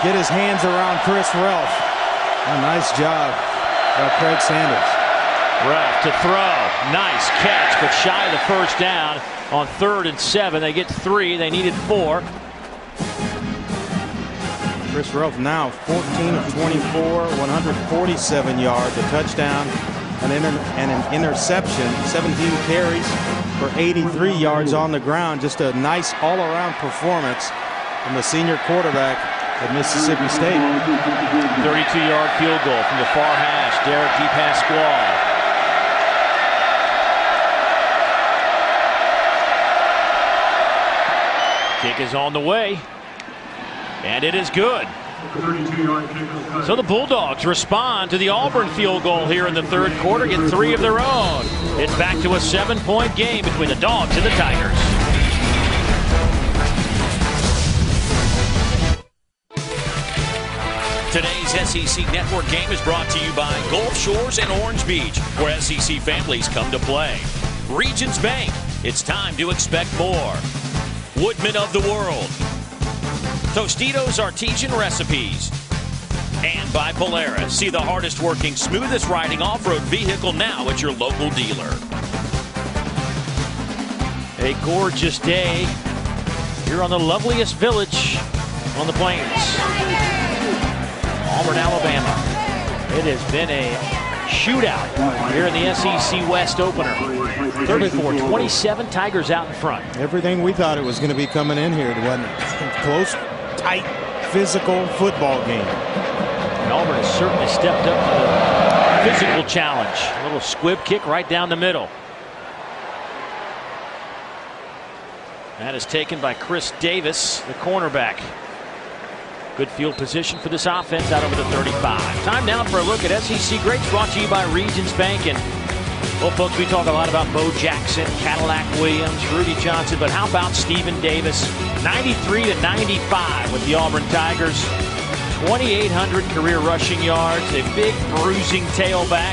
get his hands around Chris Relf. A nice job by Craig Sanders. Relf to throw. Nice catch, but shy of the first down on 3rd and 7. They get 3. They needed 4. Chris Relf now 14 of 24, 147 yards, a touchdown, and an interception, 17 carries for 83 yards on the ground. Just a nice all-around performance from the senior quarterback at Mississippi State. 32-yard field goal from the far hash. Derek DePasquale. Kick is on the way, and it is good. So the Bulldogs respond to the Auburn field goal here in the 3rd quarter, get 3 of their own. It's back to a 7-point game between the Dogs and the Tigers. Today's SEC Network game is brought to you by Gulf Shores and Orange Beach, where SEC families come to play. Regions Bank, it's time to expect more. Woodman of the World. Tostitos Artesian Recipes. And by Polaris. See the hardest working, smoothest riding off-road vehicle now at your local dealer. A gorgeous day here on the loveliest village on the plains. Auburn, Alabama. It has been a shootout here in the SEC West opener. 34-27, Tigers out in front. Everything we thought it was going to be coming in here. It wasn't a close, tight, physical football game. And Auburn has certainly stepped up to the physical challenge. A little squib kick right down the middle. That is taken by Chris Davis, the cornerback. Good field position for this offense out over the 35. Time now for a look at SEC greats, brought to you by Regions Bank. And, well, folks, we talk a lot about Bo Jackson, Cadillac Williams, Rudy Johnson, but how about Stephen Davis? 93-95 with the Auburn Tigers. 2,800 career rushing yards, a big bruising tailback.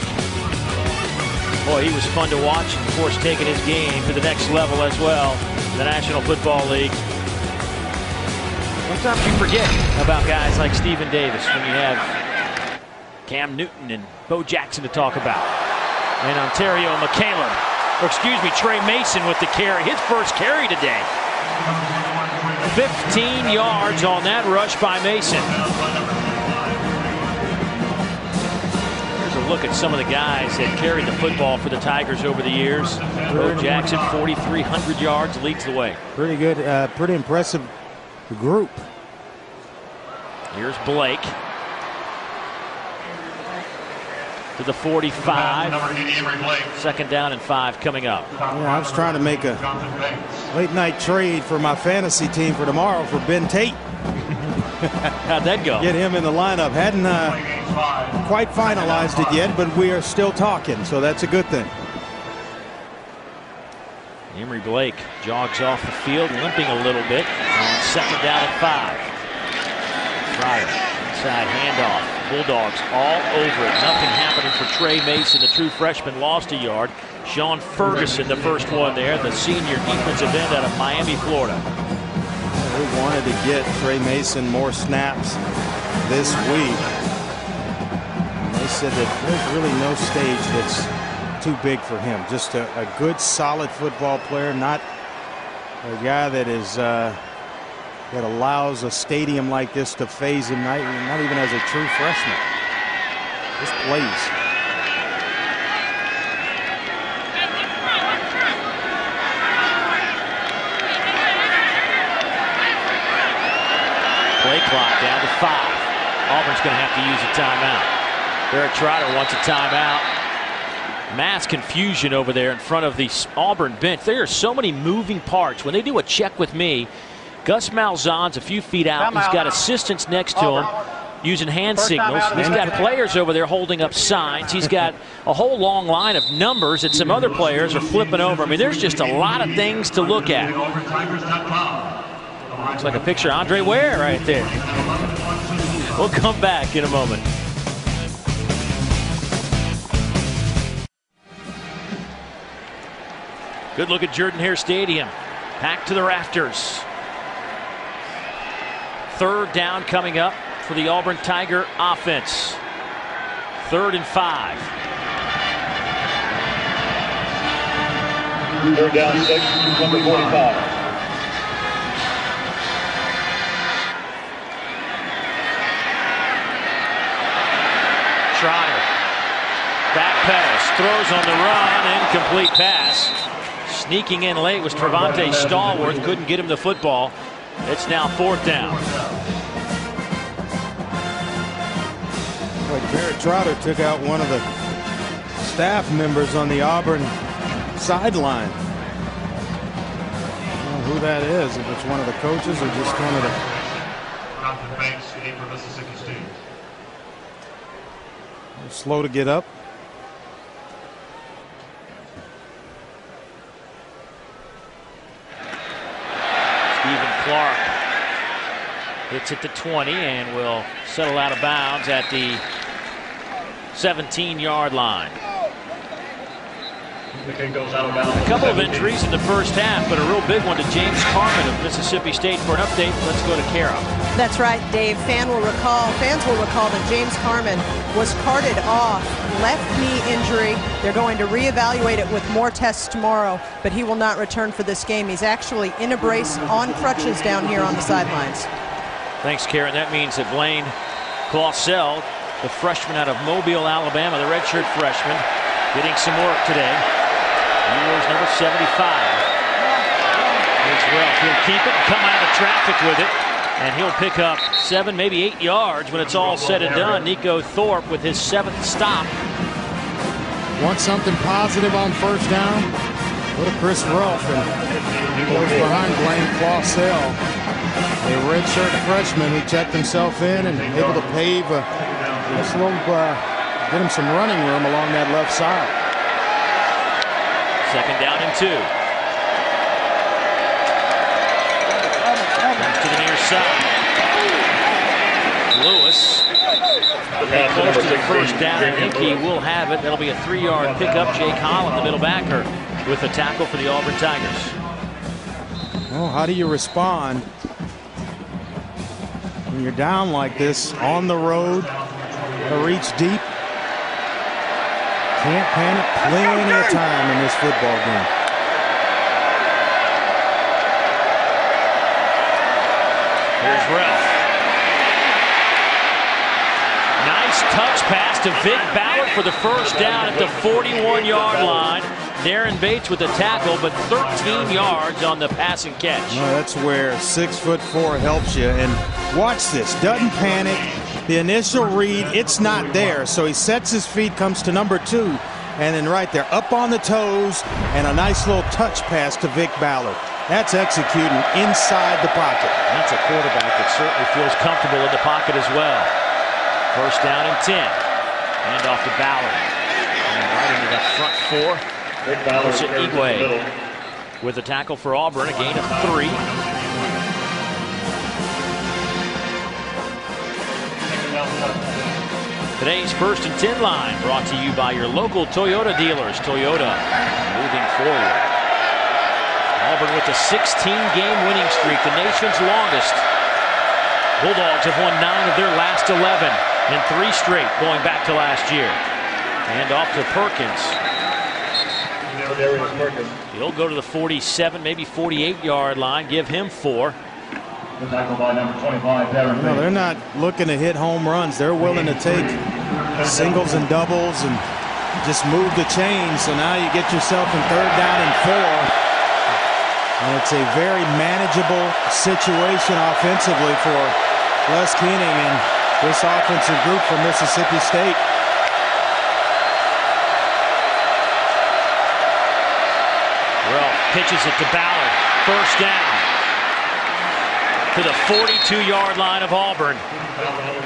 Boy, he was fun to watch. Of course, taking his game to the next level as well in the National Football League. Sometimes you forget about guys like Stephen Davis when you have Cam Newton and Bo Jackson to talk about. And Ontario McCallum, or excuse me, Trey Mason with the carry, his first carry today. 15 yards on that rush by Mason. Here's a look at some of the guys that carried the football for the Tigers over the years. Bo Jackson, 4,300 yards, leads the way. Pretty good, pretty impressive group. Here's Blake to the 45. 2nd down and 5 coming up. Yeah, I was trying to make a late night trade for my fantasy team for tomorrow for Ben Tate. How'd that go? Get him in the lineup. Hadn't quite finalized it yet, but we are still talking, so that's a good thing. Emory Blake jogs off the field, limping a little bit on 2nd down and 5. Fryer, inside handoff. Bulldogs all over it. Nothing happening for Trey Mason. The true freshman lost a yard. Sean Ferguson, the first one there, the senior defensive end out of Miami, Florida. We wanted to get Trey Mason more snaps this week. They said that there's really no stage that's too big for him. Just a good, solid football player, not a guy that is that allows a stadium like this to phase him, not even as a true freshman. Just plays. Play clock down to 5. Auburn's going to have to use a timeout. Barrett Trotter wants a timeout. Mass confusion over there in front of the Auburn bench. There are so many moving parts. When they do a check with me, Gus Malzahn's a few feet out. He's got assistants next to him using hand signals. He's got players over there holding up signs. He's got a whole long line of numbers that some other players are flipping over. I mean, there's just a lot of things to look at. Looks like a picture of Andre Ware right there. We'll come back in a moment. Good look at Jordan-Hare Stadium. Packed to the rafters. Third down coming up for the Auburn Tiger offense. 3rd and 5. Third down 6, number 45. Trotter. Back pedals. Throws on the run. Incomplete pass. Sneaking in late was Trevante Stallworth. Couldn't get him the football. It's now 4th down. Like Barrett Trotter took out one of the staff members on the Auburn sideline. I don't know who that is, if it's one of the coaches or just one of the... Jonathan Banks, for Mississippi State. Slow to get up. Stephen Clark hits it to 20 and will settle out of bounds at the 17-yard line. The kick goes out of bounds. A couple of injuries in the first half, but a real big one to James Carman of Mississippi State. For an update, let's go to Kara. That's right, Dave. Fans will recall that James Carman was carted off, left knee injury. They're going to reevaluate it with more tests tomorrow, but he will not return for this game. He's actually in a brace on crutches down here on the sidelines. Thanks, Karen. That means that Blaine Clausell, the freshman out of Mobile, Alabama, the redshirt freshman, getting some work today. He wears number 75. He'll keep it and come out of traffic with it. And he'll pick up 7, maybe 8 yards when it's all said and done. Nico Thorpe with his 7th stop. Want something positive on first down? Go to Chris Ruff, and he goes behind Blaine Clausell, a redshirt freshman who checked himself in and able to pave just a little, get him some running room along that left side. 2nd down and 2. Comes to the near side. Lewis. Close to the first down. I think he will have it. That'll be a 3-yard pickup. Jake Holland, the middle backer, with the tackle for the Auburn Tigers. Well, how do you respond when you're down like this on the road? To reach deep. Can't panic. Plenty of time in this football game. Here's Ralph. Nice touch pass to Vic Ballard for the first down at the 41-yard line. Darren Bates with the tackle, but 13 yards on the pass and catch. Well, that's where 6'4" helps you. And watch this. Doesn't panic. The initial read, it's not there. So he sets his feet, comes to number 2. And then right there, up on the toes, and a nice little touch pass to Vic Ballard. That's executing inside the pocket. That's a quarterback that certainly feels comfortable in the pocket as well. First down and 10. Hand off to Ballard. And right into that front 4. Vic Ballard Igwe with a tackle for Auburn, a gain of 3. Today's 1st and 10 line brought to you by your local Toyota dealers. Toyota moving forward. Auburn with a 16-game winning streak, the nation's longest. Bulldogs have won 9 of their last 11 and 3 straight going back to last year. And off to Perkins. He'll go to the 47, maybe 48-yard line. Give him 4. Tackled by number 25, Darren Bates. No, they're not looking to hit home runs. They're willing to take singles and doubles and just move the chain. So now you get yourself in 3rd down and 4. And it's a very manageable situation offensively for Les Keening and this offensive group from Mississippi State. Ralph pitches it to Ballard. First down. To the 42-yard line of Auburn.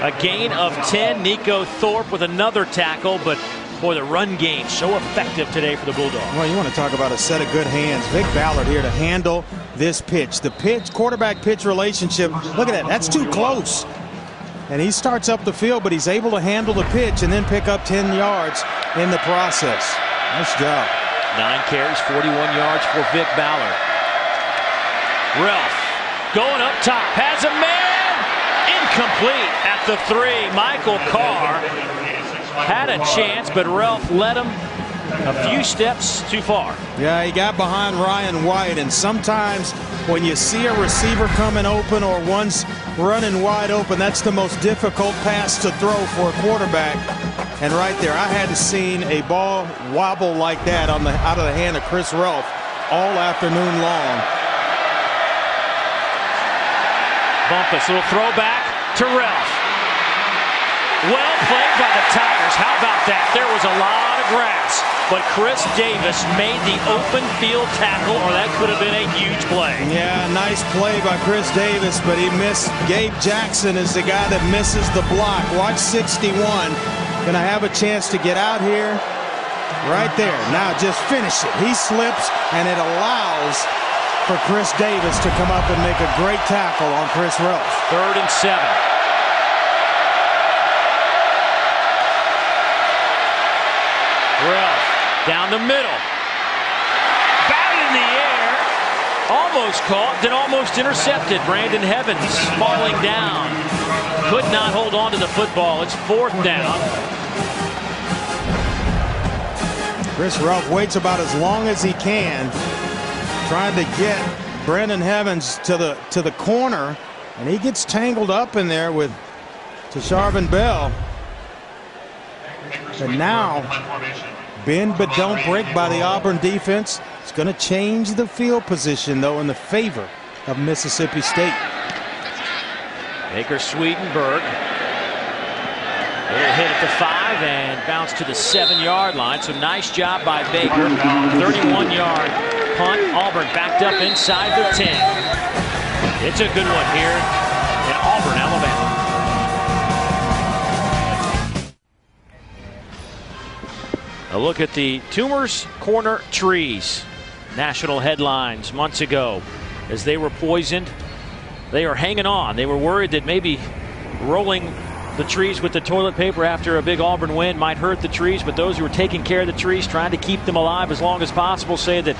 A gain of 10. Nico Thorpe with another tackle, but boy, the run game so effective today for the Bulldogs. Well, you want to talk about a set of good hands. Vic Ballard here to handle this pitch. The quarterback-pitch relationship, look at that. That's too close. And he starts up the field, but he's able to handle the pitch and then pick up 10 yards in the process. Nice job. 9 carries, 41 yards for Vic Ballard. Ralph going up top, has a man, incomplete at the 3. Michael Carr had a chance, but Ralph led him a few steps too far. Yeah, he got behind Ryan White, and sometimes when you see a receiver coming open or one's running wide open, that's the most difficult pass to throw for a quarterback. And right there, I hadn't seen a ball wobble like that out of the hand of Chris Ralph all afternoon long. Bumpus, little throwback to Ralph. Well played by the Tigers. How about that? There was a lot of grass, but Chris Davis made the open field tackle, or that could have been a huge play. Yeah, nice play by Chris Davis, but he missed. Gabe Jackson is the guy that misses the block. Watch 61. Gonna have a chance to get out here. Right there. Now just finish it. He slips, and it allows for Chris Davis to come up and make a great tackle on Chris Ralph. 3rd and 7. Ralph down the middle. Batted in the air. Almost caught, then almost intercepted. Brandon Evans falling down. Could not hold on to the football. It's 4th down. Chris Ralph waits about as long as he can, trying to get Brandon Evans to the corner, and he gets tangled up in there with Tasharvin Bell. But now, bend but don't break by the Auburn defense. It's going to change the field position, though, in the favor of Mississippi State. Baker Swedenberg. Little hit at the 5 and bounce to the 7-yard line. So nice job by Baker. 31-yard punt. Auburn backed up inside the 10. It's a good one here in Auburn, Alabama. A look at the Toomer's Corner trees. National headlines months ago as they were poisoned. They are hanging on. They were worried that maybe rolling the trees with the toilet paper after a big Auburn win might hurt the trees, but those who were taking care of the trees, trying to keep them alive as long as possible, say that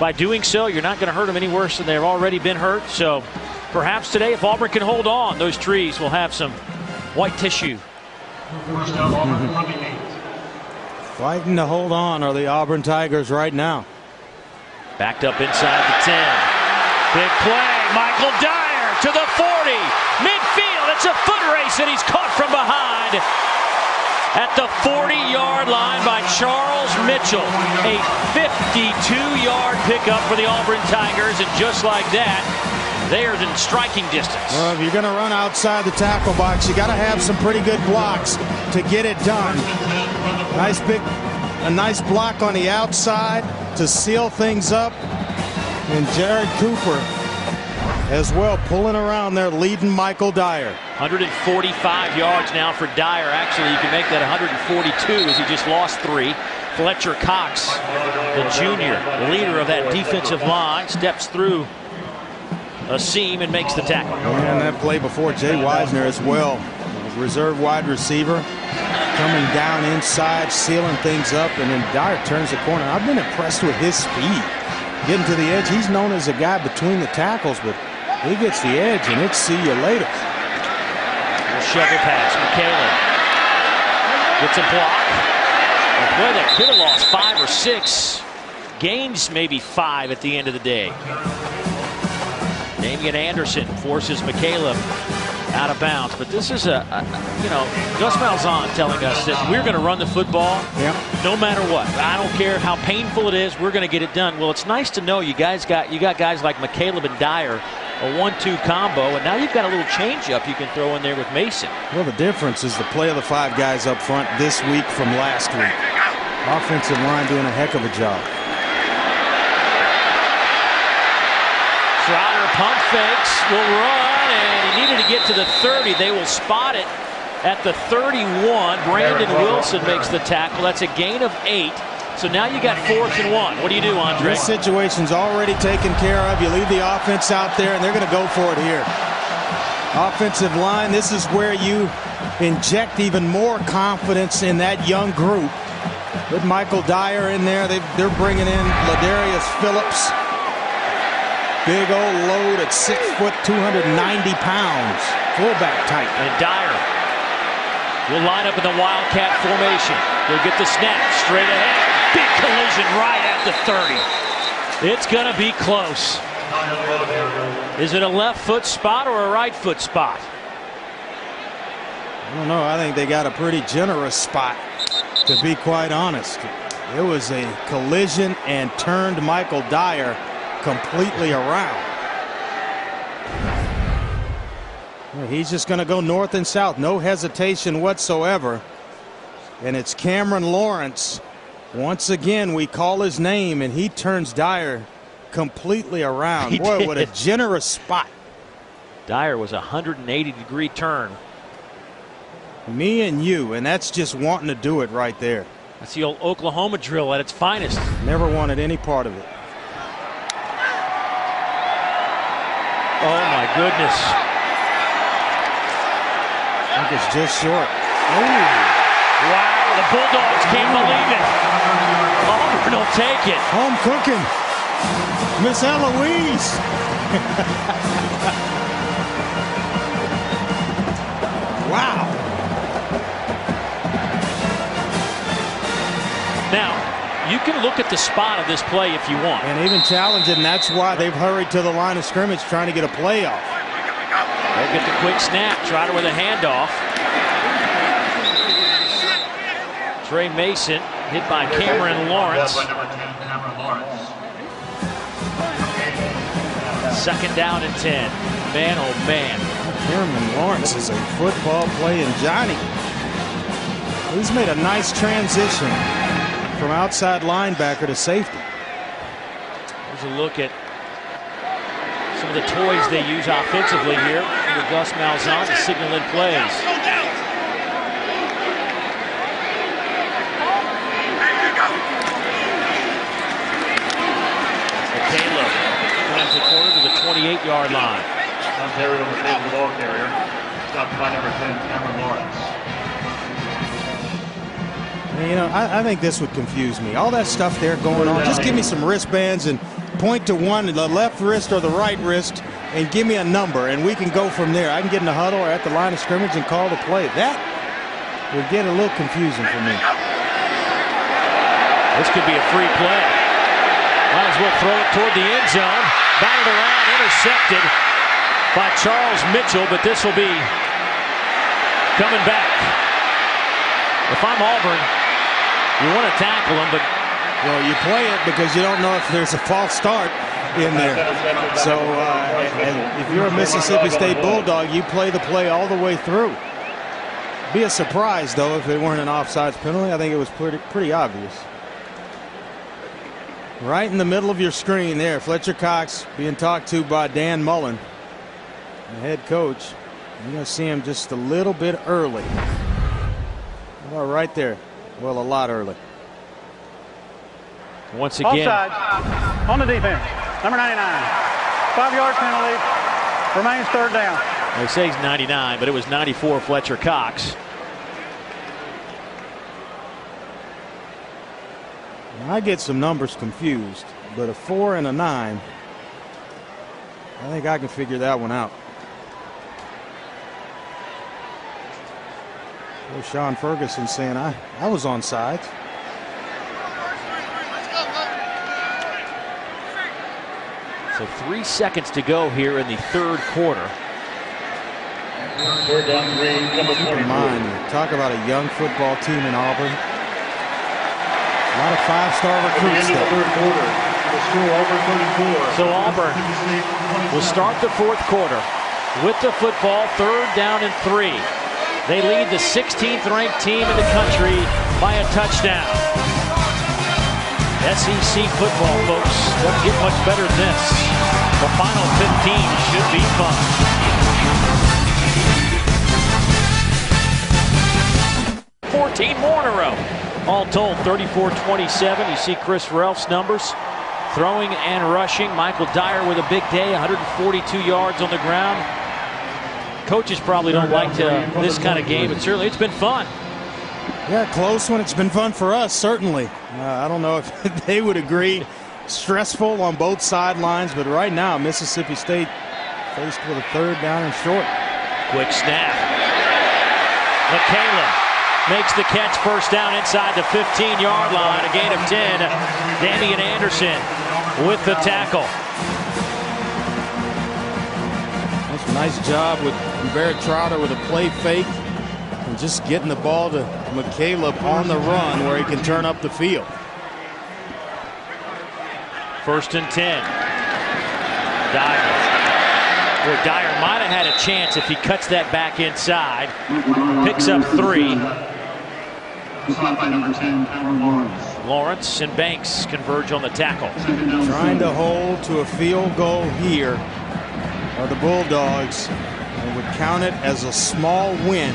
by doing so, you're not going to hurt them any worse than they've already been hurt. So perhaps today, if Auburn can hold on, those trees will have some white tissue. Fighting to hold on are the Auburn Tigers right now. Backed up inside the 10. Big play. Michael Dyer to the 40. Midfield. It's a foot race, and he's caught from behind at the 40-yard line by Charles Mitchell. A 52-yard pickup for the Auburn Tigers, and just like that, they are in striking distance. Well, if you're going to run outside the tackle box, you got to have some pretty good blocks to get it done. A nice block on the outside to seal things up. And Jared Cooper as well, pulling around there, leading Michael Dyer. 145 yards now for Dyer. Actually, you can make that 142 as he just lost 3. Fletcher Cox, the junior, leader of that defensive line, steps through a seam and makes the tackle. And that play before, Jay Wisner as well. Reserve wide receiver coming down inside, sealing things up, and then Dyer turns the corner. I've been impressed with his speed. Getting to the edge, he's known as a guy between the tackles, but he gets the edge, and it's see you later. Shovel pass, McCaleb gets a block. A play that could have lost 5 or 6. Gains maybe 5 at the end of the day. Damian Anderson forces McCaleb out of bounds, but this is Gus Malzahn telling us that we're going to run the football no matter what. I don't care how painful it is, we're going to get it done. Well, it's nice to know you got guys like McCaleb and Dyer, a 1-2 combo, and now you've got a little change-up you can throw in there with Mason. Well, the difference is the play of the 5 guys up front this week from last week. Offensive line doing a heck of a job. Trotter pump fakes, will run, and he needed to get to the 30. They will spot it at the 31. Brandon Wilson makes the tackle. That's a gain of 8. So now you got 4th and 1. What do you do, Andre? This situation's already taken care of. You leave the offense out there, and they're going to go for it here. Offensive line, this is where you inject even more confidence in that young group With Michael Dyer in there, they're bringing in Ladarius Phillips. Big old load at 6 foot, 290 pounds. Fullback type. And Dyer will line up in the Wildcat formation. He'll get the snap straight ahead. Big collision right at the 30. It's going to be close. Is it a left foot spot or a right foot spot? I don't know. I think they got a pretty generous spot, to be quite honest. It was a collision and turned Michael Dyer completely around. He's just going to go north and south. No hesitation whatsoever. And it's Cameron Lawrence. Once again, we call his name, and he turns Dyer completely around. He Boy, did. what a generous spot. Dyer was a 180-degree turn. Me and you, and that's just wanting to do it right there. That's the old Oklahoma drill at its finest. Never wanted any part of it. Oh, my goodness. I think it's just short. Ooh. Wow, the Bulldogs can't believe it. Auburn will take it. Home cooking. Miss Eloise. Wow. Now, you can look at the spot of this play if you want. And even challenge it, and that's why they've hurried to the line of scrimmage trying to get a play off. They'll get the quick snap. Trotter with a handoff. Trey Mason hit by Cameron Lawrence. Second down and 10. Man, oh man. Cameron Lawrence is a football playing Johnny. He's made a nice transition from outside linebacker to safety. Here's a look at some of the toys they use offensively here under Gus Malzahn to signal in plays. Caleb runs the corner to the 28-yard line. Ontario will save the ball carrier. Stopped by number 10, Cameron Lawrence. You know, I think this would confuse me. All that stuff there going on. Just give me some wristbands and point to one, the left wrist or the right wrist, and give me a number, and we can go from there. I can get in the huddle or at the line of scrimmage and call the play. That would get a little confusing for me. This could be a free play. Might as well throw it toward the end zone. Batted around, intercepted by Charles Mitchell, but this will be coming back. If I'm Auburn, you want to tackle him, but well, you play it because you don't know if there's a false start in there. So and if you're a Mississippi State Bulldog, you play the play all the way through. Be a surprise, though, if it weren't an offsides penalty. I think it was pretty obvious. Right in the middle of your screen there, Fletcher Cox being talked to by Dan Mullen, the head coach. You're going to see him just a little bit early. Well, right there. Well, a lot early. Once again. Offside on the defense. Number 99. 5-yard penalty. Remains third down. They say he's 99, but it was 94 Fletcher Cox. I get some numbers confused, but a 4 and a 9, I think I can figure that one out. There's Sean Ferguson saying I was on sides. So 3 seconds to go here in the third quarter. Keep in mind, talk about a young football team in Auburn. A lot of 5-star recruits there. So Auburn will start the fourth quarter with the football, third down and 3. They lead the 16th ranked team in the country by a touchdown. SEC football, folks, doesn't get much better than this. The final 15 should be fun. More in a row. All told, 34-27. You see Chris Ralph's numbers, throwing and rushing. Michael Dyer with a big day, 142 yards on the ground. Coaches probably don't like this kind of game, but certainly it's been fun. Yeah, close one. It's been fun for us, certainly. I don't know if they would agree. Stressful on both sidelines, but right now Mississippi State faced with a 3rd down and short. Quick snap. Michaela makes the catch, 1st down inside the 15-yard line. A gain of 10. Damian Anderson with the tackle. That's a nice job with Barrett Trotter with a play fake and just getting the ball to McCaleb on the run where he can turn up the field. 1st and 10. Dyer might have had a chance if he cuts that back inside. Picks up 3. Lawrence and Banks converge on the tackle. Trying to hold to a field goal here are the Bulldogs, and would count it as a small win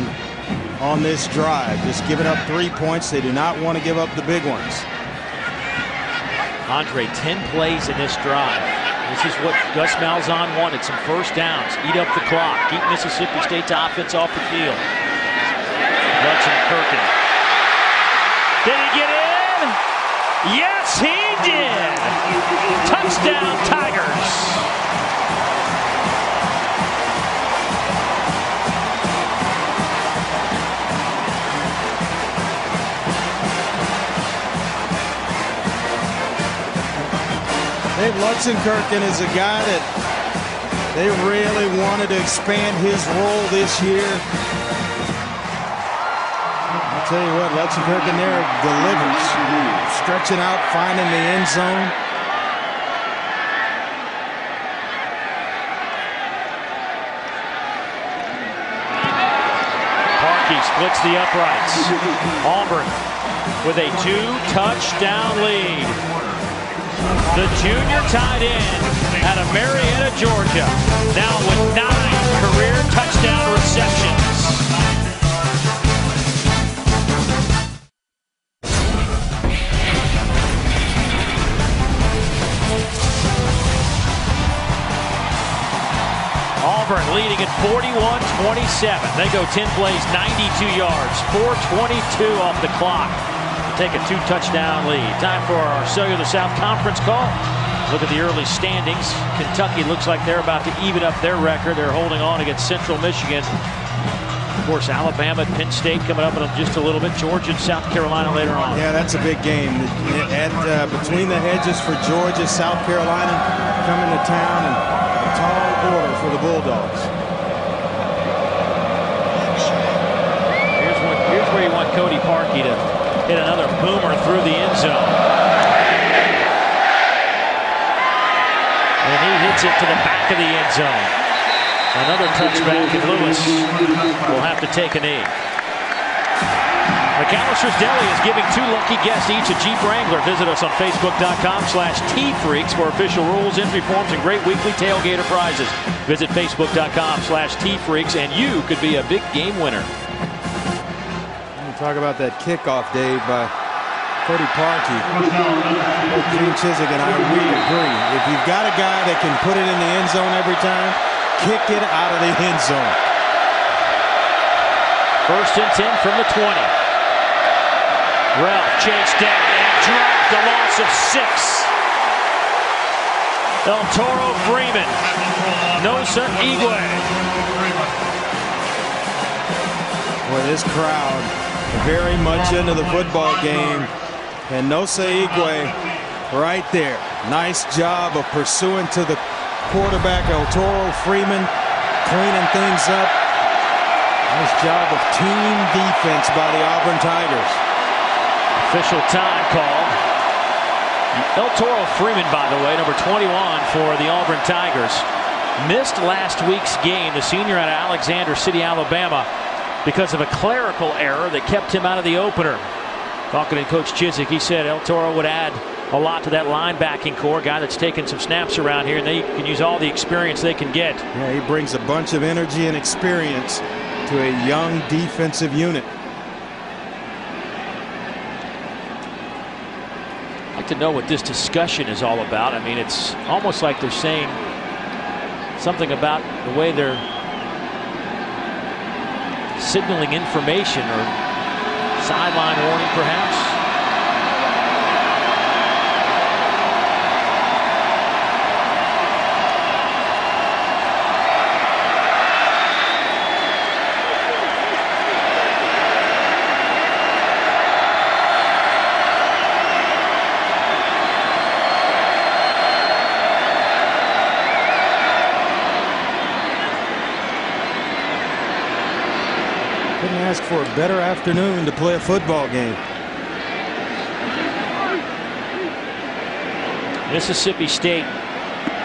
on this drive. Just giving up 3 points. They do not want to give up the big ones. Andre, 10 plays in this drive. This is what Gus Malzahn wanted, some 1st downs, eat up the clock, keep Mississippi State's offense off the field. Lutzenkirchen. Did he get in? Yes, he did! Touchdown, Tigers! Dave Lutzenkirchen is a guy that they really wanted to expand his role this year. I'll tell you what, Lutzenkirchen there delivers. Stretching out, finding the end zone. Parkey splits the uprights. Auburn with a 2-touchdown lead. The junior tight end out of Marietta, Georgia, now with 9 career touchdown receptions. Auburn leading at 41-27. They go 10 plays, 92 yards, 4:22 off the clock. Take a 2-touchdown lead. Time for our Cellular South Conference call. Look at the early standings. Kentucky looks like they're about to even up their record. They're holding on against Central Michigan. Of course, Alabama, Penn State coming up in just a little bit. Georgia and South Carolina later on. Yeah, that's a big game. Between the hedges for Georgia, South Carolina coming to town, and a tall order for the Bulldogs. Here's where you want Cody Parkey to hit another boomer through the end zone. And he hits it to the back of the end zone. Another touchback, and Lewis will have to take a knee. McAllister's Deli is giving 2 lucky guests each a Jeep Wrangler. Visit us on Facebook.com/TFreaks for official rules, entry forms, and great weekly tailgater prizes. Visit Facebook.com/TFreaks, and you could be a big game winner. Talk about that kickoff, Dave, by Cody Parkey. Gene Chizik and I really agree. If you've got a guy that can put it in the end zone every time, kick it out of the end zone. 1st and 10 from the 20. Ralph chased down and dropped a loss of 6. El Toro Freeman. Nosa Igwe. Boy, this crowd very much into the football game. And Nosa Igwe right there. Nice job of pursuing to the quarterback, El Toro Freeman, cleaning things up. Nice job of team defense by the Auburn Tigers. Official time call. El Toro Freeman, by the way, number 21 for the Auburn Tigers, missed last week's game, the senior out of Alexander City, Alabama, because of a clerical error that kept him out of the opener. Talking to Coach Chizik, he said El Toro would add a lot to that linebacking core, guy that's taken some snaps around here, and they can use all the experience they can get. Yeah, he brings a bunch of energy and experience to a young defensive unit. I'd like to know what this discussion is all about. I mean, it's almost like they're saying something about the way they're signaling information or sideline warning, perhaps. Couldn't ask for a better afternoon to play a football game. Mississippi State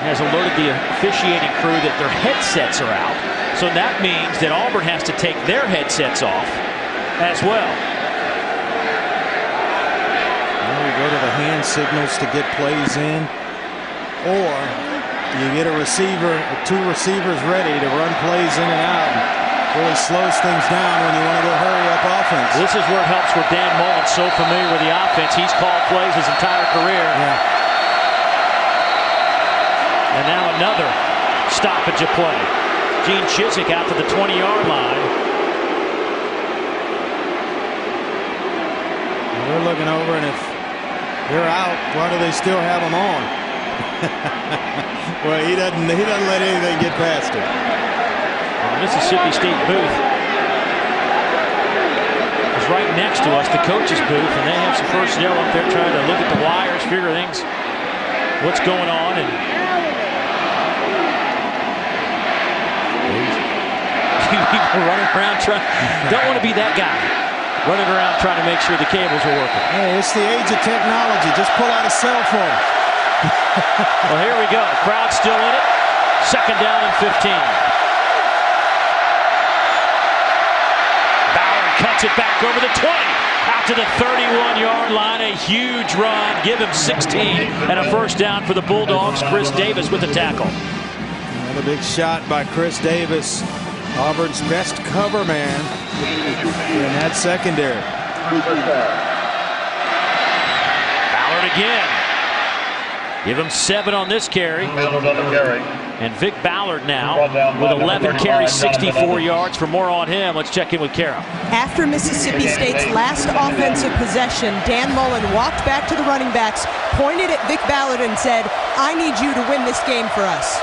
has alerted the officiating crew that their headsets are out. So that means that Auburn has to take their headsets off as well. Well, you go to the hand signals to get plays in, or you get a receiver, two receivers ready to run plays in and out. Really slows things down when you want to go hurry up offense. This is where it helps where Dan Mullen's so familiar with the offense. He's called plays his entire career. Yeah. And now another stoppage of play. Gene Chizik out to the 20-yard line. We're looking over, and if they're out, why do they still have them on? Well, he doesn't let anything get past him. The Mississippi State booth is right next to us, the coach's booth, and they have some personnel up there trying to look at the wires, figure things, what's going on, and people running around trying. Don't want to be that guy running around trying to make sure the cables are working. Hey, it's the age of technology. Just pull out a cell phone. Well, here we go. Crowd still in it. Second down and 15. Cuts it back over the 20, out to the 31-yard line. A huge run. Give him 16 and a first down for the Bulldogs. Chris Davis with the tackle. Another big shot by Chris Davis, Auburn's best cover man in that secondary. Ballard again. Give him 7 on this carry. And Vic Ballard now with 11 carries, 64 yards. For more on him, let's check in with Kara. After Mississippi State's last offensive possession, Dan Mullen walked back to the running backs, pointed at Vic Ballard and said, I need you to win this game for us.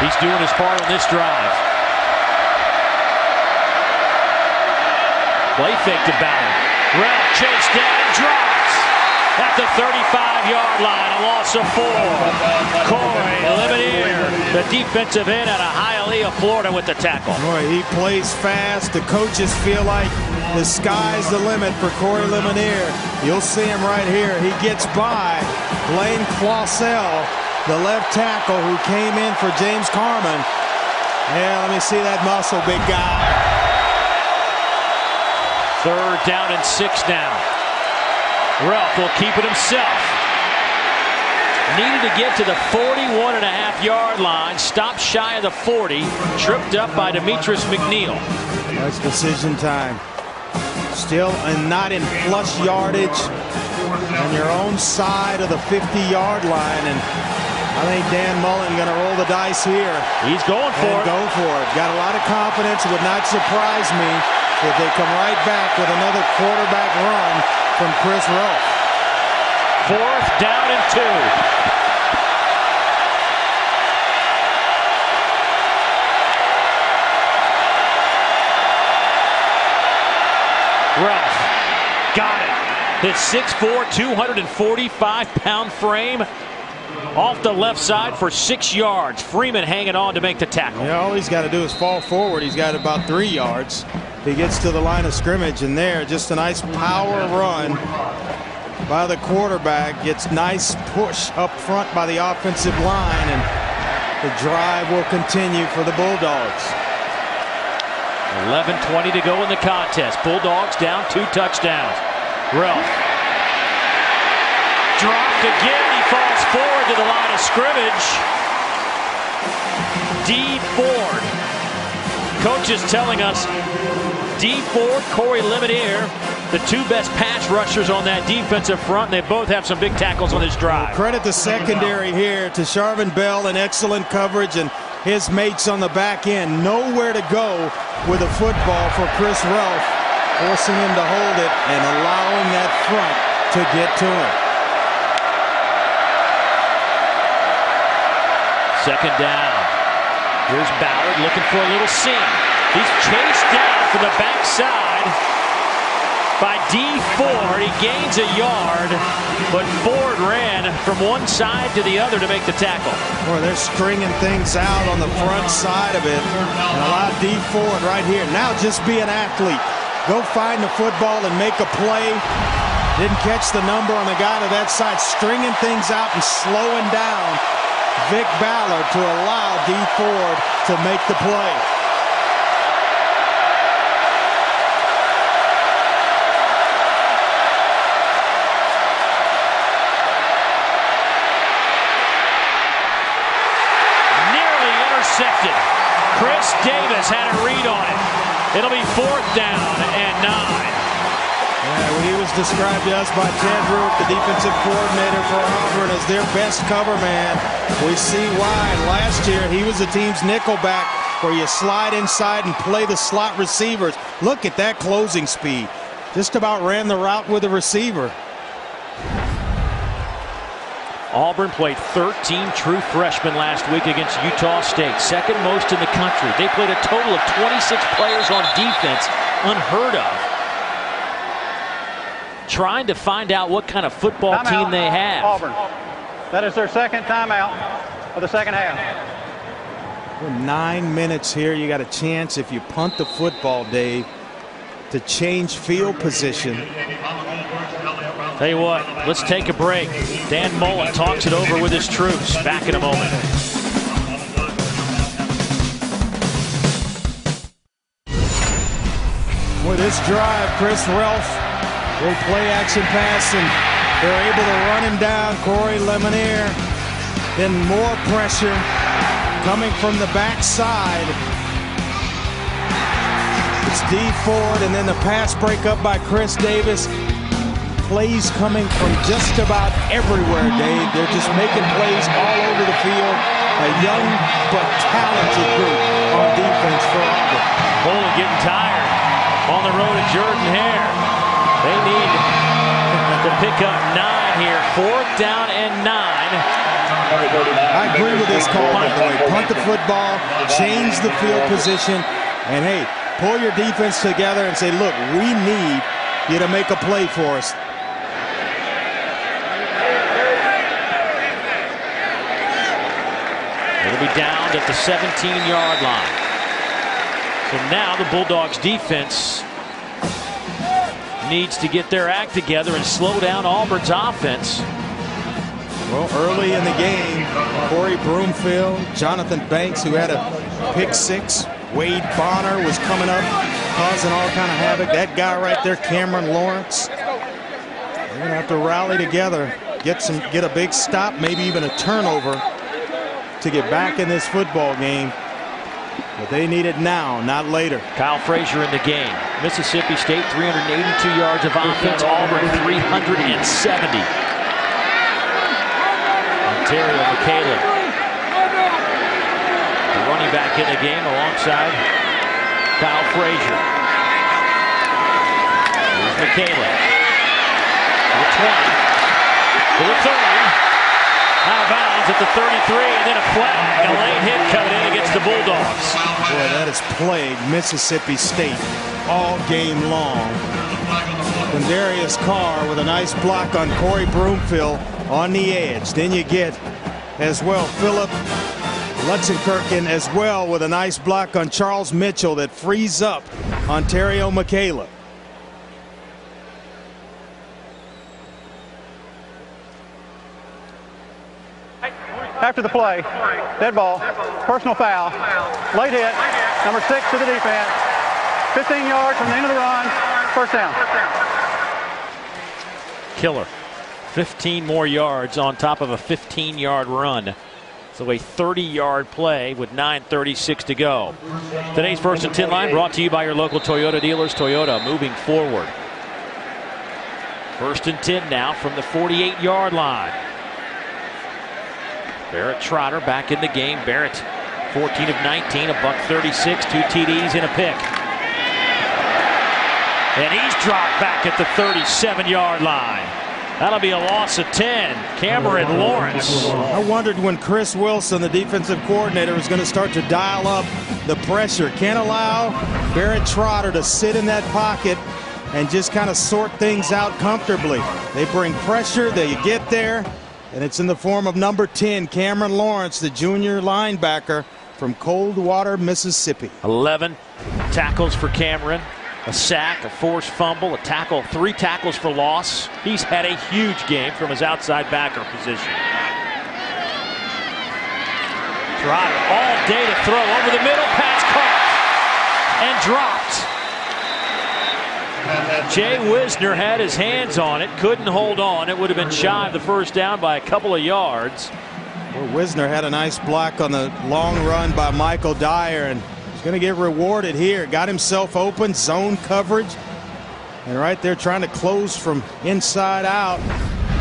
He's doing his part on this drive. Play fake to Ballard. Ralph chased down and drops at the 35-yard line. A loss of 4. Corey Lemonier, the defensive end out of Hialeah, Florida, with the tackle. Boy, he plays fast. The coaches feel like the sky's the limit for Corey Lemonier. You'll see him right here. He gets by Blaine Clausell, the left tackle who came in for James Carman. Yeah, let me see that muscle, big guy. Third down and 6 now. Ralph will keep it himself. Needed to get to the 41.5-yard line. Stopped shy of the 40. Tripped up by Demetrius McNeil. That's decision time. Still and not in flush yardage on your own side of the 50-yard line. And I think Dan Mullen going to roll the dice here. He's going for it. Go for it. Got a lot of confidence. It would not surprise me if they come right back with another quarterback run from Chris Rolfe. 4th down and 2. Ralph got it. His 6'4", 245-pound frame off the left side for 6 yards. Freeman hanging on to make the tackle. Yeah, all he's got to do is fall forward. He's got about 3 yards. He gets to the line of scrimmage, and there, just a nice power run by the quarterback. Gets nice push up front by the offensive line, and the drive will continue for the Bulldogs. 11:20 to go in the contest. Bulldogs down 2 touchdowns. Ralph dropped again. He falls forward to the line of scrimmage. D. Ford. Coach is telling us D. Ford, Corey Lemonier, the 2 best pass rushers on that defensive front. They both have some big tackles on this drive. Credit the secondary here to Sharvin Bell and excellent coverage, and his mates on the back end. Nowhere to go with a football for Chris Rolfe. forcing him to hold it and allowing that front to get to him. Second down. Here's Ballard looking for a little seam. He's chased down from the backside by D. Ford. He gains a yard, but Ford ran from one side to the other to make the tackle. Boy, they're stringing things out on the front side of it and allow D. Ford right here. Now just be an athlete. Go find the football and make a play. Didn't catch the number on the guy to that side, stringing things out and slowing down Vic Ballard to allow D. Ford to make the play. Nearly intercepted. Chris Davis had a read on it. It'll be 4th down and 9. Yeah, well, he was described to us by Ted Root, the defensive coordinator for Auburn, as their best cover man. We see why. Last year, he was the team's nickelback, where you slide inside and play the slot receivers. Look at that closing speed. Just about ran the route with the receiver. Auburn played 13 true freshmen last week against Utah State, second most in the country. They played a total of 26 players on defense, unheard of. Trying to find out what kind of football team they have. Auburn. That is their second timeout of the second half. 9 minutes here. You got a chance, if you punt the football, Dave, to change field position. Tell you what, let's take a break. Dan Mullen talks it over with his troops. Back in a moment. With this drive, Chris Relf will play action pass, and they're able to run him down. Corey Lemonier. Then more pressure coming from the backside. It's D. Ford, and then the pass break up by Chris Davis. Plays coming from just about everywhere, Dave. They're just making plays all over the field. A young but talented group on defense for Auburn. Mullen getting tired on the road at Jordan-Hare. They need to pick up 9 here. 4th down and 9. I agree with this call, by the way. Punt the football, change the field position, and hey, pull your defense together and say, look, we need you to make a play for us. It'll be downed at the 17-yard line. So now the Bulldogs defense needs to get their act together and slow down Auburn's offense. Well, early in the game, Corey Broomfield, Jonathan Banks, who had a pick 6, Wade Bonner was coming up, causing all kind of havoc. That guy right there, Cameron Lawrence. They're going to have to rally together, get a big stop, maybe even a turnover to get back in this football game. But they need it now, not later. Kyle Frazier in the game. Mississippi State 382 yards of offense. Auburn 370. Ontario McCaleb, the running back in the game alongside Kyle Frazier. Here's McCaleb. To the 20. To the 30. Out of bounds at the 33, and then a flag. A late hit coming in against the Bulldogs. Boy, that has plagued Mississippi State all game long. Darius Carr with a nice block on Corey Broomfield on the edge. Then you get as well Philip Lutzenkirchen as well with a nice block on Charles Mitchell that frees up Ontario McCaleb. After the play, dead ball, personal foul, late hit, number 6 to the defense, 15 yards from the end of the run, 1st down. Killer. 15 more yards on top of a 15-yard run. So a 30-yard play with 9:36 to go. Today's 1st and 10 line brought to you by your local Toyota dealers. Toyota moving forward. 1st and 10 now from the 48-yard line. Barrett Trotter back in the game. Barrett 14 of 19, a buck 36, 2 TDs and a pick. And he's dropped back at the 37-yard line. That'll be a loss of 10. Cameron Lawrence. I wondered when Chris Wilson, the defensive coordinator, was going to start to dial up the pressure. Can't allow Barrett Trotter to sit in that pocket and just kind of sort things out comfortably. They bring pressure, they get there, and it's in the form of number 10, Cameron Lawrence, the junior linebacker from Coldwater, Mississippi. 11 tackles for Cameron. A sack, a forced fumble, a tackle, 3 tackles for loss. He's had a huge game from his outside backer position. Trotter all day to throw over the middle, pass caught and dropped. Jay Wisner had his hands on it, couldn't hold on. It would have been shy of the first down by a couple of yards. Well, Wisner had a nice block on the long run by Michael Dyer, and he's going to get rewarded here. Got himself open, zone coverage, and right there trying to close from inside out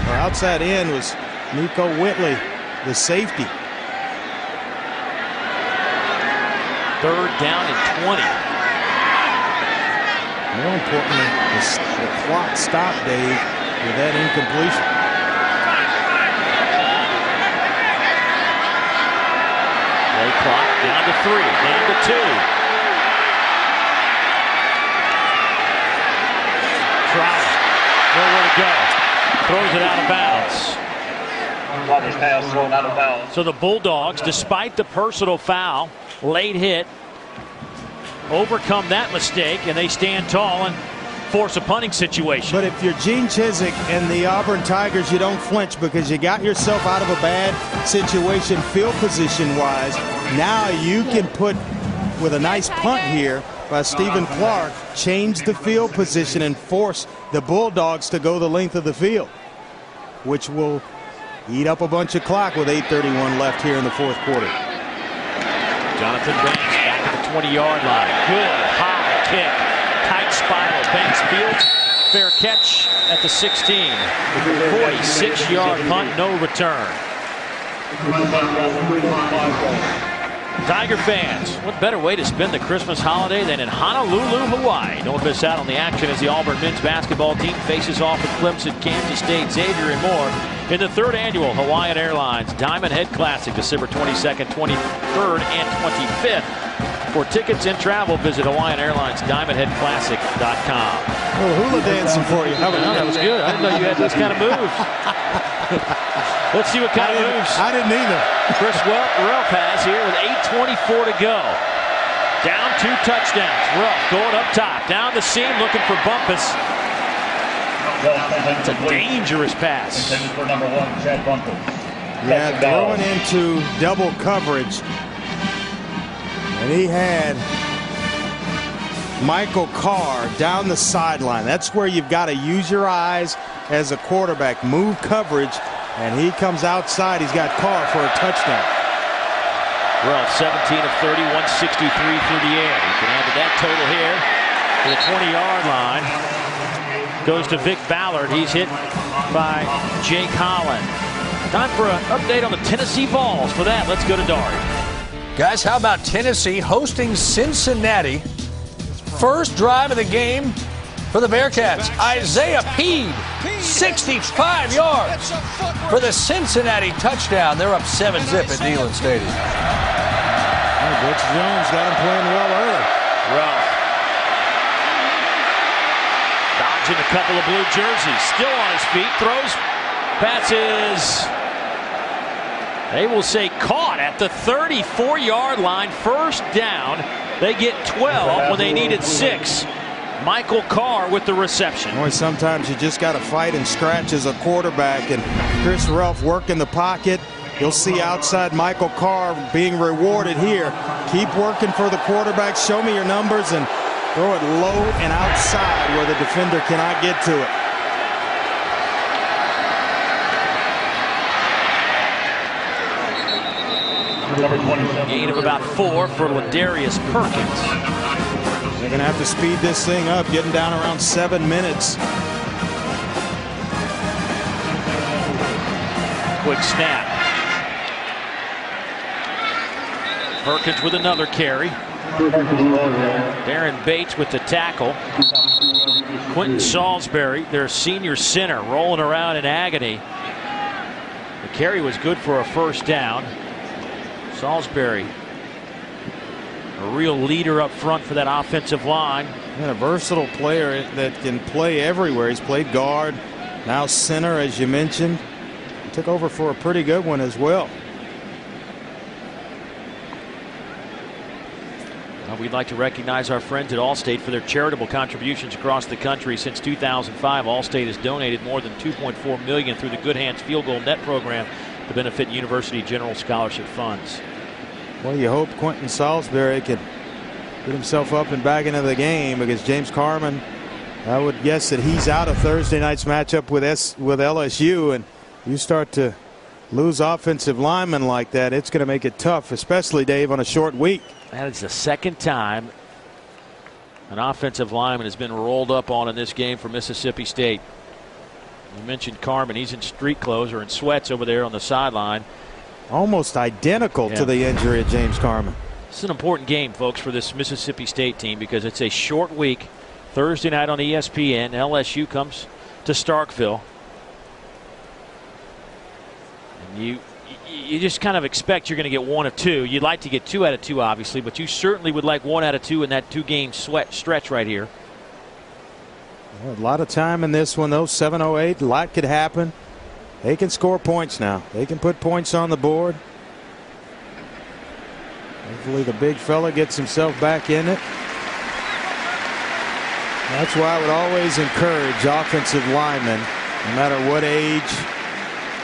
or outside in was Nico Whitley, the safety. 3rd down and 20. More importantly, the clock stopped, Dave, with that incompletion. Play clock down to 3, down to 2. Trotter, nowhere to go. Throws it out of bounds. So the Bulldogs, despite the personal foul, late hit, overcome that mistake, and they stand tall and force a punting situation. But if you're Gene Chizik and the Auburn Tigers, you don't flinch because you got yourself out of a bad situation field position wise. Now you can put, with a nice punt here by Stephen Clark, change the field position and force the Bulldogs to go the length of the field, which will eat up a bunch of clock with 8:31 left here in the 4th quarter. Jonathan Banks back at the 20-yard line. Good high kick. Tight spiral. Banks fields. Fair catch at the 16. 46-yard punt. No return. Tiger fans, what better way to spend the Christmas holiday than in Honolulu, Hawaii? Don't miss out on the action as the Auburn men's basketball team faces off with Clemson, Kansas State, Xavier, and more in the 3rd annual Hawaiian Airlines Diamond Head Classic, December 22nd, 23rd, and 25th. For tickets and travel, visit HawaiianAirlinesDiamondHeadClassic.com. A little hula dancing for you. How about that? That was good. I didn't know you had those kind of moves. Let's see what kind of moves. I didn't either. Chris Relf has here with 8:24 to go. Down 2 touchdowns. Relf going up top. Down the seam looking for Bumpus. It's a dangerous pass. Yeah, throwing into double coverage. And he had Michael Carr down the sideline. That's where you've got to use your eyes as a quarterback. Move coverage, and he comes outside. He's got Carr for a touchdown. Relf 17 of 30, 163 through the air. You can add to that total here to the 20-yard line. Goes to Vic Ballard. He's hit by Jake Holland. Time for an update on the Tennessee Vols. For that, let's go to Dari. Guys, how about Tennessee hosting Cincinnati? First drive of the game for the Bearcats. Isaiah Peed, 65 yards for the Cincinnati touchdown. They're up 7-zip at Neyland Stadium. Butch Jones got him playing well early. Relf dodging a couple of blue jerseys. Still on his feet. Throws, passes. They will say caught at the 34-yard line. First down. They get 12 when they needed 6. Michael Carr with the reception. Boy, sometimes you just got to fight and scratch as a quarterback, and Chris Relf working the pocket. You'll see outside Michael Carr being rewarded here. Keep working for the quarterback. Show me your numbers and throw it low and outside where the defender cannot get to it. Gain of about 4 for Ladarius Perkins. They're going to have to speed this thing up, getting down around 7 minutes. Quick snap. Perkins with another carry. Darren Bates with the tackle. Quentin Salisbury, their senior center, rolling around in agony. The carry was good for a first down. Salisbury, a real leader up front for that offensive line. And a versatile player that can play everywhere. He's played guard, now center, as you mentioned. He took over for a pretty good one as well. We'd like to recognize our friends at Allstate for their charitable contributions across the country. Since 2005, Allstate has donated more than $2.4 million through the Good Hands Field Goal Net program to benefit University General Scholarship Funds. Well, you hope Quentin Salisbury can get himself up and back into the game, because James Carman, I would guess that he's out of Thursday night's matchup with LSU, and you start to lose offensive linemen like that, it's going to make it tough, especially, Dave, on a short week. That is the second time an offensive lineman has been rolled up on in this game for Mississippi State. You mentioned Carman. He's in street clothes or in sweats over there on the sideline. Almost identical to the injury of James Carman. This is an important game, folks, for this Mississippi State team, because it's a short week. Thursday night on ESPN, LSU comes to Starkville. And you just kind of expect you're going to get one of two. You'd like to get 2 out of 2, obviously, but you certainly would like 1 out of 2 in that 2-game stretch right here. Well, a lot of time in this one, though. 7:08, a lot could happen. They can score points now. They can put points on the board. Hopefully the big fella gets himself back in it. That's why I would always encourage offensive linemen, no matter what age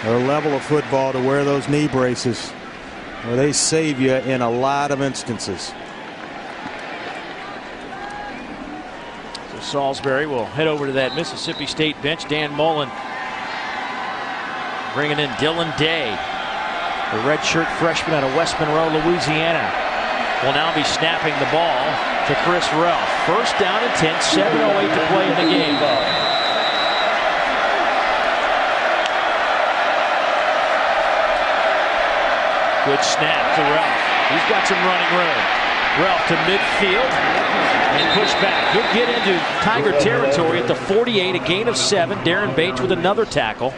or level of football, to wear those knee braces, where they save you in a lot of instances. So Salisbury will head over to that Mississippi State bench. Dan Mullen bringing in Dylan Day, the redshirt freshman out of West Monroe, Louisiana, will now be snapping the ball to Chris Ralph. First down and 10, 7:08 to play in the game. Good snap to Ralph. He's got some running room. Ralph to midfield and push back. He'll get into Tiger territory at the 48, a gain of 7. Darren Bates with another tackle.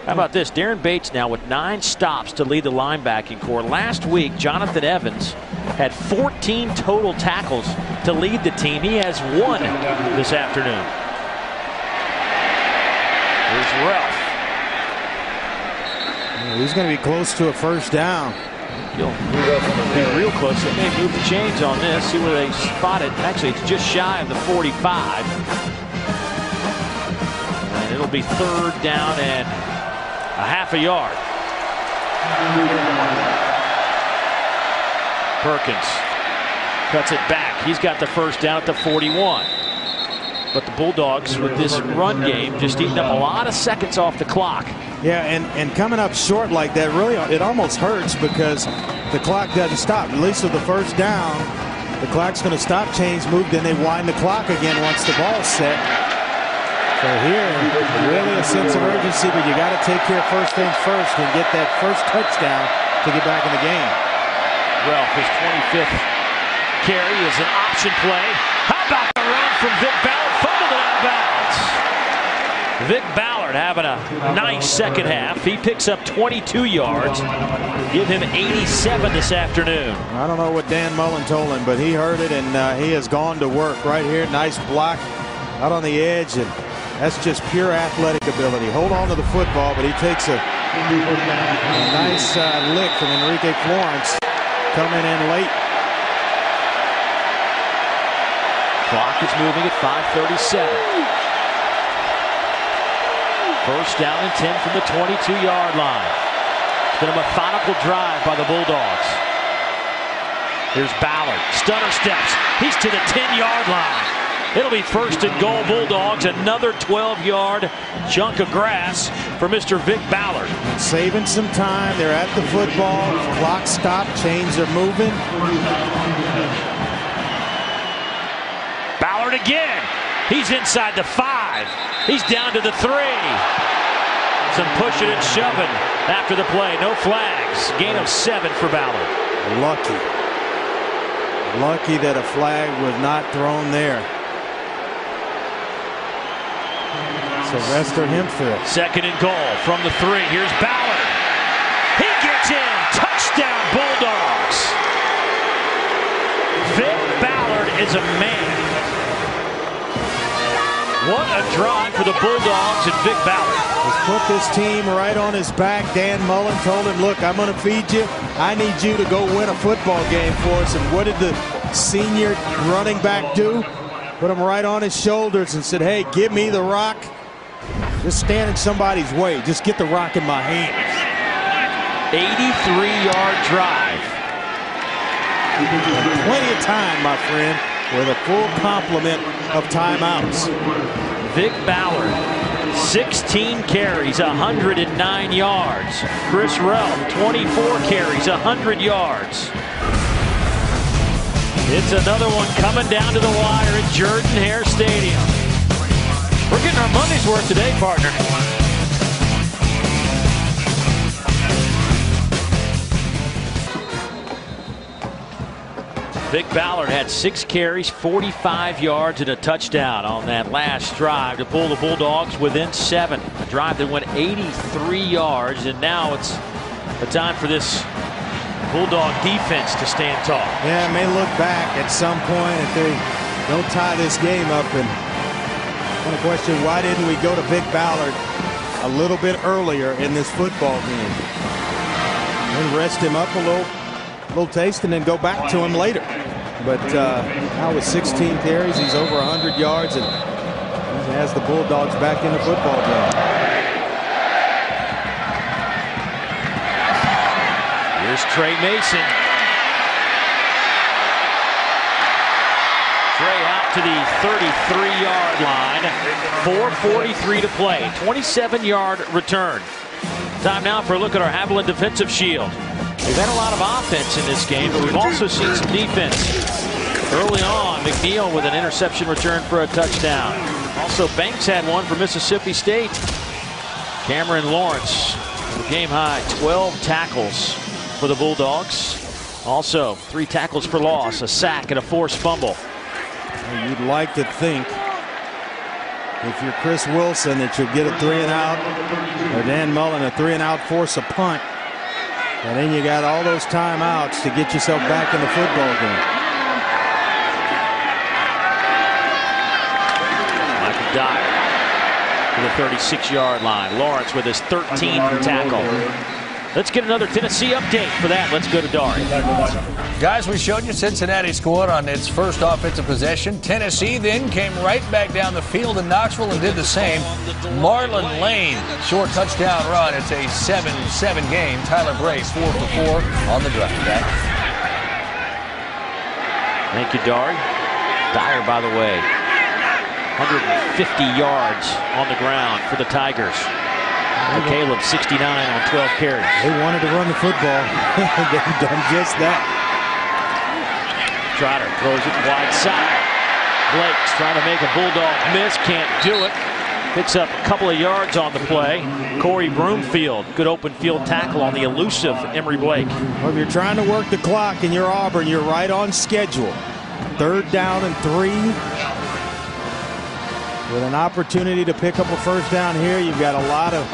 How about this? Darren Bates now with 9 stops to lead the linebacking core. Last week, Jonathan Evans had 14 total tackles to lead the team. He has 1 this afternoon. Here's Ralph. He's going to be close to a first down. He'll be real close. They may move the chains on this. See where they spot it. Actually, it's just shy of the 45. And it'll be 3rd down and a half a yard. Perkins cuts it back. He's got the first down at the 41. But the Bulldogs, with this run game, just eating up a lot of seconds off the clock. Yeah, and coming up short like that, really, it almost hurts, because the clock doesn't stop. At least with the first down, the clock's going to stop, chains move, then they wind the clock again once the ball's set. So here, really a sense of urgency, but you got to take care of first things first and get that first touchdown to get back in the game. Ralph, his 25th carry is an option play. How about the run from Vic Ballard? Fumbled it out of bounds. Vic Ballard having a nice second half. He picks up 22 yards. Give him 87 this afternoon. I don't know what Dan Mullen told him, but he heard it, and he has gone to work right here. Nice block out on the edge, and that's just pure athletic ability. Hold on to the football, but he takes a nice lick from Enrique Florence, coming in late. Clock is moving at 5:37. First down and 10 from the 22-yard line. It's been a methodical drive by the Bulldogs. Here's Ballard. Stunner steps. He's to the 10-yard line. It'll be 1st and goal, Bulldogs. Another 12-yard chunk of grass for Mr. Vic Ballard. Saving some time. They're at the football. Clock stopped. Chains are moving. Ballard again. He's inside the 5. He's down to the 3. Some pushing and shoving after the play. No flags. Gain of 7 for Ballard. Lucky that a flag was not thrown there. Sylvester Hempfield. Second and goal from the 3. Here's Ballard. He gets in. Touchdown, Bulldogs. Vic Ballard is a man. What a drive for the Bulldogs and Vic Ballard. He's put this team right on his back. Dan Mullen told him, look, I'm going to feed you. I need you to go win a football game for us. And what did the senior running back do? Put him right on his shoulders and said, hey, give me the rock. Just stand in somebody's way. Just get the rock in my hands. 83-yard drive. Plenty of time, my friend, with a full complement of timeouts. Vic Ballard, 16 carries, 109 yards. Chris Relm, 24 carries, 100 yards. It's another one coming down to the wire at Jordan-Hare Stadium. We're getting our money's worth today, partner. Vic Ballard had 6 carries, 45 yards, and a touchdown on that last drive to pull the Bulldogs within 7. A drive that went 83 yards, and now it's the time for this Bulldog defense to stand tall. Yeah, it may look back at some point if they don't tie this game up and kind of question why didn't we go to Vic Ballard a little bit earlier in this football game and rest him up a little taste and then go back to him later. But now with 16 carries, he's over 100 yards and he has the Bulldogs back in the football game. Here's Trey Mason. Trey out to the 33-yard line. 4:43 to play. 27-yard return. Time now for a look at our Haviland defensive shield. We've had a lot of offense in this game, but we've also seen some defense. Early on, McNeil with an interception return for a touchdown. Also, Banks had one for Mississippi State. Cameron Lawrence, the game high, 12 tackles for the Bulldogs. Also, 3 tackles for loss, a sack, and a forced fumble. You'd like to think, if you're Chris Wilson, that you'll get a 3 and out, or Dan Mullen a 3 and out, force a punt. And then you got all those timeouts to get yourself back in the football game. Michael Dyer to the 36-yard line. Lawrence with his 13th tackle. Let's get another Tennessee update. For that, let's go to Dari. Guys, we showed you Cincinnati scored on its first offensive possession. Tennessee then came right back down the field in Knoxville and did the same. Marlon Lane, short touchdown run. It's a 7-7 game. Tyler Bray, 4 for 4 on the drive. Thank you, Dari. Dyer, by the way, 150 yards on the ground for the Tigers. Caleb, 69 on 12 carries. They wanted to run the football. They've done just that. Trotter throws it wide side. Blake's trying to make a Bulldog miss. Can't do it. Picks up a couple of yards on the play. Corey Broomfield, good open field tackle on the elusive Emory Blake. Well, if you're trying to work the clock and you're Auburn, you're right on schedule. 3rd down and 3. With an opportunity to pick up a first down here, you've got a lot of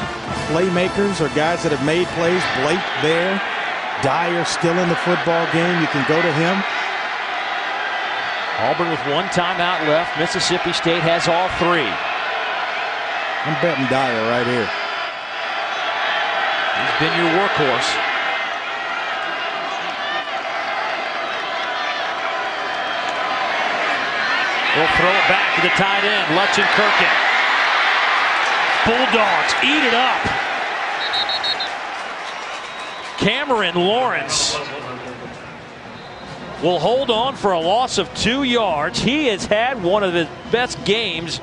playmakers or guys that have made plays. Blake there. Dyer still in the football game. You can go to him. Auburn with 1 timeout left. Mississippi State has all 3. I'm betting Dyer right here. He's been your workhorse. We'll throw it back to the tight end, Lutchen Kirkin. Bulldogs eat it up. Cameron Lawrence will hold on for a loss of 2 yards. He has had one of his best games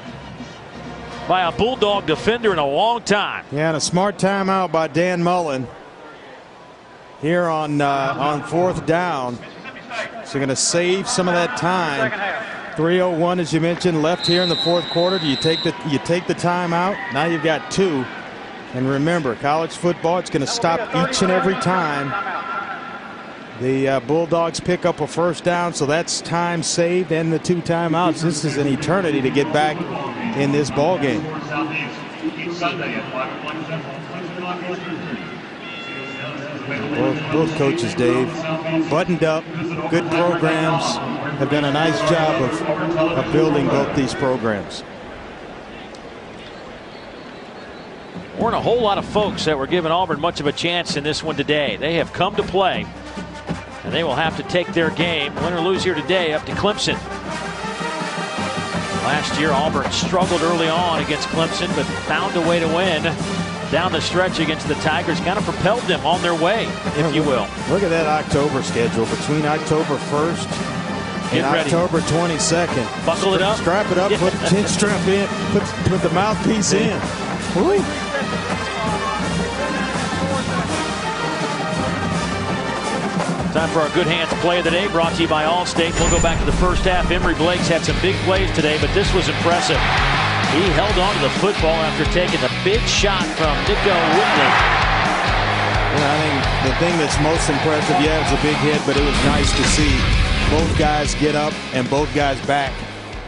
by a Bulldog defender in a long time. Yeah, and a smart timeout by Dan Mullen here on 4th down. So you're going to save some of that time. 3:01, as you mentioned, left here in the 4th quarter. You take the timeout. Now you've got 2. And remember, college football, it's going to stop each and every time the Bulldogs pick up a first down. So that's time saved and the 2 timeouts. This is an eternity to get back in this ball game. Both coaches, Dave, buttoned up, good programs, have done a nice job of building both these programs. Weren't a whole lot of folks that were giving Auburn much of a chance in this one today. They have come to play, and they will have to take their game, win or lose here today, up to Clemson. Last year, Auburn struggled early on against Clemson, but found a way to win down the stretch against the Tigers. Kind of propelled them on their way, if you will. Look at that October schedule. Between October 1st and October 22nd. Buckle it up. Strap it up, put the chin strap in, put the mouthpiece in. Woo. Time for our Good Hands play of the day, brought to you by Allstate. We'll go back to the first half. Emery Blake's had some big plays today, but this was impressive. He held on to the football after taking the big shot from Nico Whitley. I think the thing that's most impressive, yeah, it was a big hit, but it was nice to see both guys get up and both guys back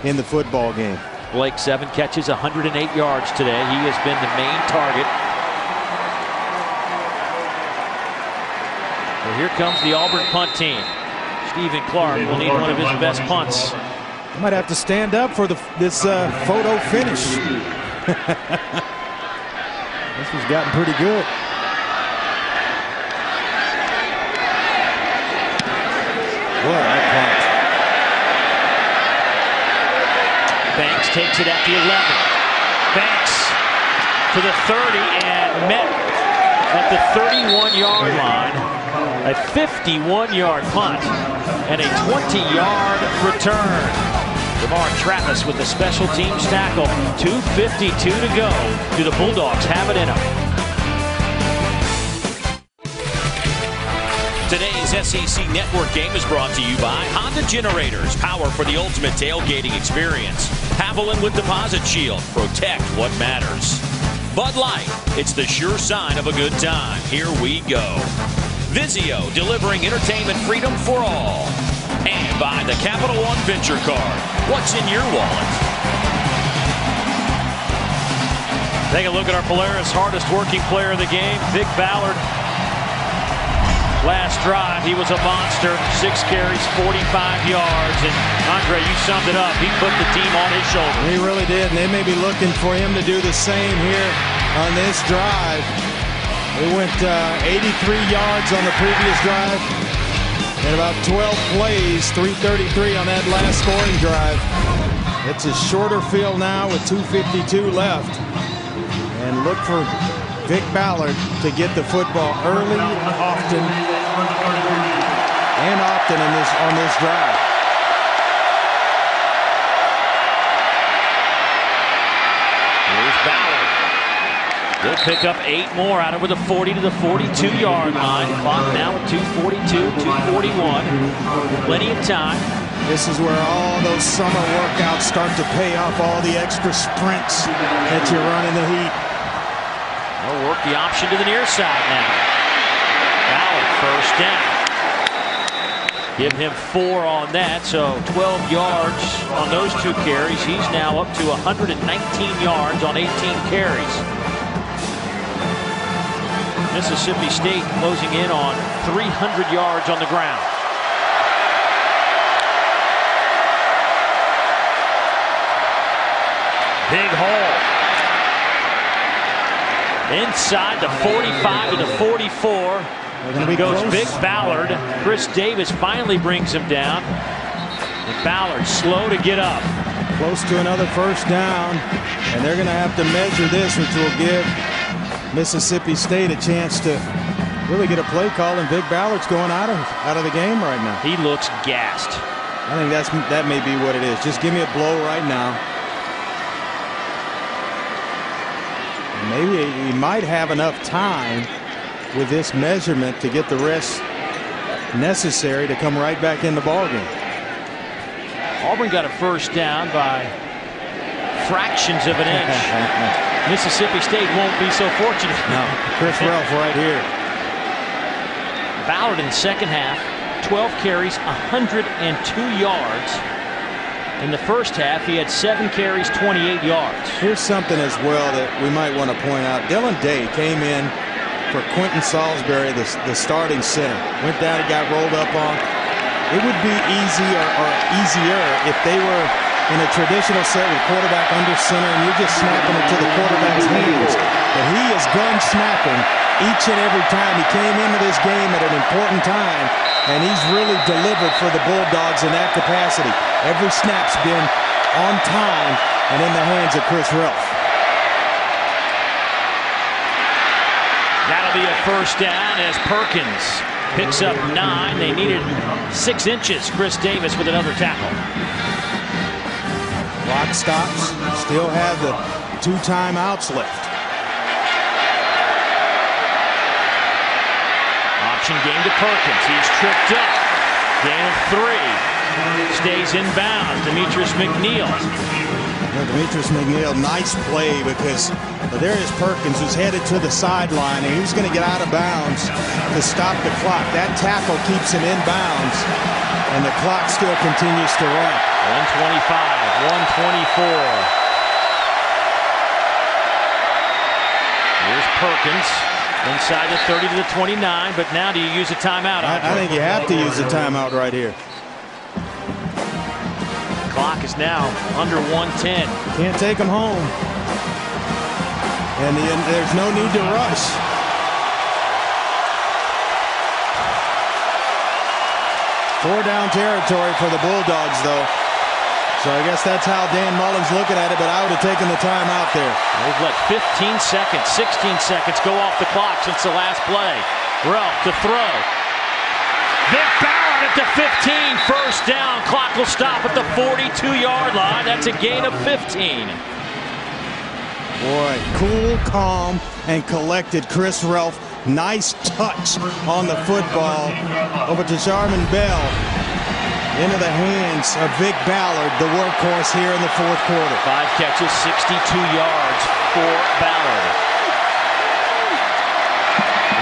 in the football game. Blake, 7 catches, 108 yards today. He has been the main target. Well, here comes the Auburn punt team. Stephen Clark will need one of his best punts. I might have to stand up for this photo finish. This has gotten pretty good. What a punt. Banks takes it at the 11. Banks to the 30 and met at the 31-yard line. A 51-yard punt and a 20-yard return. DeMar Travis with the special teams tackle. 2:52 to go. Do the Bulldogs have it in them? Today's SEC Network game is brought to you by Honda Generators. Power for the ultimate tailgating experience. Haviland with Deposit Shield. Protect what matters. Bud Light. It's the sure sign of a good time. Here we go. Vizio, delivering entertainment freedom for all. And by the Capital One Venture Card. What's in your wallet? Take a look at our Polaris hardest working player of the game, Vic Ballard. Last drive, he was a monster. 6 carries, 45 yards. And Andre, you summed it up. He put the team on his shoulders. He really did, and they may be looking for him to do the same here on this drive. They went 83 yards on the previous drive and about 12 plays, 333 on that last scoring drive. It's a shorter field now with 2:52 left. And look for Vic Ballard to get the football early and often on this drive. Here's Ballard. They'll pick up 8 more out over the 40 to the 42-yard line. Clock now at 2:42, 2:41. Plenty of time. This is where all those summer workouts start to pay off, all the extra sprints that you run in the heat. They'll work the option to the near side now. Ballard, first down. Give him 4 on that, so 12 yards on those 2 carries. He's now up to 119 yards on 18 carries. Mississippi State closing in on 300 yards on the ground. Big hole. Inside the 45 to the 44. Goes Vic Ballard. Chris Davis finally brings him down. And Ballard slow to get up. Close to another first down. And they're going to have to measure this, which will give Mississippi State a chance to really get a play call, and Vic Ballard's going out of the game right now. He looks gassed. I think that may be what it is. Just give me a blow right now. Maybe he might have enough time with this measurement to get the rest necessary to come right back in the ballgame. Auburn got a first down by fractions of an inch. Mississippi State won't be so fortunate. No, Chris Ralph right here. Ballard in the second half, 12 carries, 102 yards. In the first half, he had 7 carries, 28 yards. Here's something as well that we might want to point out. Dylan Day came in for Quentin Salisbury, the starting center. Went down and got rolled up on. It would be easier if they were in a traditional set with quarterback under center and you're just snapping it to the quarterback's hands. But he is gun snapping each and every time. He came into this game at an important time, and he's really delivered for the Bulldogs in that capacity. Every snap's been on time and in the hands of Chris Relf. That'll be a first down as Perkins picks up 9. They needed 6 inches. Chris Davis with another tackle. Clock stops. Still have the 2 timeouts left. Option game to Perkins. He's tripped up. Gain of 3. Stays in bounds. Demetrius McNeil. Demetrius McNeil, nice play because Darius Perkins was headed to the sideline and he was going to get out of bounds to stop the clock. That tackle keeps him in bounds and the clock still continues to run. 125, 124. Here's Perkins inside the 30 to the 29, but now do you use a timeout? I think you have to use a timeout right here. Clock is now under 110. Can't take him home. And there's no need to rush. Four down territory for the Bulldogs, though. So I guess that's how Dan Mullen's looking at it, but I would have taken the time out there. They've let 15 seconds, 16 seconds go off the clock since the last play. Relf to throw. Vic Ballard at the 15, first down. Clock will stop at the 42-yard line. That's a gain of 15. Boy, cool, calm, and collected Chris Relf. Nice touch on the football over to Jarman Bell. Into the hands of Vic Ballard, the workhorse here in the fourth quarter. 5 catches, 62 yards for Ballard.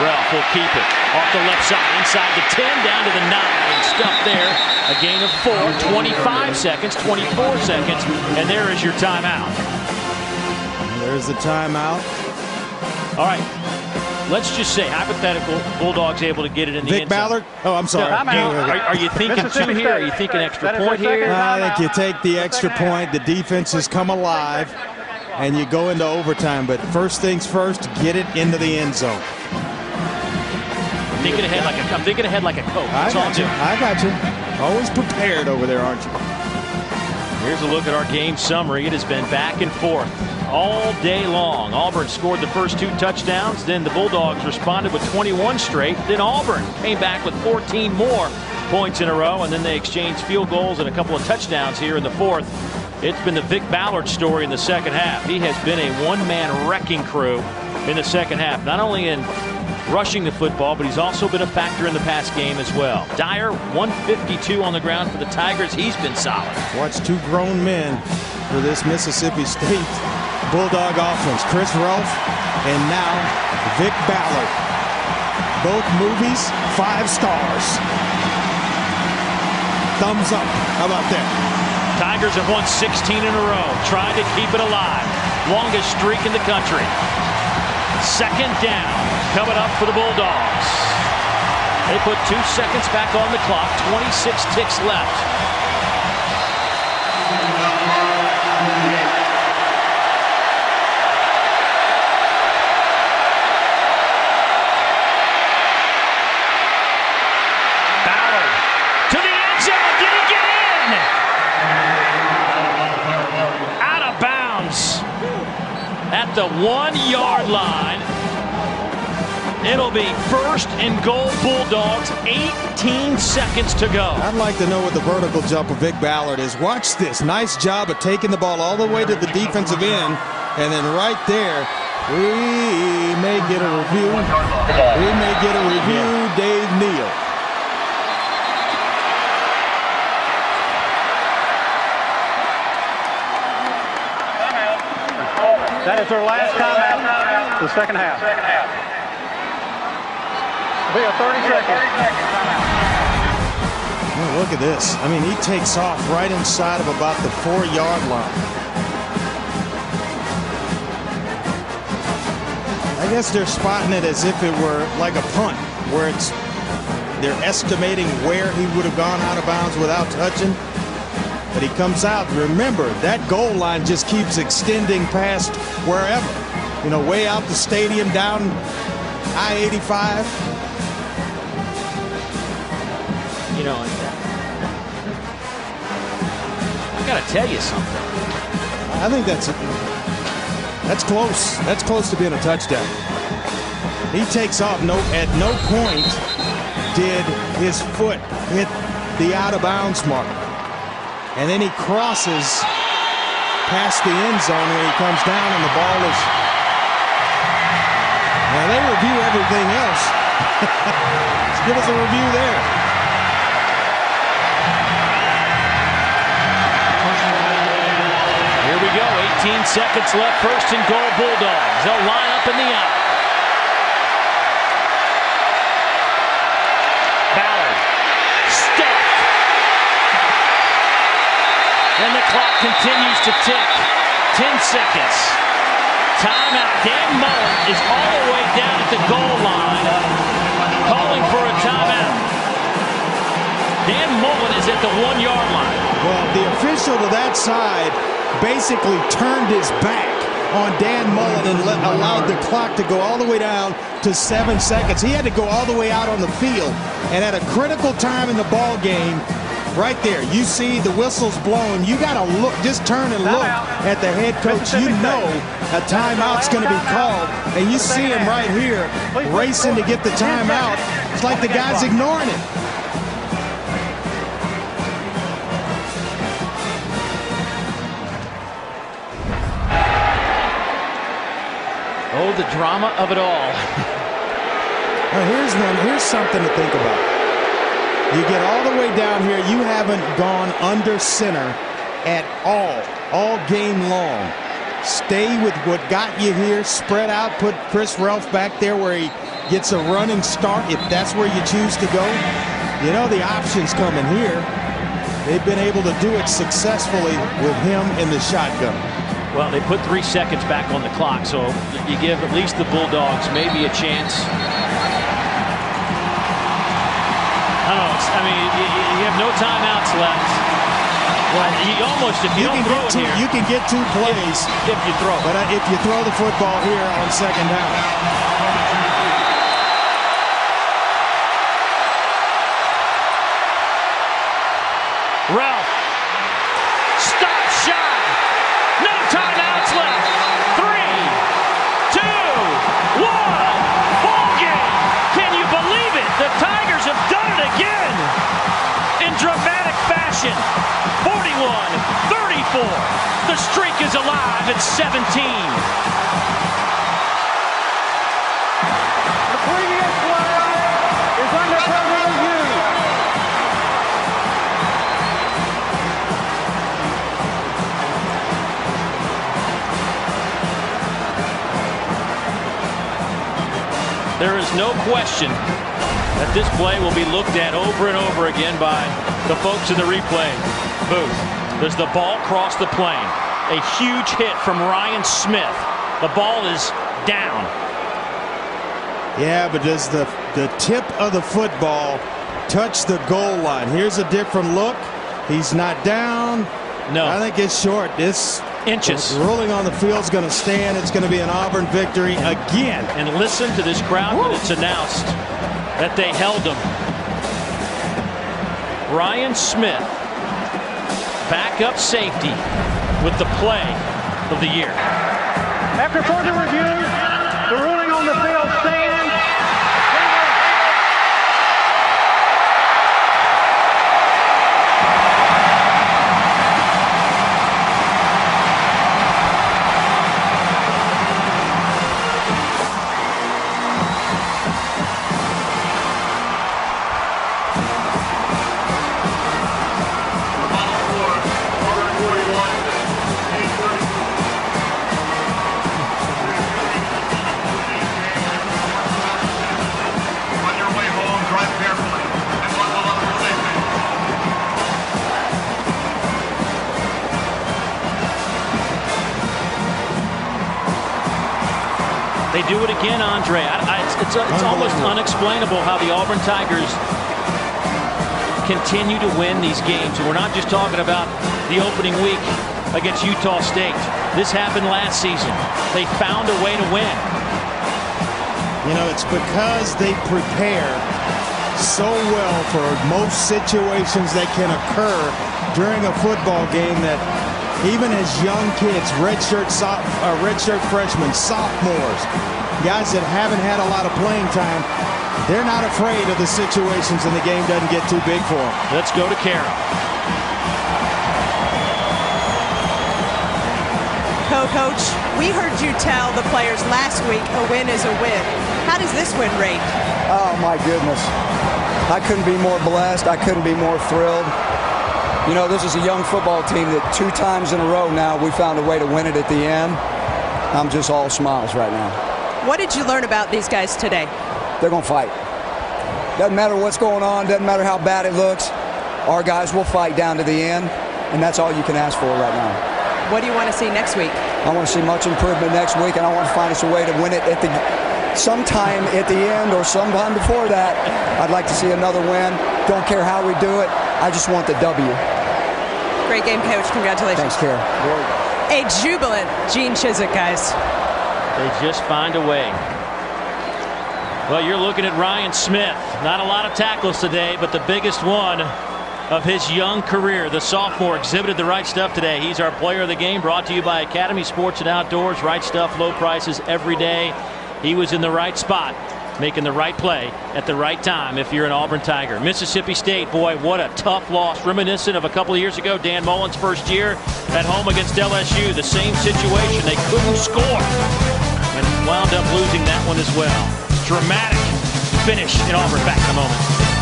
Relf will keep it off the left side, inside the 10, down to the 9. Stuffed there. A gain of 4, 25 seconds, 24 seconds, and there is your timeout. There's the timeout. All right. Let's just say, hypothetical, Bulldogs able to get it in the Vic end zone. Ballard? Oh, I'm sorry. Are you thinking 2 here? Are you thinking extra point here? I think you take the extra point. The defense has come alive, and you go into overtime. But first things first, get it into the end zone. I'm thinking ahead like a coach. I got you. Always prepared over there, aren't you? Here's a look at our game summary. It has been back and forth all day long. Auburn scored the first 2 touchdowns. Then the Bulldogs responded with 21 straight. Then Auburn came back with 14 more points in a row. And then they exchanged field goals and a couple of touchdowns here in the fourth. It's been the Vic Ballard story in the second half. He has been a one-man wrecking crew in the second half. Not only in rushing the football, but he's also been a factor in the pass game as well. Dyer, 152 on the ground for the Tigers. He's been solid. Watch 2 grown men for this Mississippi State Bulldog offense. Chris Relf and now Vic Ballard. Both movies, 5 stars. Thumbs up. How about that? Tigers have won 16 in a row, trying to keep it alive. Longest streak in the country. Second down coming up for the Bulldogs. They put 2 seconds back on the clock, 26 ticks left. Ballard to the end zone. Did he get in? Out of bounds at the 1-yard line. It'll be first and goal Bulldogs, 18 seconds to go. I'd like to know what the vertical jump of Vic Ballard is. Watch this. Nice job of taking the ball all the way to the defensive end. And then right there, we may get a review. We may get a review, Dave Neal. That is their last timeout, the second half. It'll be a 30-second. Oh, look at this. I mean, he takes off right inside of about the 4-yard line. I guess they're spotting it as if it were like a punt, where they're estimating where he would have gone out of bounds without touching. But he comes out. Remember, that goal line just keeps extending past wherever. You know, way out the stadium, down I-85. You know, I got to tell you something. I think that's close. That's close to being a touchdown. He takes off. At no point did his foot hit the out-of-bounds mark. And then he crosses past the end zone when he comes down, and the ball is. Now they review everything else. Let's give us a review there. Here we go. 18 seconds left. First and goal, Bulldogs. They'll line up in the out. Ballard. Stuffed. And the clock continues to tick. 10 seconds. Timeout. Dan Mullen is all the way down at the goal line, calling for a timeout. Dan Mullen is at the 1-yard line. Well, the official to that side basically turned his back on Dan Mullen and allowed the clock to go all the way down to 7 seconds. He had to go all the way out on the field, and at a critical time in the ball game, right there, you see the whistle's blown. You got to look, just turn and look at the head coach. You know a timeout's going to be called, and you see him right here racing to get the timeout. It's like the guy's ignoring it. Oh, the drama of it all. Now here's something to think about. You get all the way down here. You haven't gone under center at all game long. Stay with what got you here. Spread out. Put Chris Relf back there where he gets a running start, if that's where you choose to go. You know the options coming here. They've been able to do it successfully with him in the shotgun. Well, they put 3 seconds back on the clock, so you give at least the Bulldogs maybe a chance. I don't know. I mean, you have no timeouts left. Well, you almost, if you don't throw it here, you can get 2 plays if you throw. But if you throw the football here on second down. Ralph. Stop shy. No timeouts left. 3, 2, 1. Ball game. Can you believe it? The Tigers have done it again in dramatic fashion. 41-34. The streak is alive at 17. The previous play is under further review. There is no question that this play will be looked at over and over again by the folks in the replay booth. Does the ball cross the plane? A huge hit from Ryan Smith. The ball is down. Yeah, but does the tip of the football touch the goal line? Here's a different look. He's not down. No. I think it's short. This inches. Ruling on the field is going to stand. It's going to be an Auburn victory again. And listen to this crowd when it's announced that they held him. Ryan Smith, backup safety, with the play of the year. After further review, the ruling on the field stands. They do it again, Andre. It's almost unexplainable how the Auburn Tigers continue to win these games. And we're not just talking about the opening week against Utah State. This happened last season. They found a way to win. You know, it's because they prepare so well for most situations that can occur during a football game that even as young kids, redshirt freshmen, sophomores, guys that haven't had a lot of playing time, they're not afraid of the situations and the game doesn't get too big for them. Let's go to Kara. Coach, we heard you tell the players last week a win is a win. How does this win rate? Oh, my goodness. I couldn't be more blessed. I couldn't be more thrilled. You know, this is a young football team that 2 times in a row now we found a way to win it at the end. I'm just all smiles right now. What did you learn about these guys today? They're going to fight. Doesn't matter what's going on. Doesn't matter how bad it looks. Our guys will fight down to the end, and that's all you can ask for right now. What do you want to see next week? I want to see much improvement next week, and I want to find us a way to win it at sometime at the end or sometime before that. I'd like to see another win. Don't care how we do it. I just want the W. Great game, Coach. Congratulations. Thanks, Kara. A jubilant Gene Chizik, guys. They just find a way. Well, you're looking at Ryan Smith. Not a lot of tackles today, but the biggest one of his young career. The sophomore exhibited the right stuff today. He's our player of the game, brought to you by Academy Sports and Outdoors. Right stuff, low prices every day. He was in the right spot, making the right play at the right time if you're an Auburn Tiger. Mississippi State, boy, what a tough loss. Reminiscent of a couple of years ago, Dan Mullen's first year at home against LSU. The same situation. They couldn't score and wound up losing that one as well. Dramatic finish in Auburn. Back in a moment.